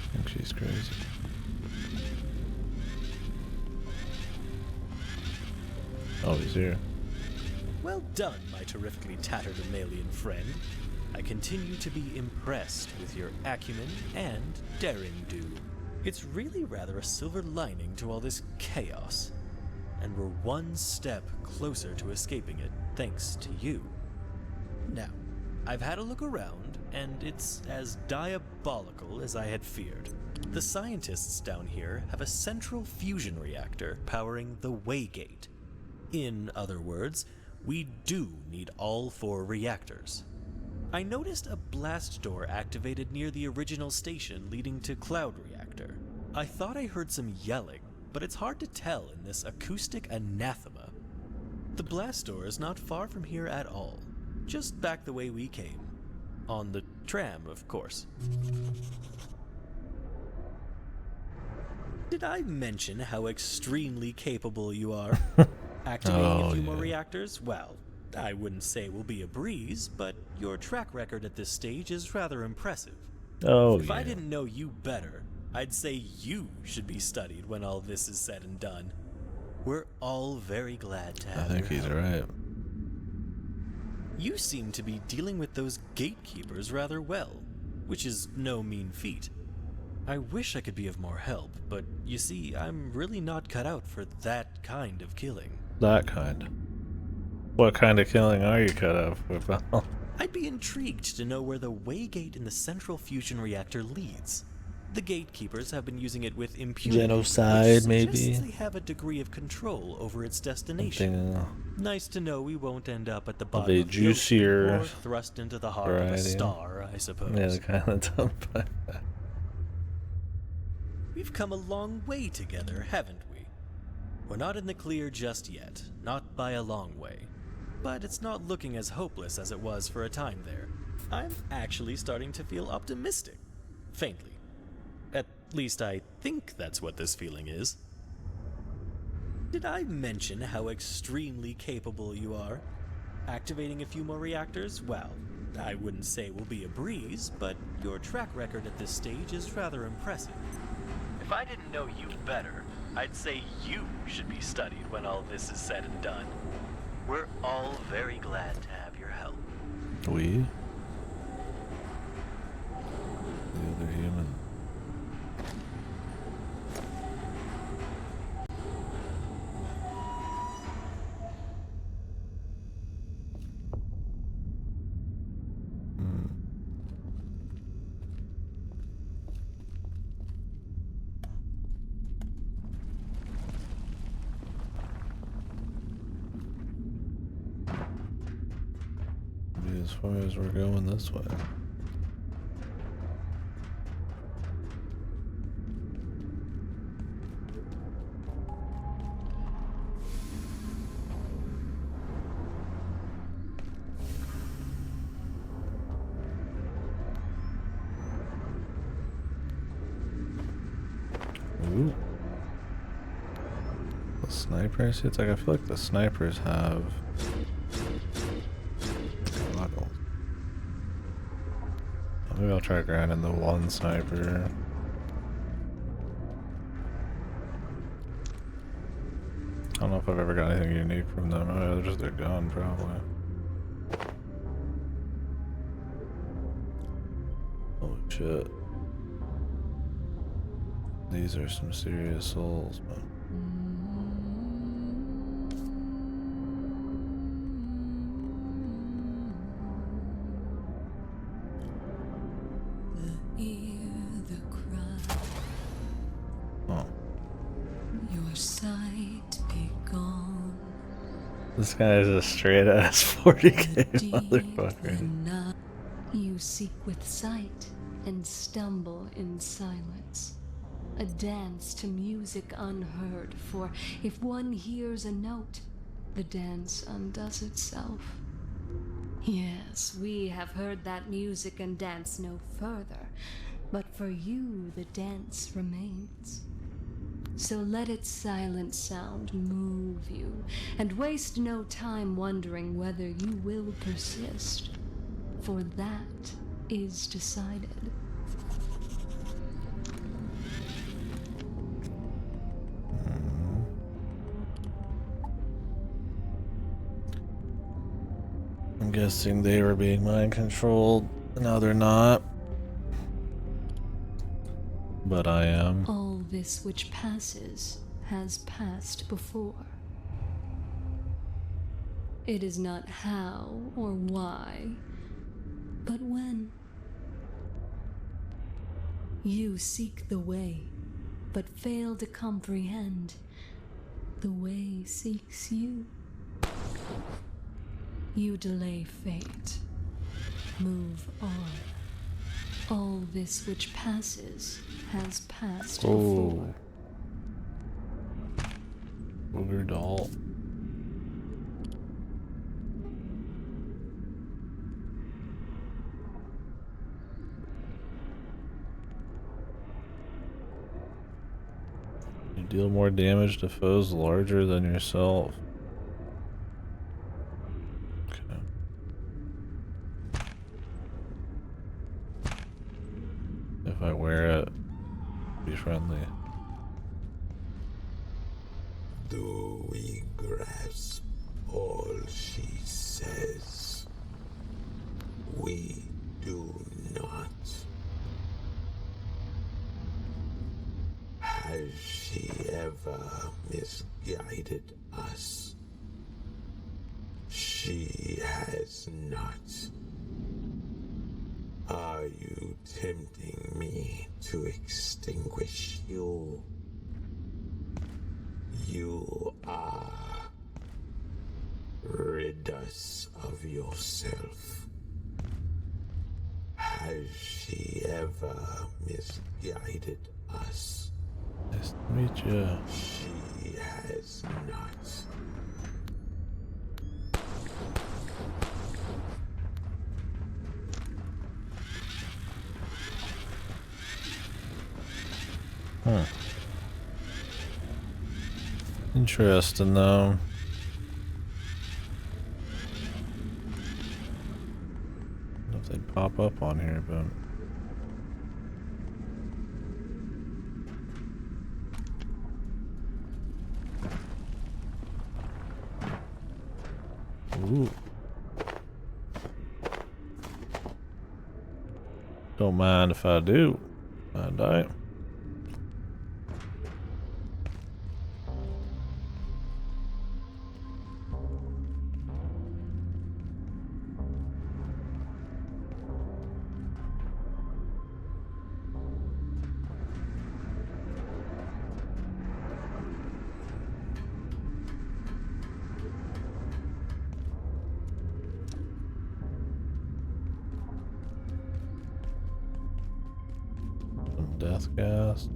I think she's crazy. Oh, he's here. Well done, my terrifically tattered mammalian friend. I continue to be impressed with your acumen and daring do. It's really rather a silver lining to all this chaos. And we're one step closer to escaping it, thanks to you. Now, I've had a look around, and it's as diabolical as I had feared. The scientists down here have a central fusion reactor powering the Waygate. In other words, we do need all 4 reactors. I noticed a blast door activated near the original station leading to Cloud Reactor. I thought I heard some yelling, but it's hard to tell in this acoustic anathema. The blast door is not far from here at all, just back the way we came. On the tram, of course. Did I mention how extremely capable you are? Activating a few more reactors? Well, I wouldn't say it will be a breeze, but your track record at this stage is rather impressive. If I didn't know you better, I'd say you should be studied when all this is said and done. We're all very glad to have you. I think he's right. You seem to be dealing with those gatekeepers rather well, which is no mean feat. I wish I could be of more help, but you see, I'm really not cut out for that kind of killing. That kind. What kind of killing are you cut out for, pal? I'd be intrigued to know where the Waygate in the central fusion reactor leads. The gatekeepers have been using it with impunity. Genocide, maybe? They have a degree of control over its destination. Nice to know we won't end up at the bottom of the juicier or thrust into the heart of a star, I suppose. Yeah, the kind of dump. We've come a long way together, haven't we? We're not in the clear just yet, not by a long way. But it's not looking as hopeless as it was for a time there. I'm actually starting to feel optimistic. Faintly. At least I think that's what this feeling is. Did I mention how extremely capable you are? Activating a few more reactors? Well, I wouldn't say it will be a breeze, but your track record at this stage is rather impressive. If I didn't know you better, I'd say you should be studied when all this is said and done. We're all very glad to have your help. We? The other human. As far as we're going this way. Ooh. The snipers? It's like I feel like the snipers have maybe I'll try grinding the one sniper. I don't know if I've ever got anything unique from them. Oh, yeah, they're just their gun, probably. Holy shit. These are some serious souls, man. This guy is a straight ass 40k motherfucker. You seek with sight and stumble in silence. A dance to music unheard, for if one hears a note, the dance undoes itself. Yes, we have heard that music and dance no further, but for you the dance remains. So let its silent sound move you, and waste no time wondering whether you will persist, for that is decided. I'm guessing they were being mind controlled. No, they're not. But I am. All this which passes has passed before. It is not how or why, but when. You seek the way, but fail to comprehend. The way seeks you. You delay fate. Move on. All this which passes has passed before. Booger doll. You deal more damage to foes larger than yourself. Okay. If I wear it, be friendly. Do we grasp all she says? We do not. Has she ever misguided us? She has not. Are you tempting me to extinguish you? You are. Rid us of yourself. Has she ever misguided us? Nice to meet you. She has not. Huh. Interesting though. I don't know if they'd pop up on here, but ooh. Don't mind if I do. I die. Death gas.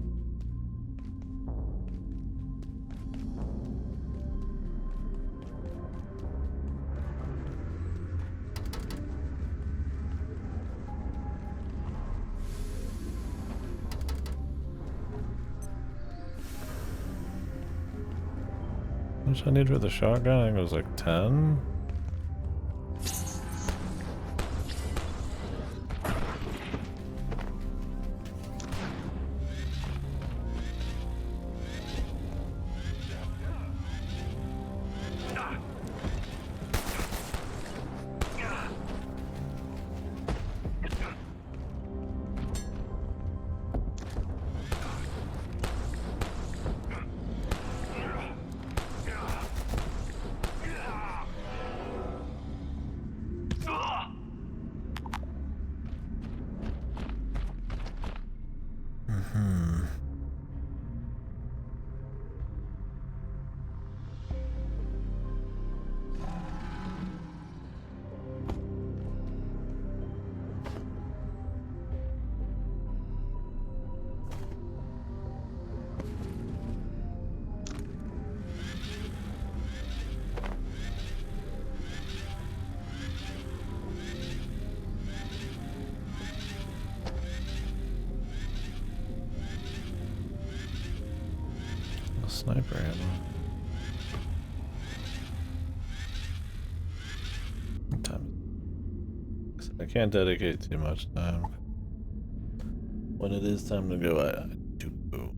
How much I need for the shotgun? I think it was like 10. sniper ammo. What time? I can't dedicate too much time. When it is time to go, I do go.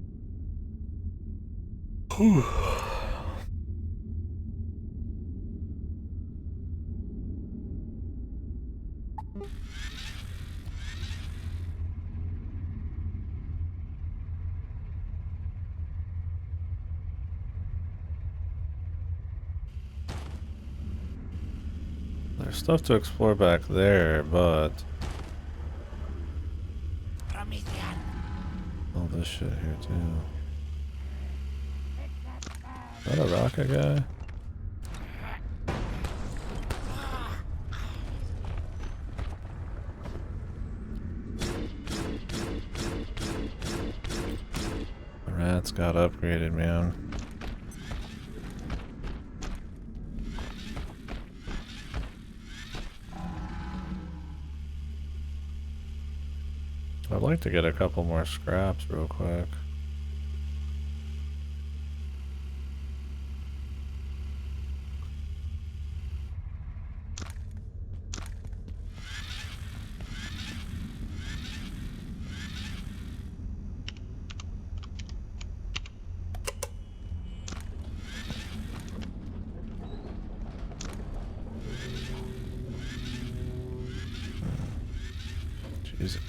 There's stuff to explore back there, but all this shit here too. Is that a rocket guy? The rats got upgraded, man. I'd like to get a couple more scraps real quick. Jesus.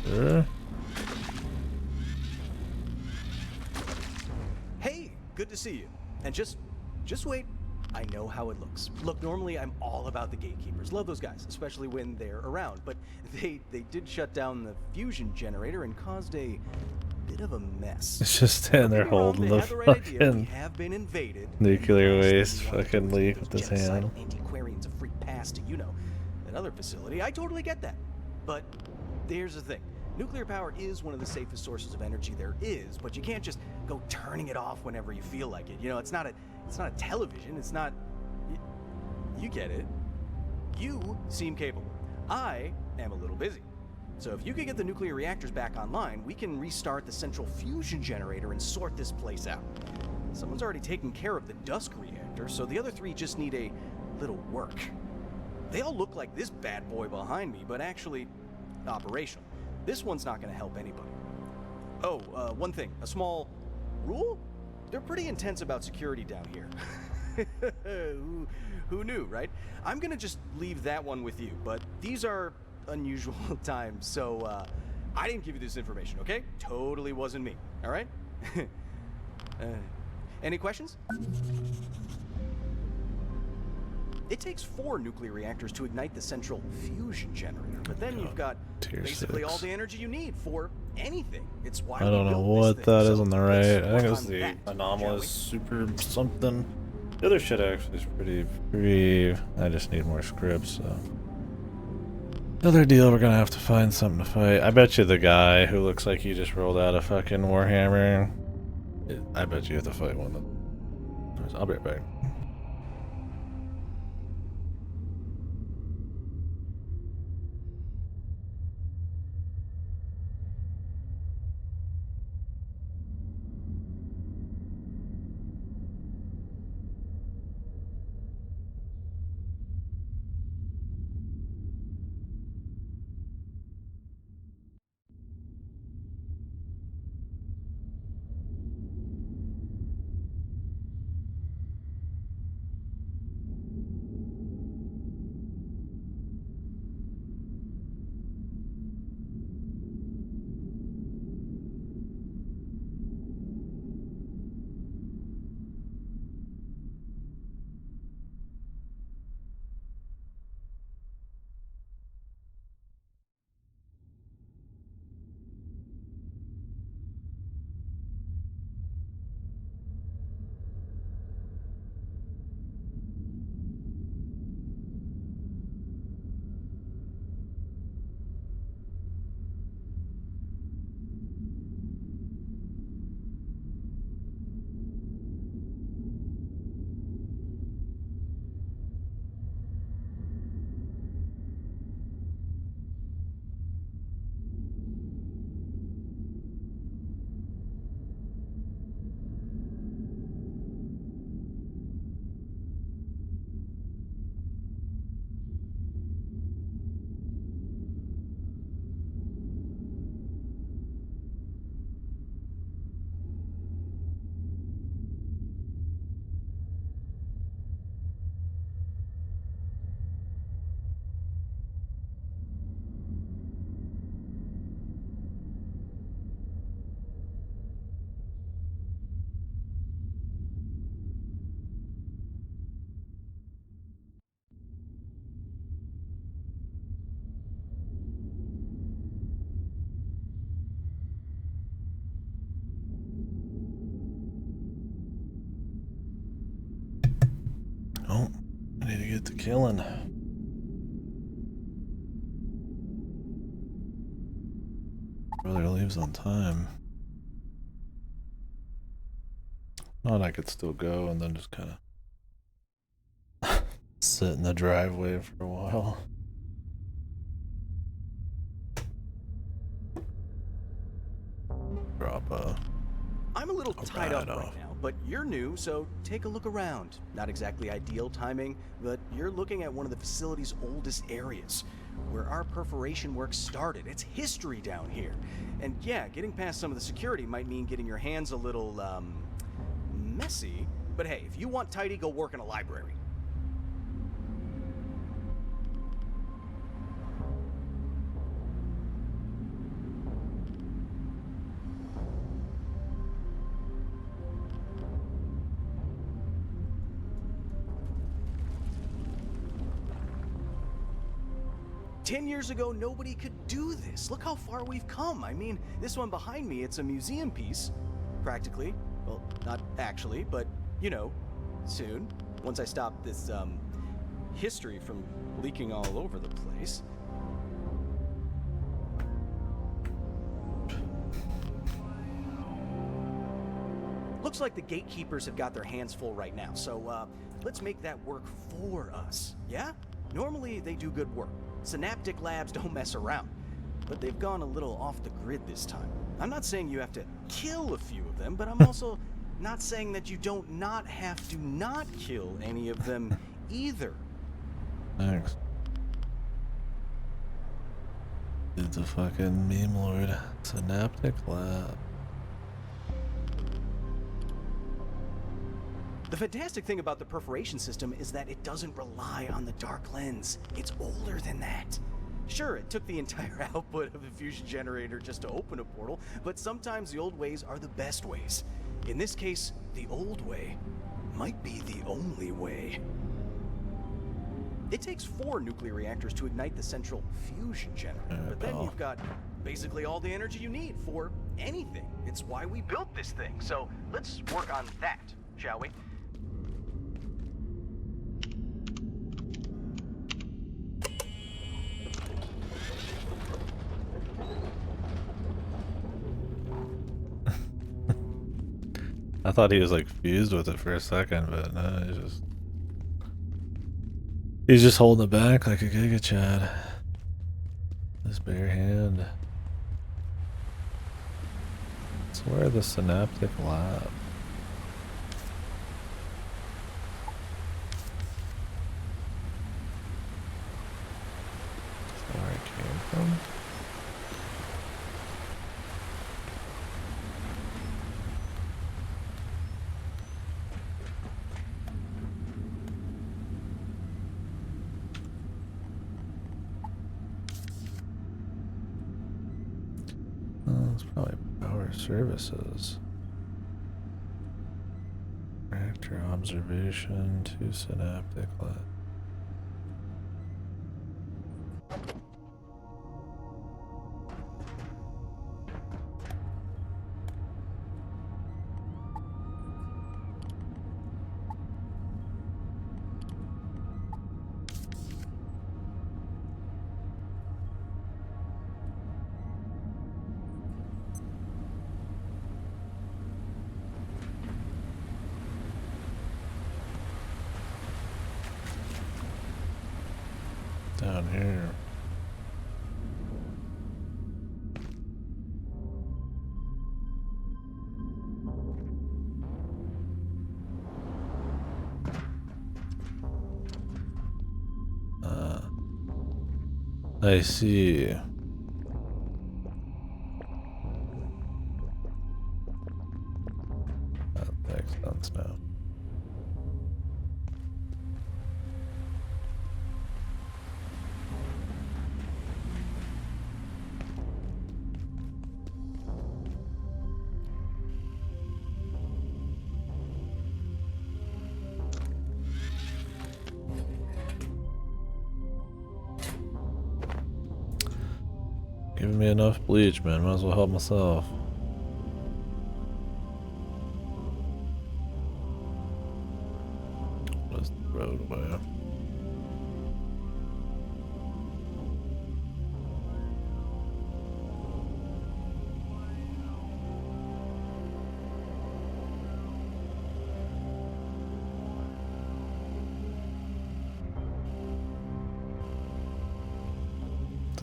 Sure. Hey, good to see you. And just wait. I know how it looks. Look, normally I'm all about the gatekeepers. Love those guys, especially when they're around. But they did shut down the fusion generator and caused a bit of a mess. It's just standing there holding the fucking nuclear waste fucking leak with his hand. Antiquarians a free pass to, that other facility. I totally get that. But here's the thing. Nuclear power is one of the safest sources of energy there is, but you can't just go turning it off whenever you feel like it. It's not a television. It's not. You get it. You seem capable. I am a little busy. So if you could get the nuclear reactors back online, we can restart the central fusion generator and sort this place out. Someone's already taken care of the Dusk reactor, so the other three just need a little work. They all look like this bad boy behind me, but actually operational. This one's not going to help anybody. Oh, one thing. A small rule? They're pretty intense about security down here. Who knew, right? I'm going to just leave that one with you, but these are unusual times, so I didn't give you this information, okay? Totally wasn't me, all right? Any questions? It takes 4 nuclear reactors to ignite the central fusion generator, but then you've got basically all the energy you need for anything. It's why I don't know what that is on the right. I think it was the anomalous super something. The other shit actually is pretty. I just need more scripts. So. Another deal, we're gonna have to find something to fight. I bet you the guy who looks like he just rolled out a fucking Warhammer. I bet you have to fight one of them. I'll be right back. killing. Brother leaves on time. Thought I could still go and then just kind of sit in the driveway for a while. Drop a. I'm a little tied up right now, but you're new, so take a look around. Not exactly ideal timing, but you're looking at one of the facility's oldest areas, where our perforation work started. It's history down here. And yeah, getting past some of the security might mean getting your hands a little, messy. But hey, if you want tidy, go work in a library. 10 years ago, nobody could do this. Look how far we've come. I mean, this one behind me, it's a museum piece, practically. Well, not actually, but, you know, soon. Once I stop this, history from leaking all over the place. Looks like the gatekeepers have got their hands full right now, so, let's make that work for us, yeah? Normally, they do good work. Synaptic labs don't mess around, but they've gone a little off the grid this time. I'm not saying you have to kill a few of them, but I'm also not saying that you don't not have to not kill any of them either. Thanks. It's a fucking meme lord. Synaptic lab. The fantastic thing about the perforation system is that it doesn't rely on the dark lens. It's older than that. Sure, it took the entire output of the fusion generator just to open a portal, but sometimes the old ways are the best ways. In this case, the old way might be the only way. It takes 4 nuclear reactors to ignite the central fusion generator, but then you've got basically all the energy you need for anything. It's why we built this thing. So let's work on that, shall we? I thought he was like fused with it for a second, but no, he's just holding it back like a Giga Chad. His bare hand. It's where the synaptic lab. That's where it came from. It's probably power services. Reactor observation to synaptic lab. Down here. I see. That makes sense now. Giving me enough bleach, man. Might as well help myself. Just throw it away.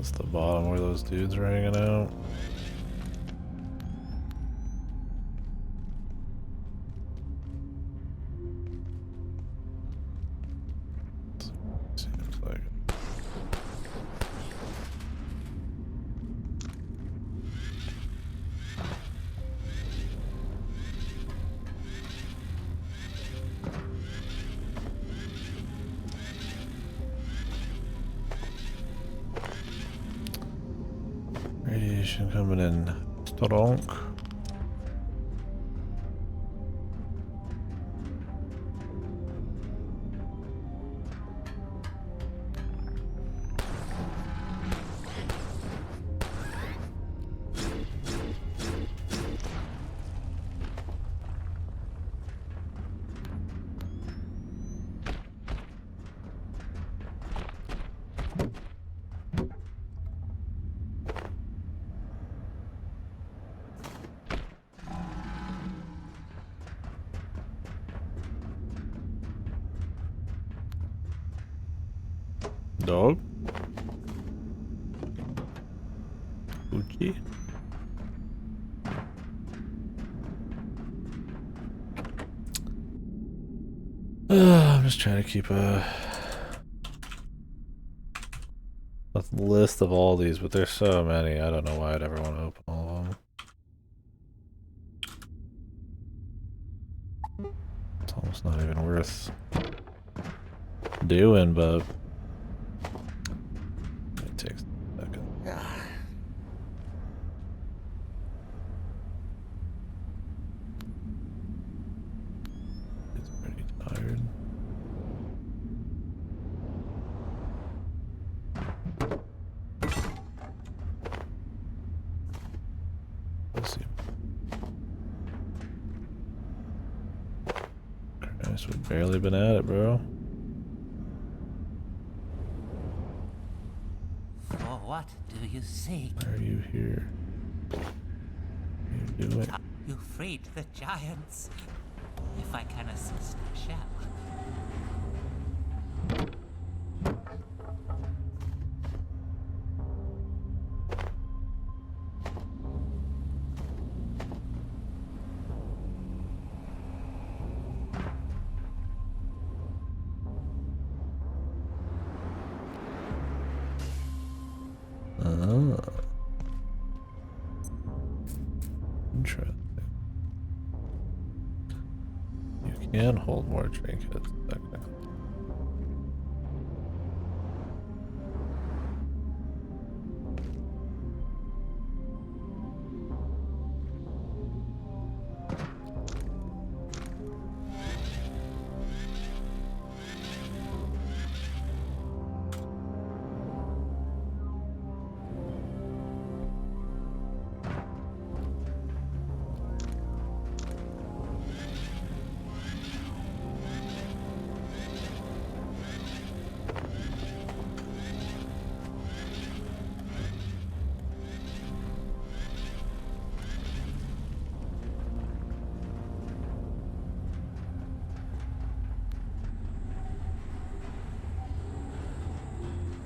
This is the bottom where those dudes are hanging out. Seems like it. Radiation coming in strong. Dog? Gucci? I'm just trying to keep a list of all these, but there's so many. I don't know why I'd ever want to open all of them. It's almost not even worth doing, but it takes a second. It's pretty tired. Let's see. Christ, we've barely been at it, bro. For what do you seek? Why are you here? What are you doing? You freed the giants. If I can assist, I shall. Interesting. You can hold more trinkets, technically.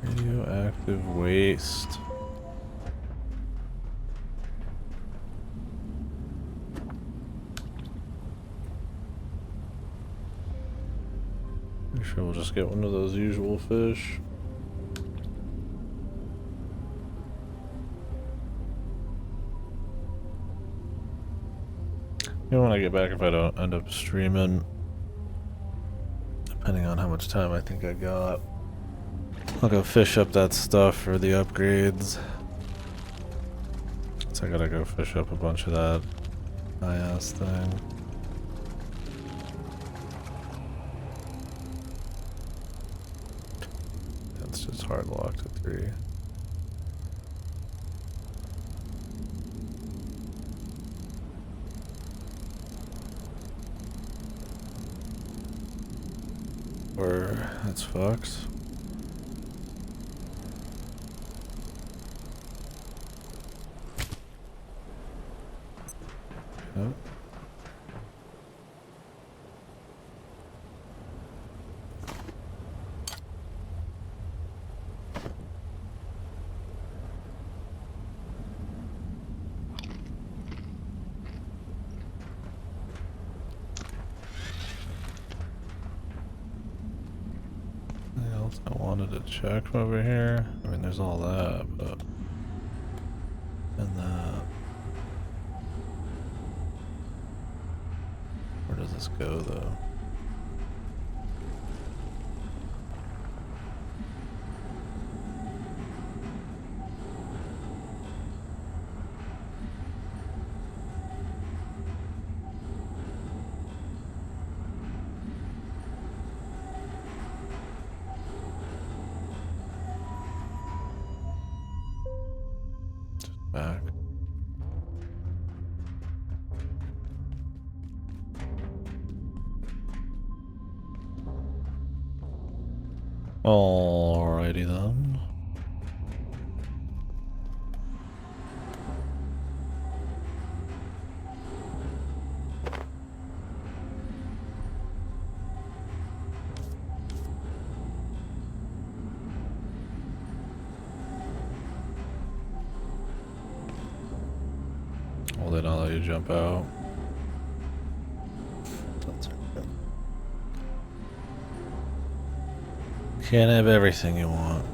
Radioactive waste. Pretty sure we'll just get one of those usual fish. Maybe when I get back, if I don't end up streaming, depending on how much time I think I got, I'll go fish up that stuff for the upgrades. So I gotta go fish up a bunch of that high-ass thing. That's just hard locked at 3. Or that's fucked. Yep. wanted to check from over here. I mean, there's all that, but... And that... Where does this go, though? Back. Alrighty then. Well, they don't let you jump out. That's okay. Can't have everything you want.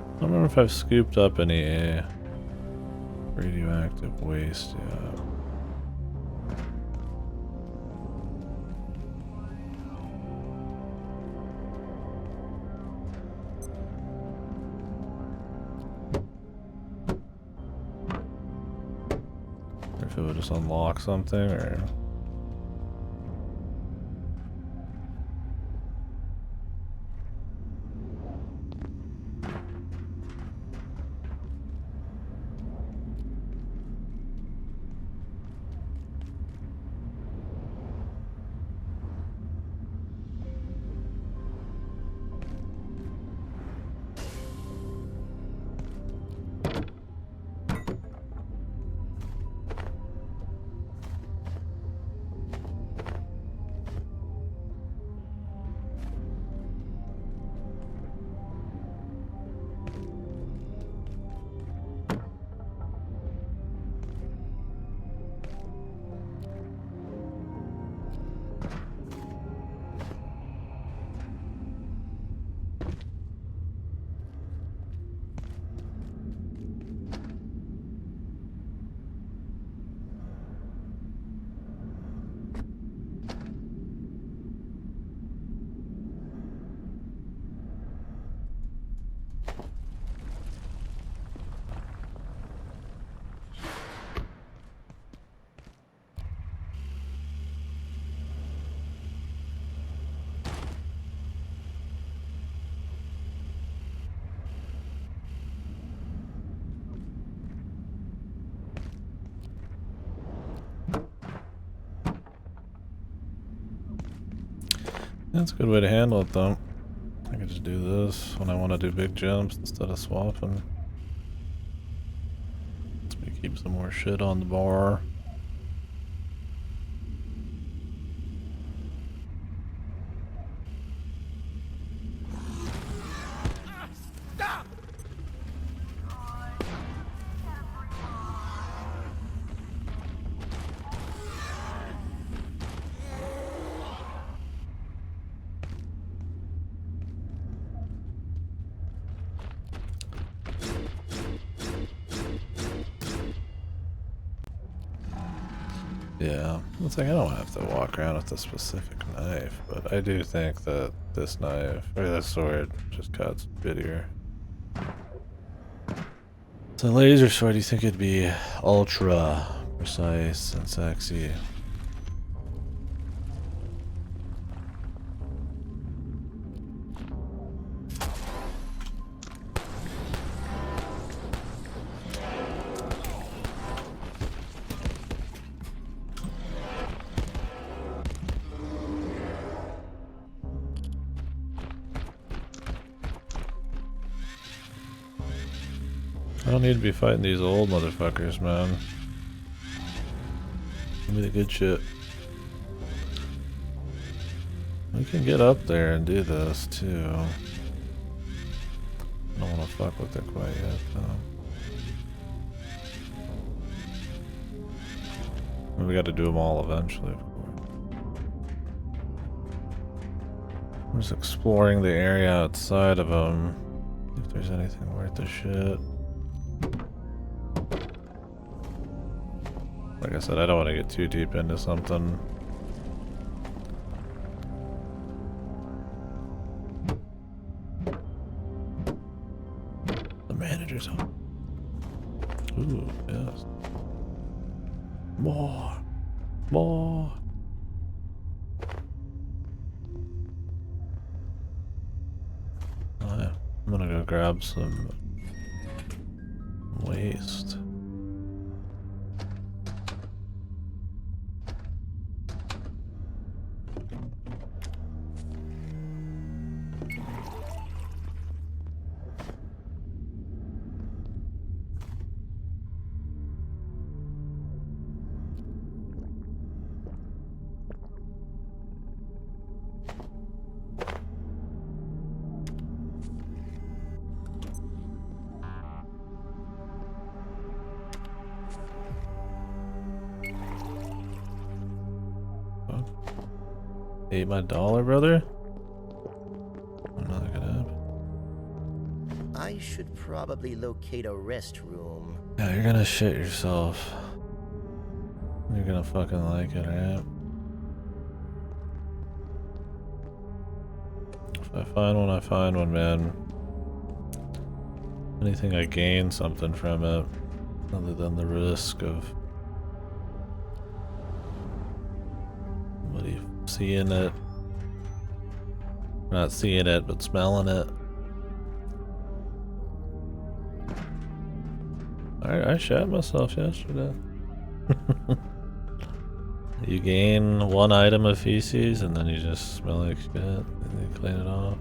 I don't remember if I've scooped up any radioactive waste yet. Or if it would just unlock something, or... That's a good way to handle it, though. I can just do this when I want to do big jumps instead of swapping. Lets me keep some more shit on the bar. Yeah, it's like I don't have to walk around with a specific knife, but I do think that this knife, or this sword, just cuts shittier. It's a laser sword, you think it'd be ultra precise and sexy. I don't need to be fighting these old motherfuckers, man. Give me the good shit. We can get up there and do this, too. I don't want to fuck with it quite yet, though. We got to do them all eventually, of course. I'm just exploring the area outside of them. See if there's anything worth the shit. Like I said, I don't want to get too deep into something. The manager's home. Ooh, yes. More. More. Oh, yeah. I'm gonna go grab some waste. Ate my dollar, brother? I'm not gonna happen. I should probably locate a restroom. Yeah, you're gonna shit yourself. You're gonna fucking like it, right? If I find one, man. Anything I gain something from it, other than the risk of seeing it. Not seeing it, but smelling it. I shat myself yesterday. You gain one item of feces and then you just smell like shit and you clean it off.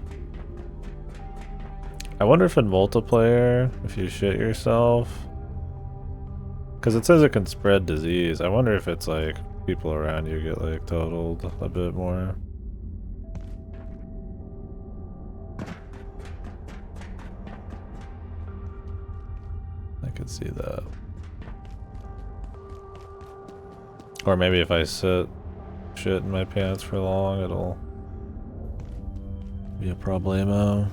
I wonder if in multiplayer, if you shit yourself, because it says it can spread disease. I wonder if it's like people around you get like totaled a bit more. I could see that. Or maybe if I sit shit in my pants for long, it'll be a problemo.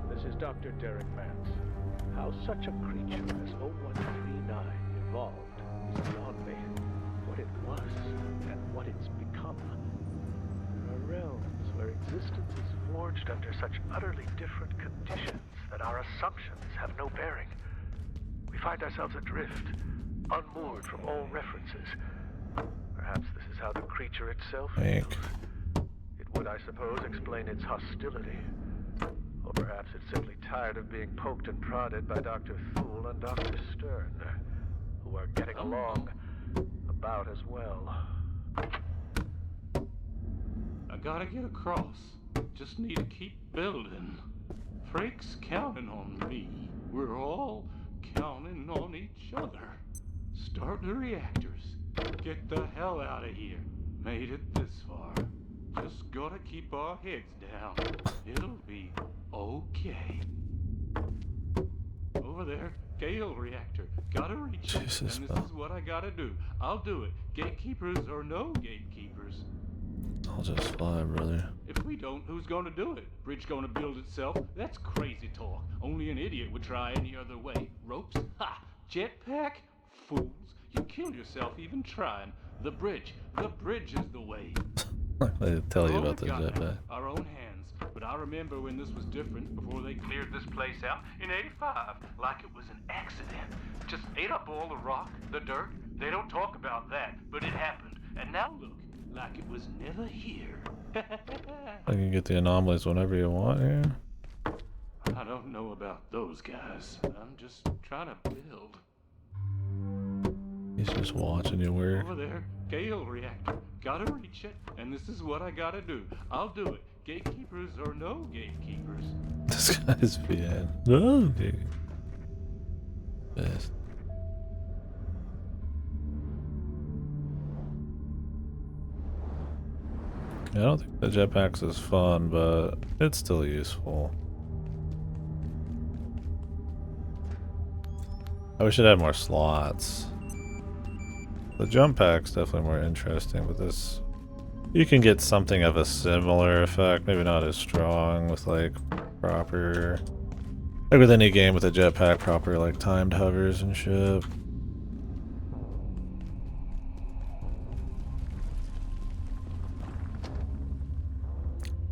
This is Dr. Derek Mance. How such a creature as 0139 evolved is beyond me. What it was and what it's become. There are realms where existence is forged under such utterly different conditions that our assumptions have no bearing. We find ourselves adrift, unmoored from all references. Perhaps this is how the creature itself feels. It would, I suppose, explain its hostility. Or perhaps it's simply tired of being poked and prodded by Dr. Thule and Dr. Stern, who are getting along about as well. I gotta get across. Just need to keep building. Frake's counting on me. We're all counting on each other. Start the reactors. Get the hell out of here. Made it this far. Just gotta keep our heads down. It'll be okay. Over there, Gale reactor. Gotta reach it, and this is what I gotta do. I'll do it. Gatekeepers or no gatekeepers. I'll just fly, brother. If we don't, who's gonna do it? Bridge gonna build itself? That's crazy talk. Only an idiot would try any other way. Ropes? Ha! Jetpack? Fools. You kill yourself even trying. The bridge is the way. They tell you about the jetpack. Our own hands. But I remember when this was different, before they cleared this place out in '85, like it was an accident. Just ate up all the rock, the dirt. They don't talk about that, but it happened. And now look, like it was never here. I can get the anomalies whenever you want here. I don't know about those guys. I'm just trying to build. He's just watching you work. Over there, Gale reactor. Gotta reach it, and this is what I gotta do. I'll do it. Gatekeepers or no gatekeepers. This guy's VN. No, dude. Best. I don't think the jetpacks is fun, but it's still useful. I wish it had more slots. The jump pack's definitely more interesting, but this... You can get something of a similar effect, maybe not as strong with like proper... Like with any game with a jetpack, proper like timed hovers and shit.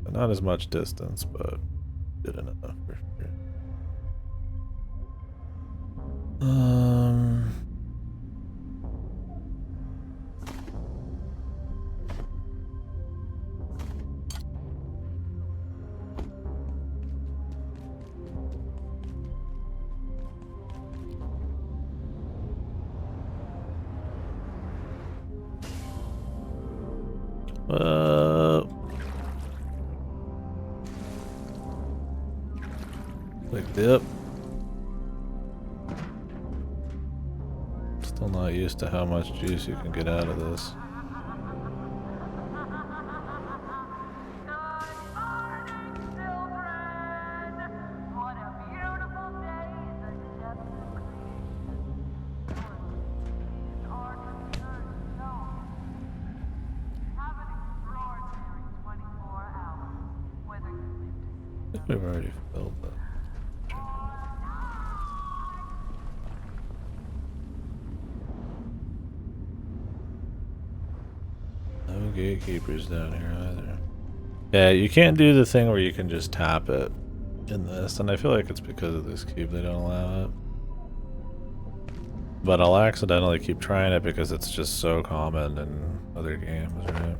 But not as much distance, but good enough for sure. Quick dip. Still not used to how much juice you can get out of this. I think we've already filled that. No gatekeepers down here either. Yeah, you can't do the thing where you can just tap it in this, and I feel like it's because of this cube they don't allow it. But I'll accidentally keep trying it because it's just so common in other games, right?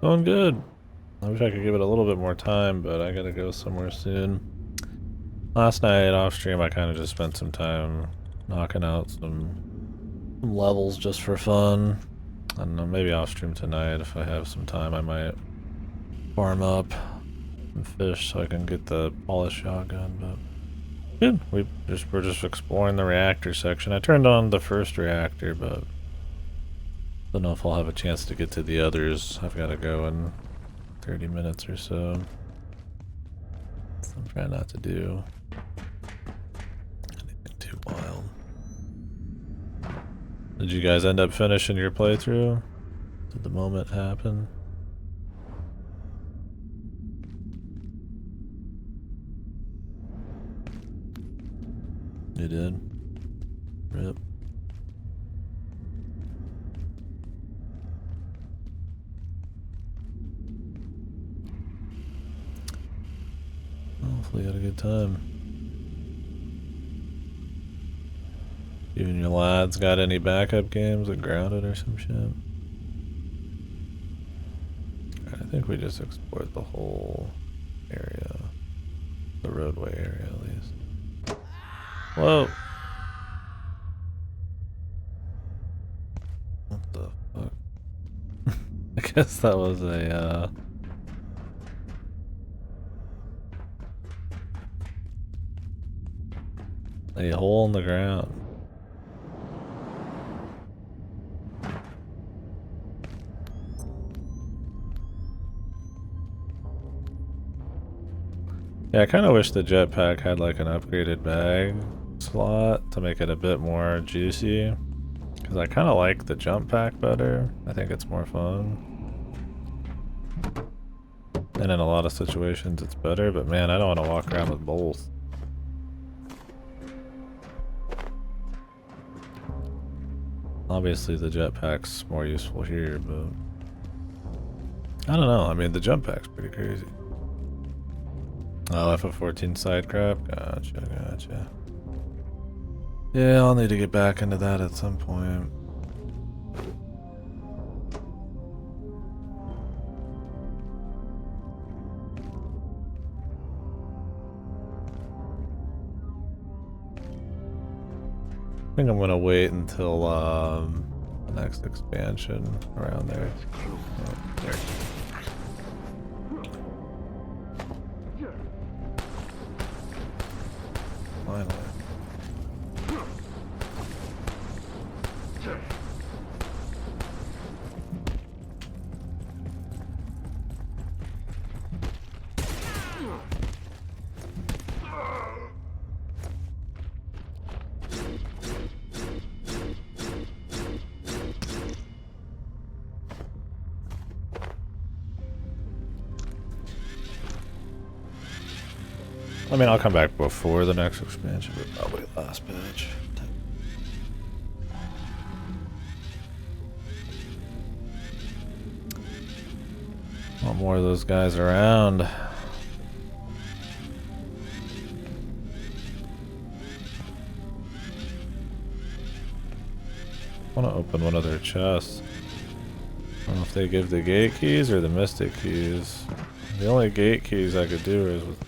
Going good. I wish I could give it a little bit more time, but I gotta go somewhere soon. Last night off stream, I kind of just spent some time knocking out some levels just for fun. I don't know, maybe off stream tonight if I have some time, I might farm up and fish so I can get the polished shotgun. But good. We're just exploring the reactor section. I turned on the first reactor, but don't know if I'll have a chance to get to the others. I've got to go in 30 minutes or so. I'm trying not to do anything too wild. Did you guys end up finishing your playthrough? Did the moment happen? You did? Rip. Hopefully you had a good time. Even your lads got any backup games like Grounded or some shit? I think we just explored the whole area. The roadway area at least. Whoa! What the fuck? I guess that was a hole in the ground. Yeah, I kind of wish the jetpack had like an upgraded bag slot to make it a bit more juicy. Because I kind of like the jump pack better. I think it's more fun. And in a lot of situations it's better, but man, I don't want to walk around with both. Obviously the jetpack's more useful here, but I don't know. I mean, the jump pack's pretty crazy. Oh, F-14 side crap? Gotcha. Yeah, I'll need to get back into that at some point. I think I'm gonna wait until the next expansion around there. Oh, there. Finally. I mean, I'll come back before the next expansion, but probably last patch. Want more of those guys around. I want to open one of their chests. I don't know if they give the gate keys or the mystic keys. The only gate keys I could do is with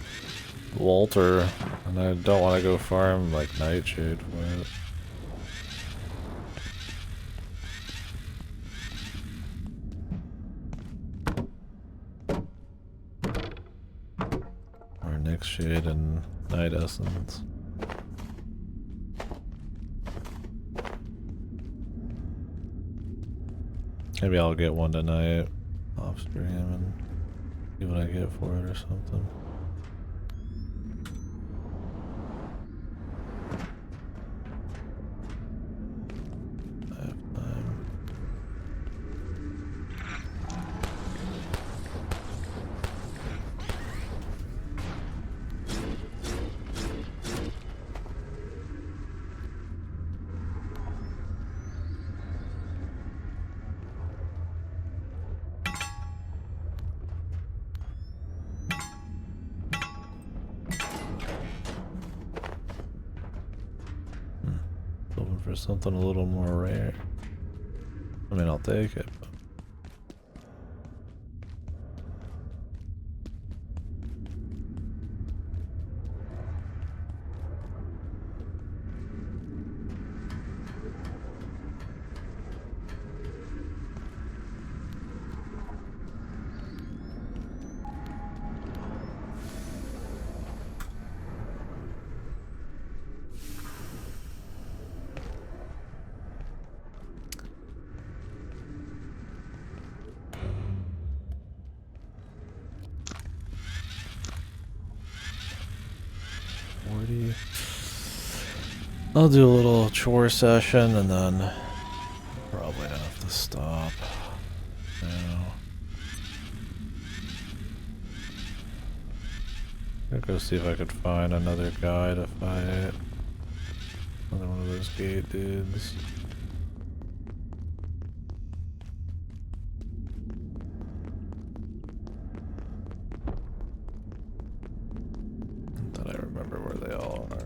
Walter, and I don't want to go farm like Nightshade for it. Or Nightshade and Night Essence. Maybe I'll get one tonight off stream and see what I get for it or something. Hoping for something a little more rare. I mean, I'll take it. But I'll do a little chore session and then probably have to stop now. I'll go see if I could find another guy to fight. Another one of those gate dudes. Not that I remember where they all are.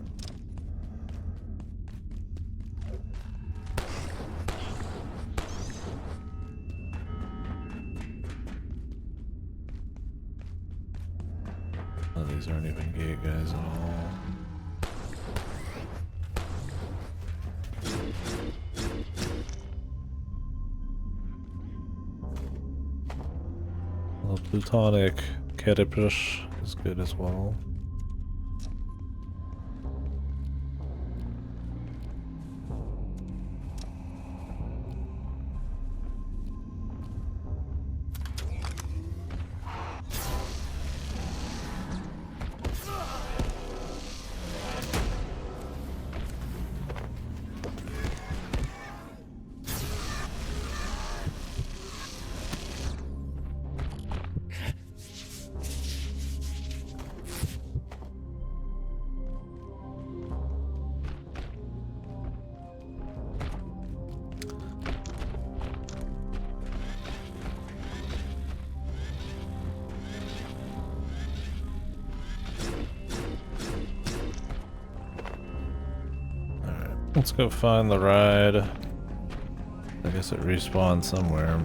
Oh, these aren't even gate guys at all. Well, Plutonic Catapush is good as well. Let's go find the ride. I guess it respawns somewhere.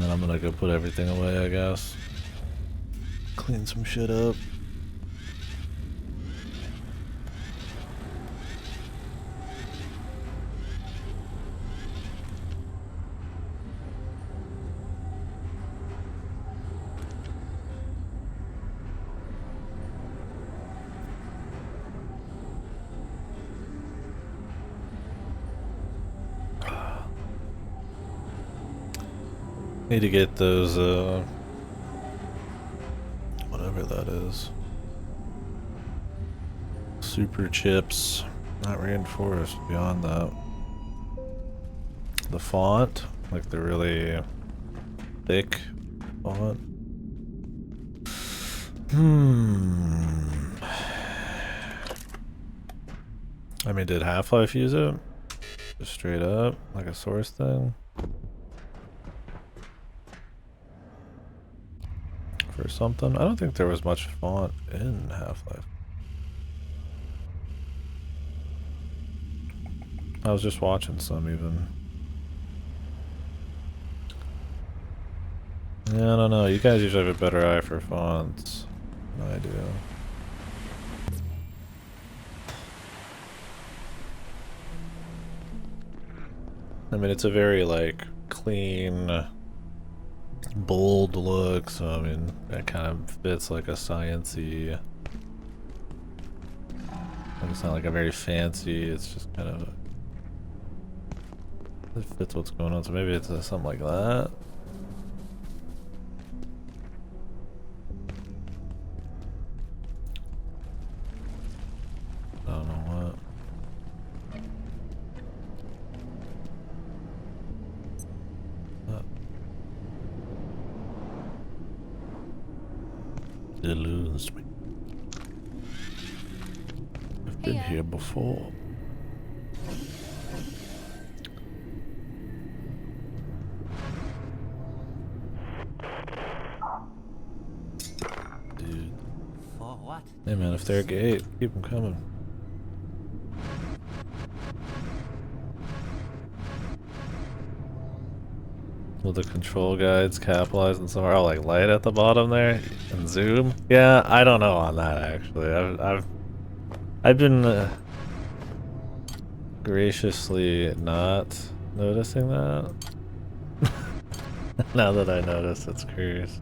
then I'm gonna go put everything away, I guess. Clean some shit up. Need to get those, whatever that is. Super chips, not reinforced, beyond that. The font, like the really thick font. I mean, did Half-Life use it? Just straight up, like a source thing? For something? I don't think there was much font in Half-Life. I was just watching some even. Yeah, I don't know. You guys usually have a better eye for fonts than I do. I mean, it's a very, like, clean, bold look, so I mean, that kind of fits like a sciencey. Like, it's not like a very fancy, it's just kind of. It fits what's going on, so maybe it's something like that. I don't know what. Eludes me. I've been here before. Dude. For what? Hey man, if they're gay, keep them coming. Will the control guides capitalize and somewhere? Oh, like light at the bottom there and zoom? Yeah, I don't know on that actually. I've been graciously not noticing that. Now that I notice, it's curious.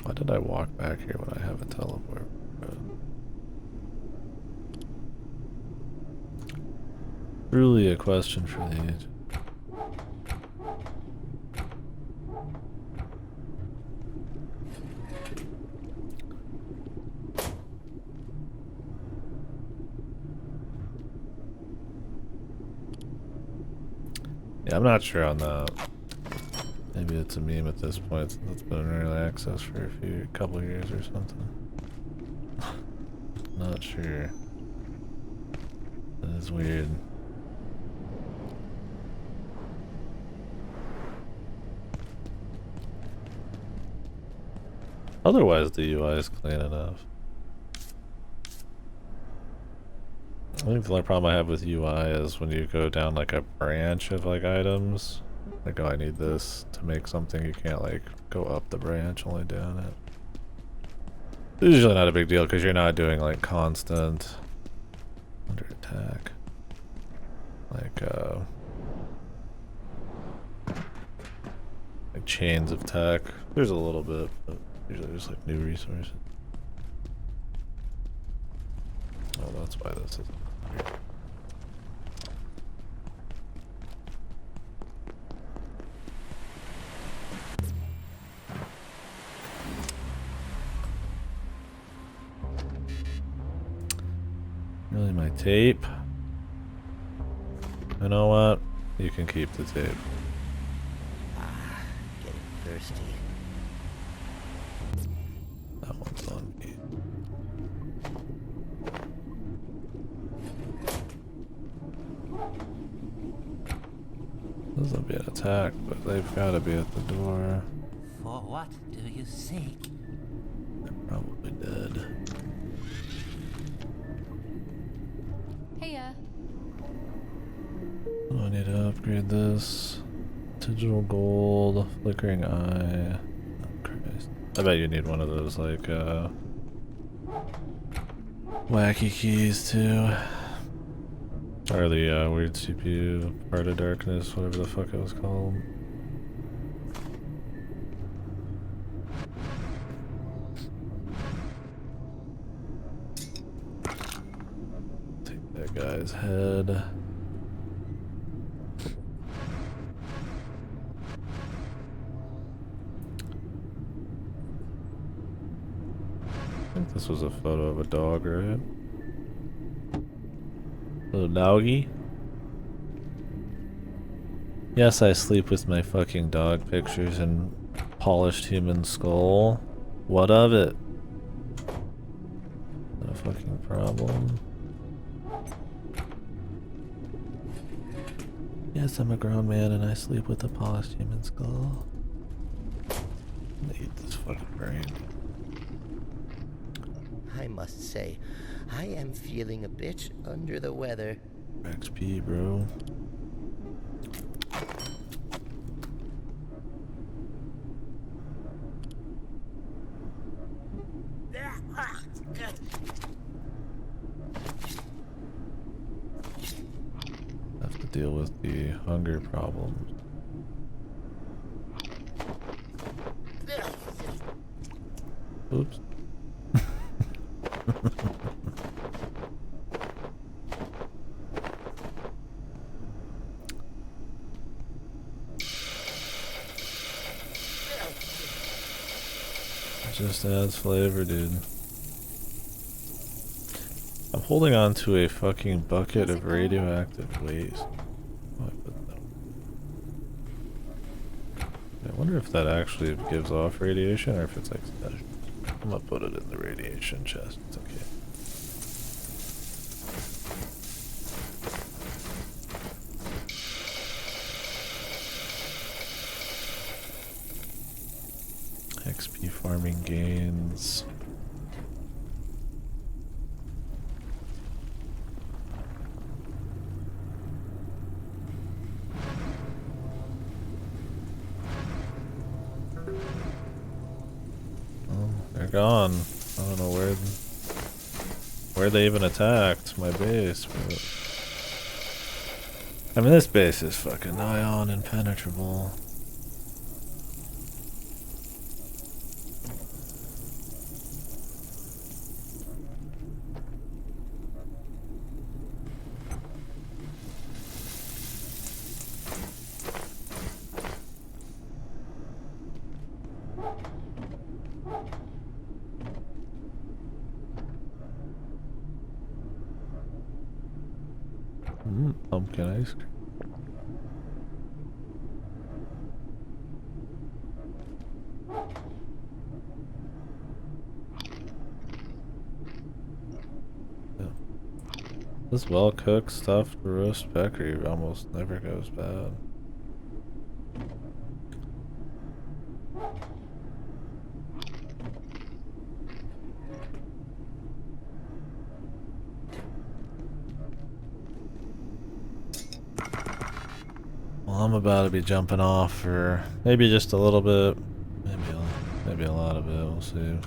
Why did I walk back here when I have a teleport? Truly a question for the age. Yeah, I'm not sure on that. Maybe it's a meme at this point. It's been in early access for a couple years or something. Not sure. That is weird. Otherwise, the UI is clean enough. I think the only problem I have with UI is when you go down like a branch of like items. Like, oh, I need this to make something. You can't like go up the branch, only down it. It's usually not a big deal because you're not doing like constant under attack. Like chains of tech. There's a little bit, but usually just like new resources. Oh, that's why this is weird. Really, my tape? You know what? You can keep the tape. Getting thirsty. That one's on me. This will be an attack, but they've got to be at the door. For what do you seek? They're probably dead. Heya. Oh, I need to upgrade this. Digital gold, flickering eye. Oh, Christ. I bet you need one of those, like, wacky keys, too. Or the, weird CPU, part of darkness, whatever the fuck it was called. Take that guy's head. I think this was a photo of a dog, right? Little doggy. Yes, I sleep with my fucking dog pictures and polished human skull. What of it? Not a fucking problem. Yes, I'm a grown man and I sleep with a polished human skull. I'm gonna eat this fucking brain. I must say, I am feeling a bit under the weather. XP, bro. Have to deal with the hunger problems. Oops. Just adds flavor, dude. I'm holding on to a fucking bucket of radioactive waste. Oh, I put that. I wonder if that actually gives off radiation or if it's like stash. I'm gonna put it in the radiation chest. It's okay. XP farming gains. Oh, they're gone. I don't know where they even attacked my base. But I mean, this base is fucking nigh on impenetrable. Pumpkin ice cream. Yeah. This well-cooked stuffed roast peccary almost never goes bad. Well, I'm about to be jumping off for maybe just a little bit, maybe a lot of it. We'll see.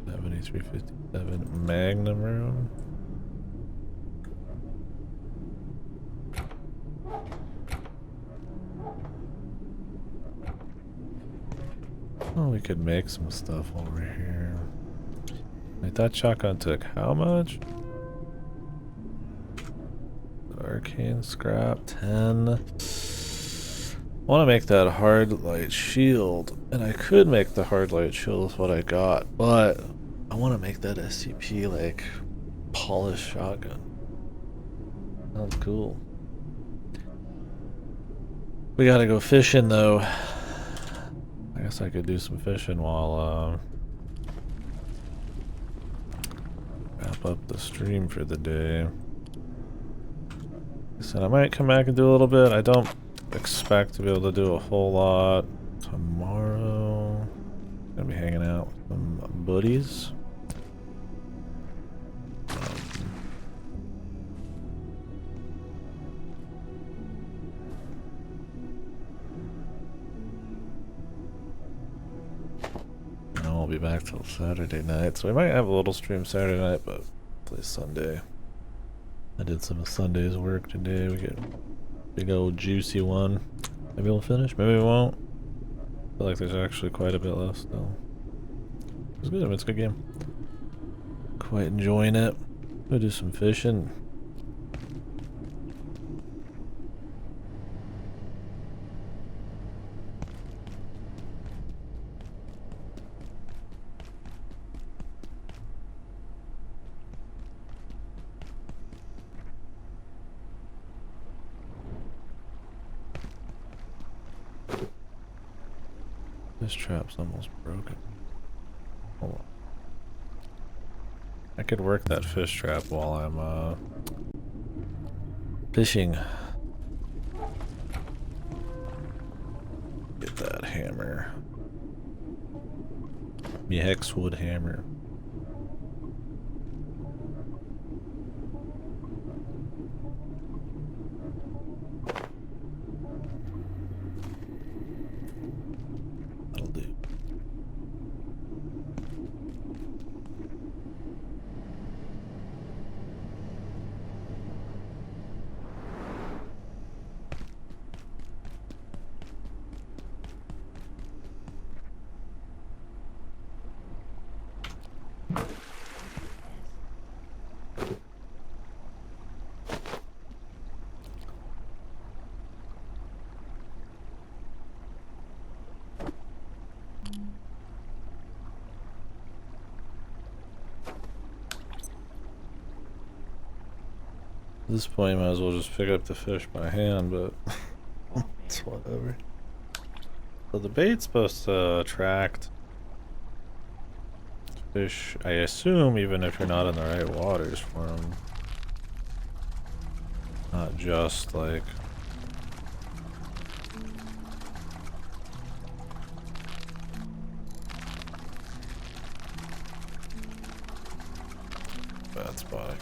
$73.57 Magnum room. Oh, we could make some stuff over here. Wait, that shotgun took how much? Arcane scrap, 10. I want to make that hard light shield, and I could make the hard light shield with what I got, but I want to make that SCP like polished shotgun. Sounds cool. We gotta go fishing though. I guess I could do some fishing while wrap up the stream for the day. I said I might come back and do a little bit. I expect to be able to do a whole lot tomorrow. Gonna be hanging out with some buddies. And I'll be back till Saturday night, so we might have a little stream Saturday night, but play Sunday. I did some of Sunday's work today. We get a big old juicy one. Maybe we'll finish, maybe we won't. I feel like there's actually quite a bit left still. It's good, it's a good game. Quite enjoying it. We'll do some fishing. This trap's almost broken. Hold on. I could work that fish trap while I'm fishing. Get that hammer. Me hexwood hammer. That'll do. At this point, might as well just pick up the fish by hand, but it's whatever. So the bait's supposed to attract fish, I assume, even if you're not in the right waters for them. Not just like... Bad spot.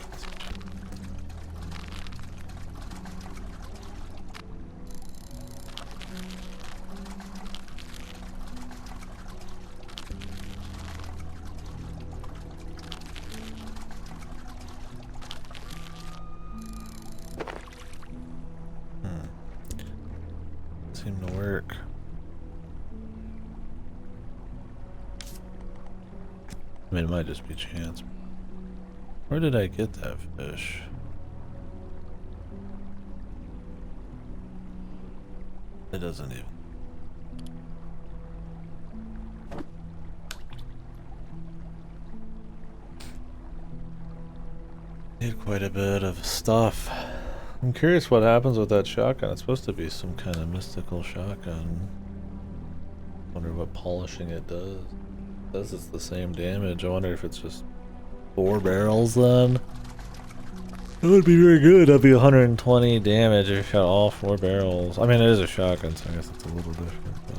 Seem to work. I mean, it might just be chance. Where did I get that fish? It doesn't even. Need quite a bit of stuff. I'm curious what happens with that shotgun. It's supposed to be some kind of mystical shotgun. Wonder what polishing it does. It says it's the same damage. I wonder if it's just 4 barrels then. That would be very good. That'd be 120 damage if you shot all 4 barrels. I mean, it is a shotgun, so I guess it's a little different. But.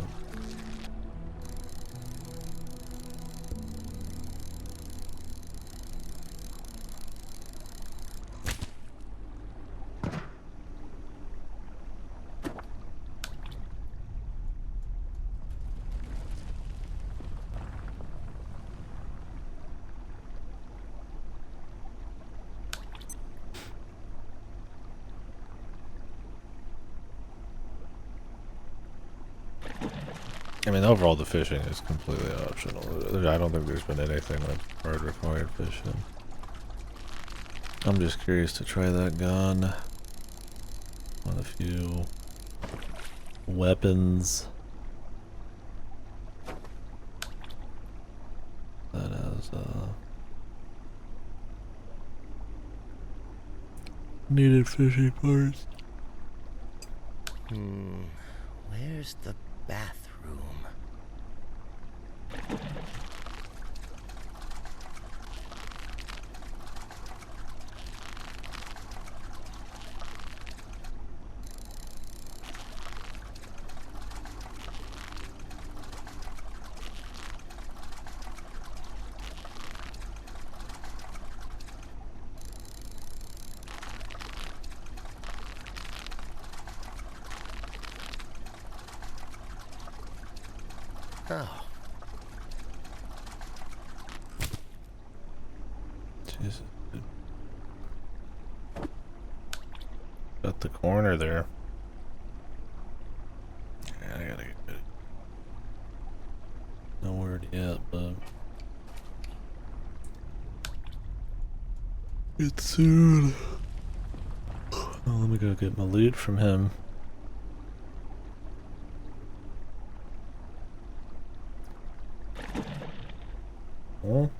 I mean, overall, the fishing is completely optional. I don't think there's been anything like hard required fishing. I'm just curious to try that gun on a few weapons that has needed fishing parts. Where's the bathroom? Oh. Jesus. Got the corner there. Yeah, I gotta get it. No word yet, but it's soon. Oh, let me go get my loot from him. Oh.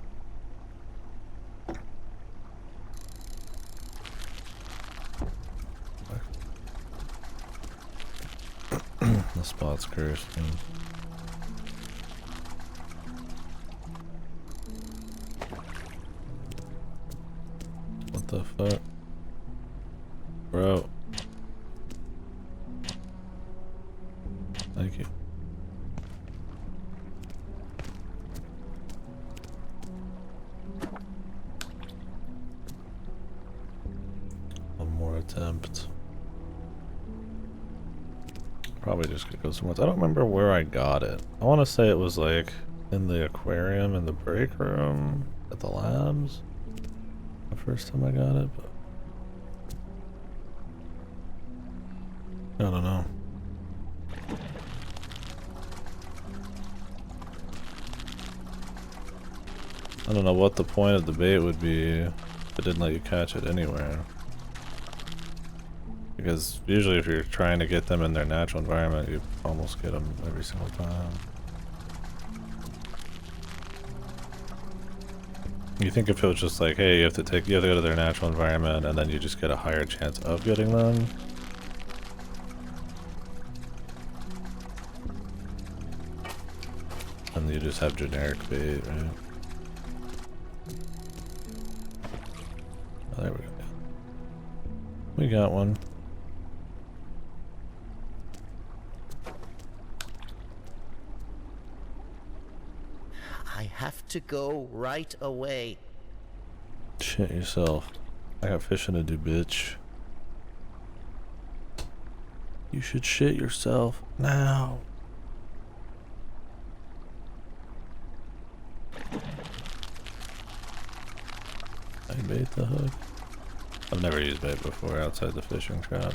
The spot's cursed. Man. What the fuck? Bro. Thank you. One more attempt. Probably just gonna go somewhere else. I don't remember where I got it. I want to say it was like in the aquarium in the break room at the labs. The first time I got it, but I don't know. I don't know what the point of the bait would be if it didn't let you catch it anywhere. Because usually if you're trying to get them in their natural environment, you almost get them every single time. You think if it was just like, hey, you have to go to their natural environment and then you just get a higher chance of getting them. And you just have generic bait, right? Oh, there we go. We got one. I have to go right away. Shit yourself. I got fishing to do, bitch. You should shit yourself now. I bait the hook. I've never used bait before outside the fishing trap.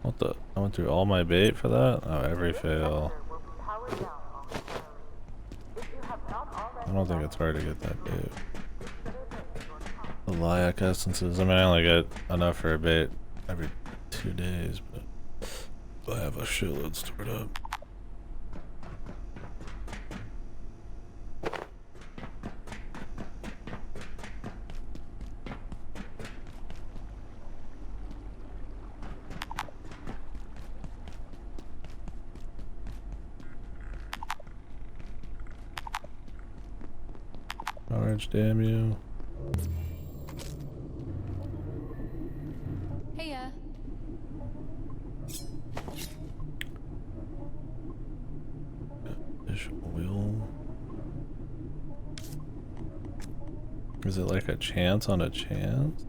What the? I went through all my bait for that? Oh, every fail. I don't think it's hard to get that bait. The Liac essences. I mean, I only get enough for a bait every 2 days, but I have a shitload stored up. Orange, damn you. Heya. Fish oil. Is it like a chance on a chance?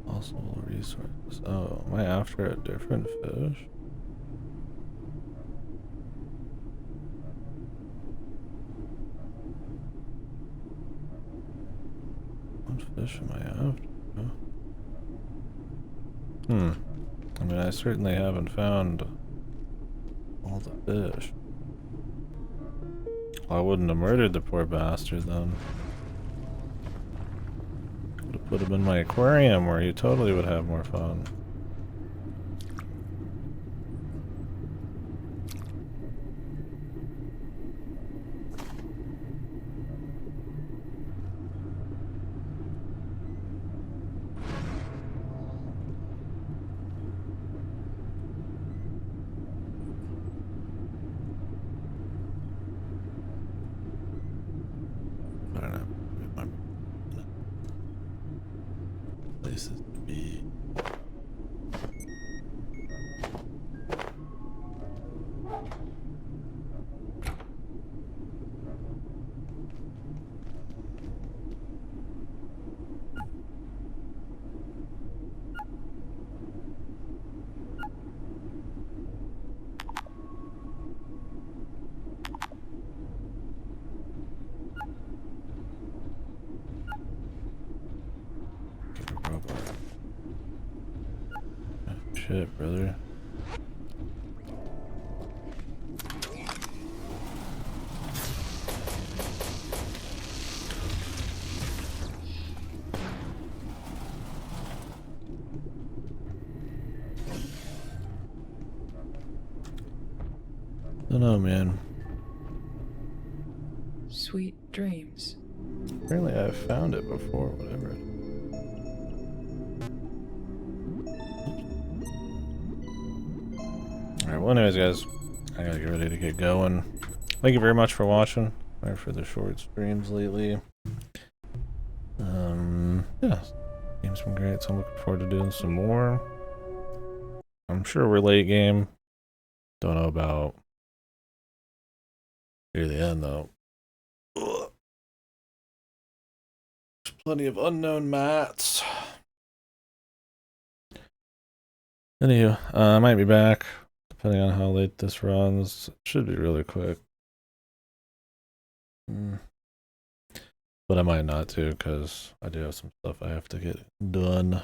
Possible resources. Oh, am I after a different fish? What fish am I after? I mean, I certainly haven't found all the fish. I wouldn't have murdered the poor bastard then. Would have put him in my aquarium where he totally would have more fun. I don't know. My places to be. shit, brother. Don't know, man. Sweet dreams. Apparently I've found it before, whatever. Alright, well anyways guys, I gotta get ready to get going. Thank you very much for watching. Sorry for the short streams lately. Yeah, game's been great, so I'm looking forward to doing some more. I'm sure we're late game. Don't know about near the end though. Ugh. There's plenty of unknown mats. Anywho, I might be back depending on how late this runs. It should be really quick. But I might not too, because I do have some stuff I have to get done.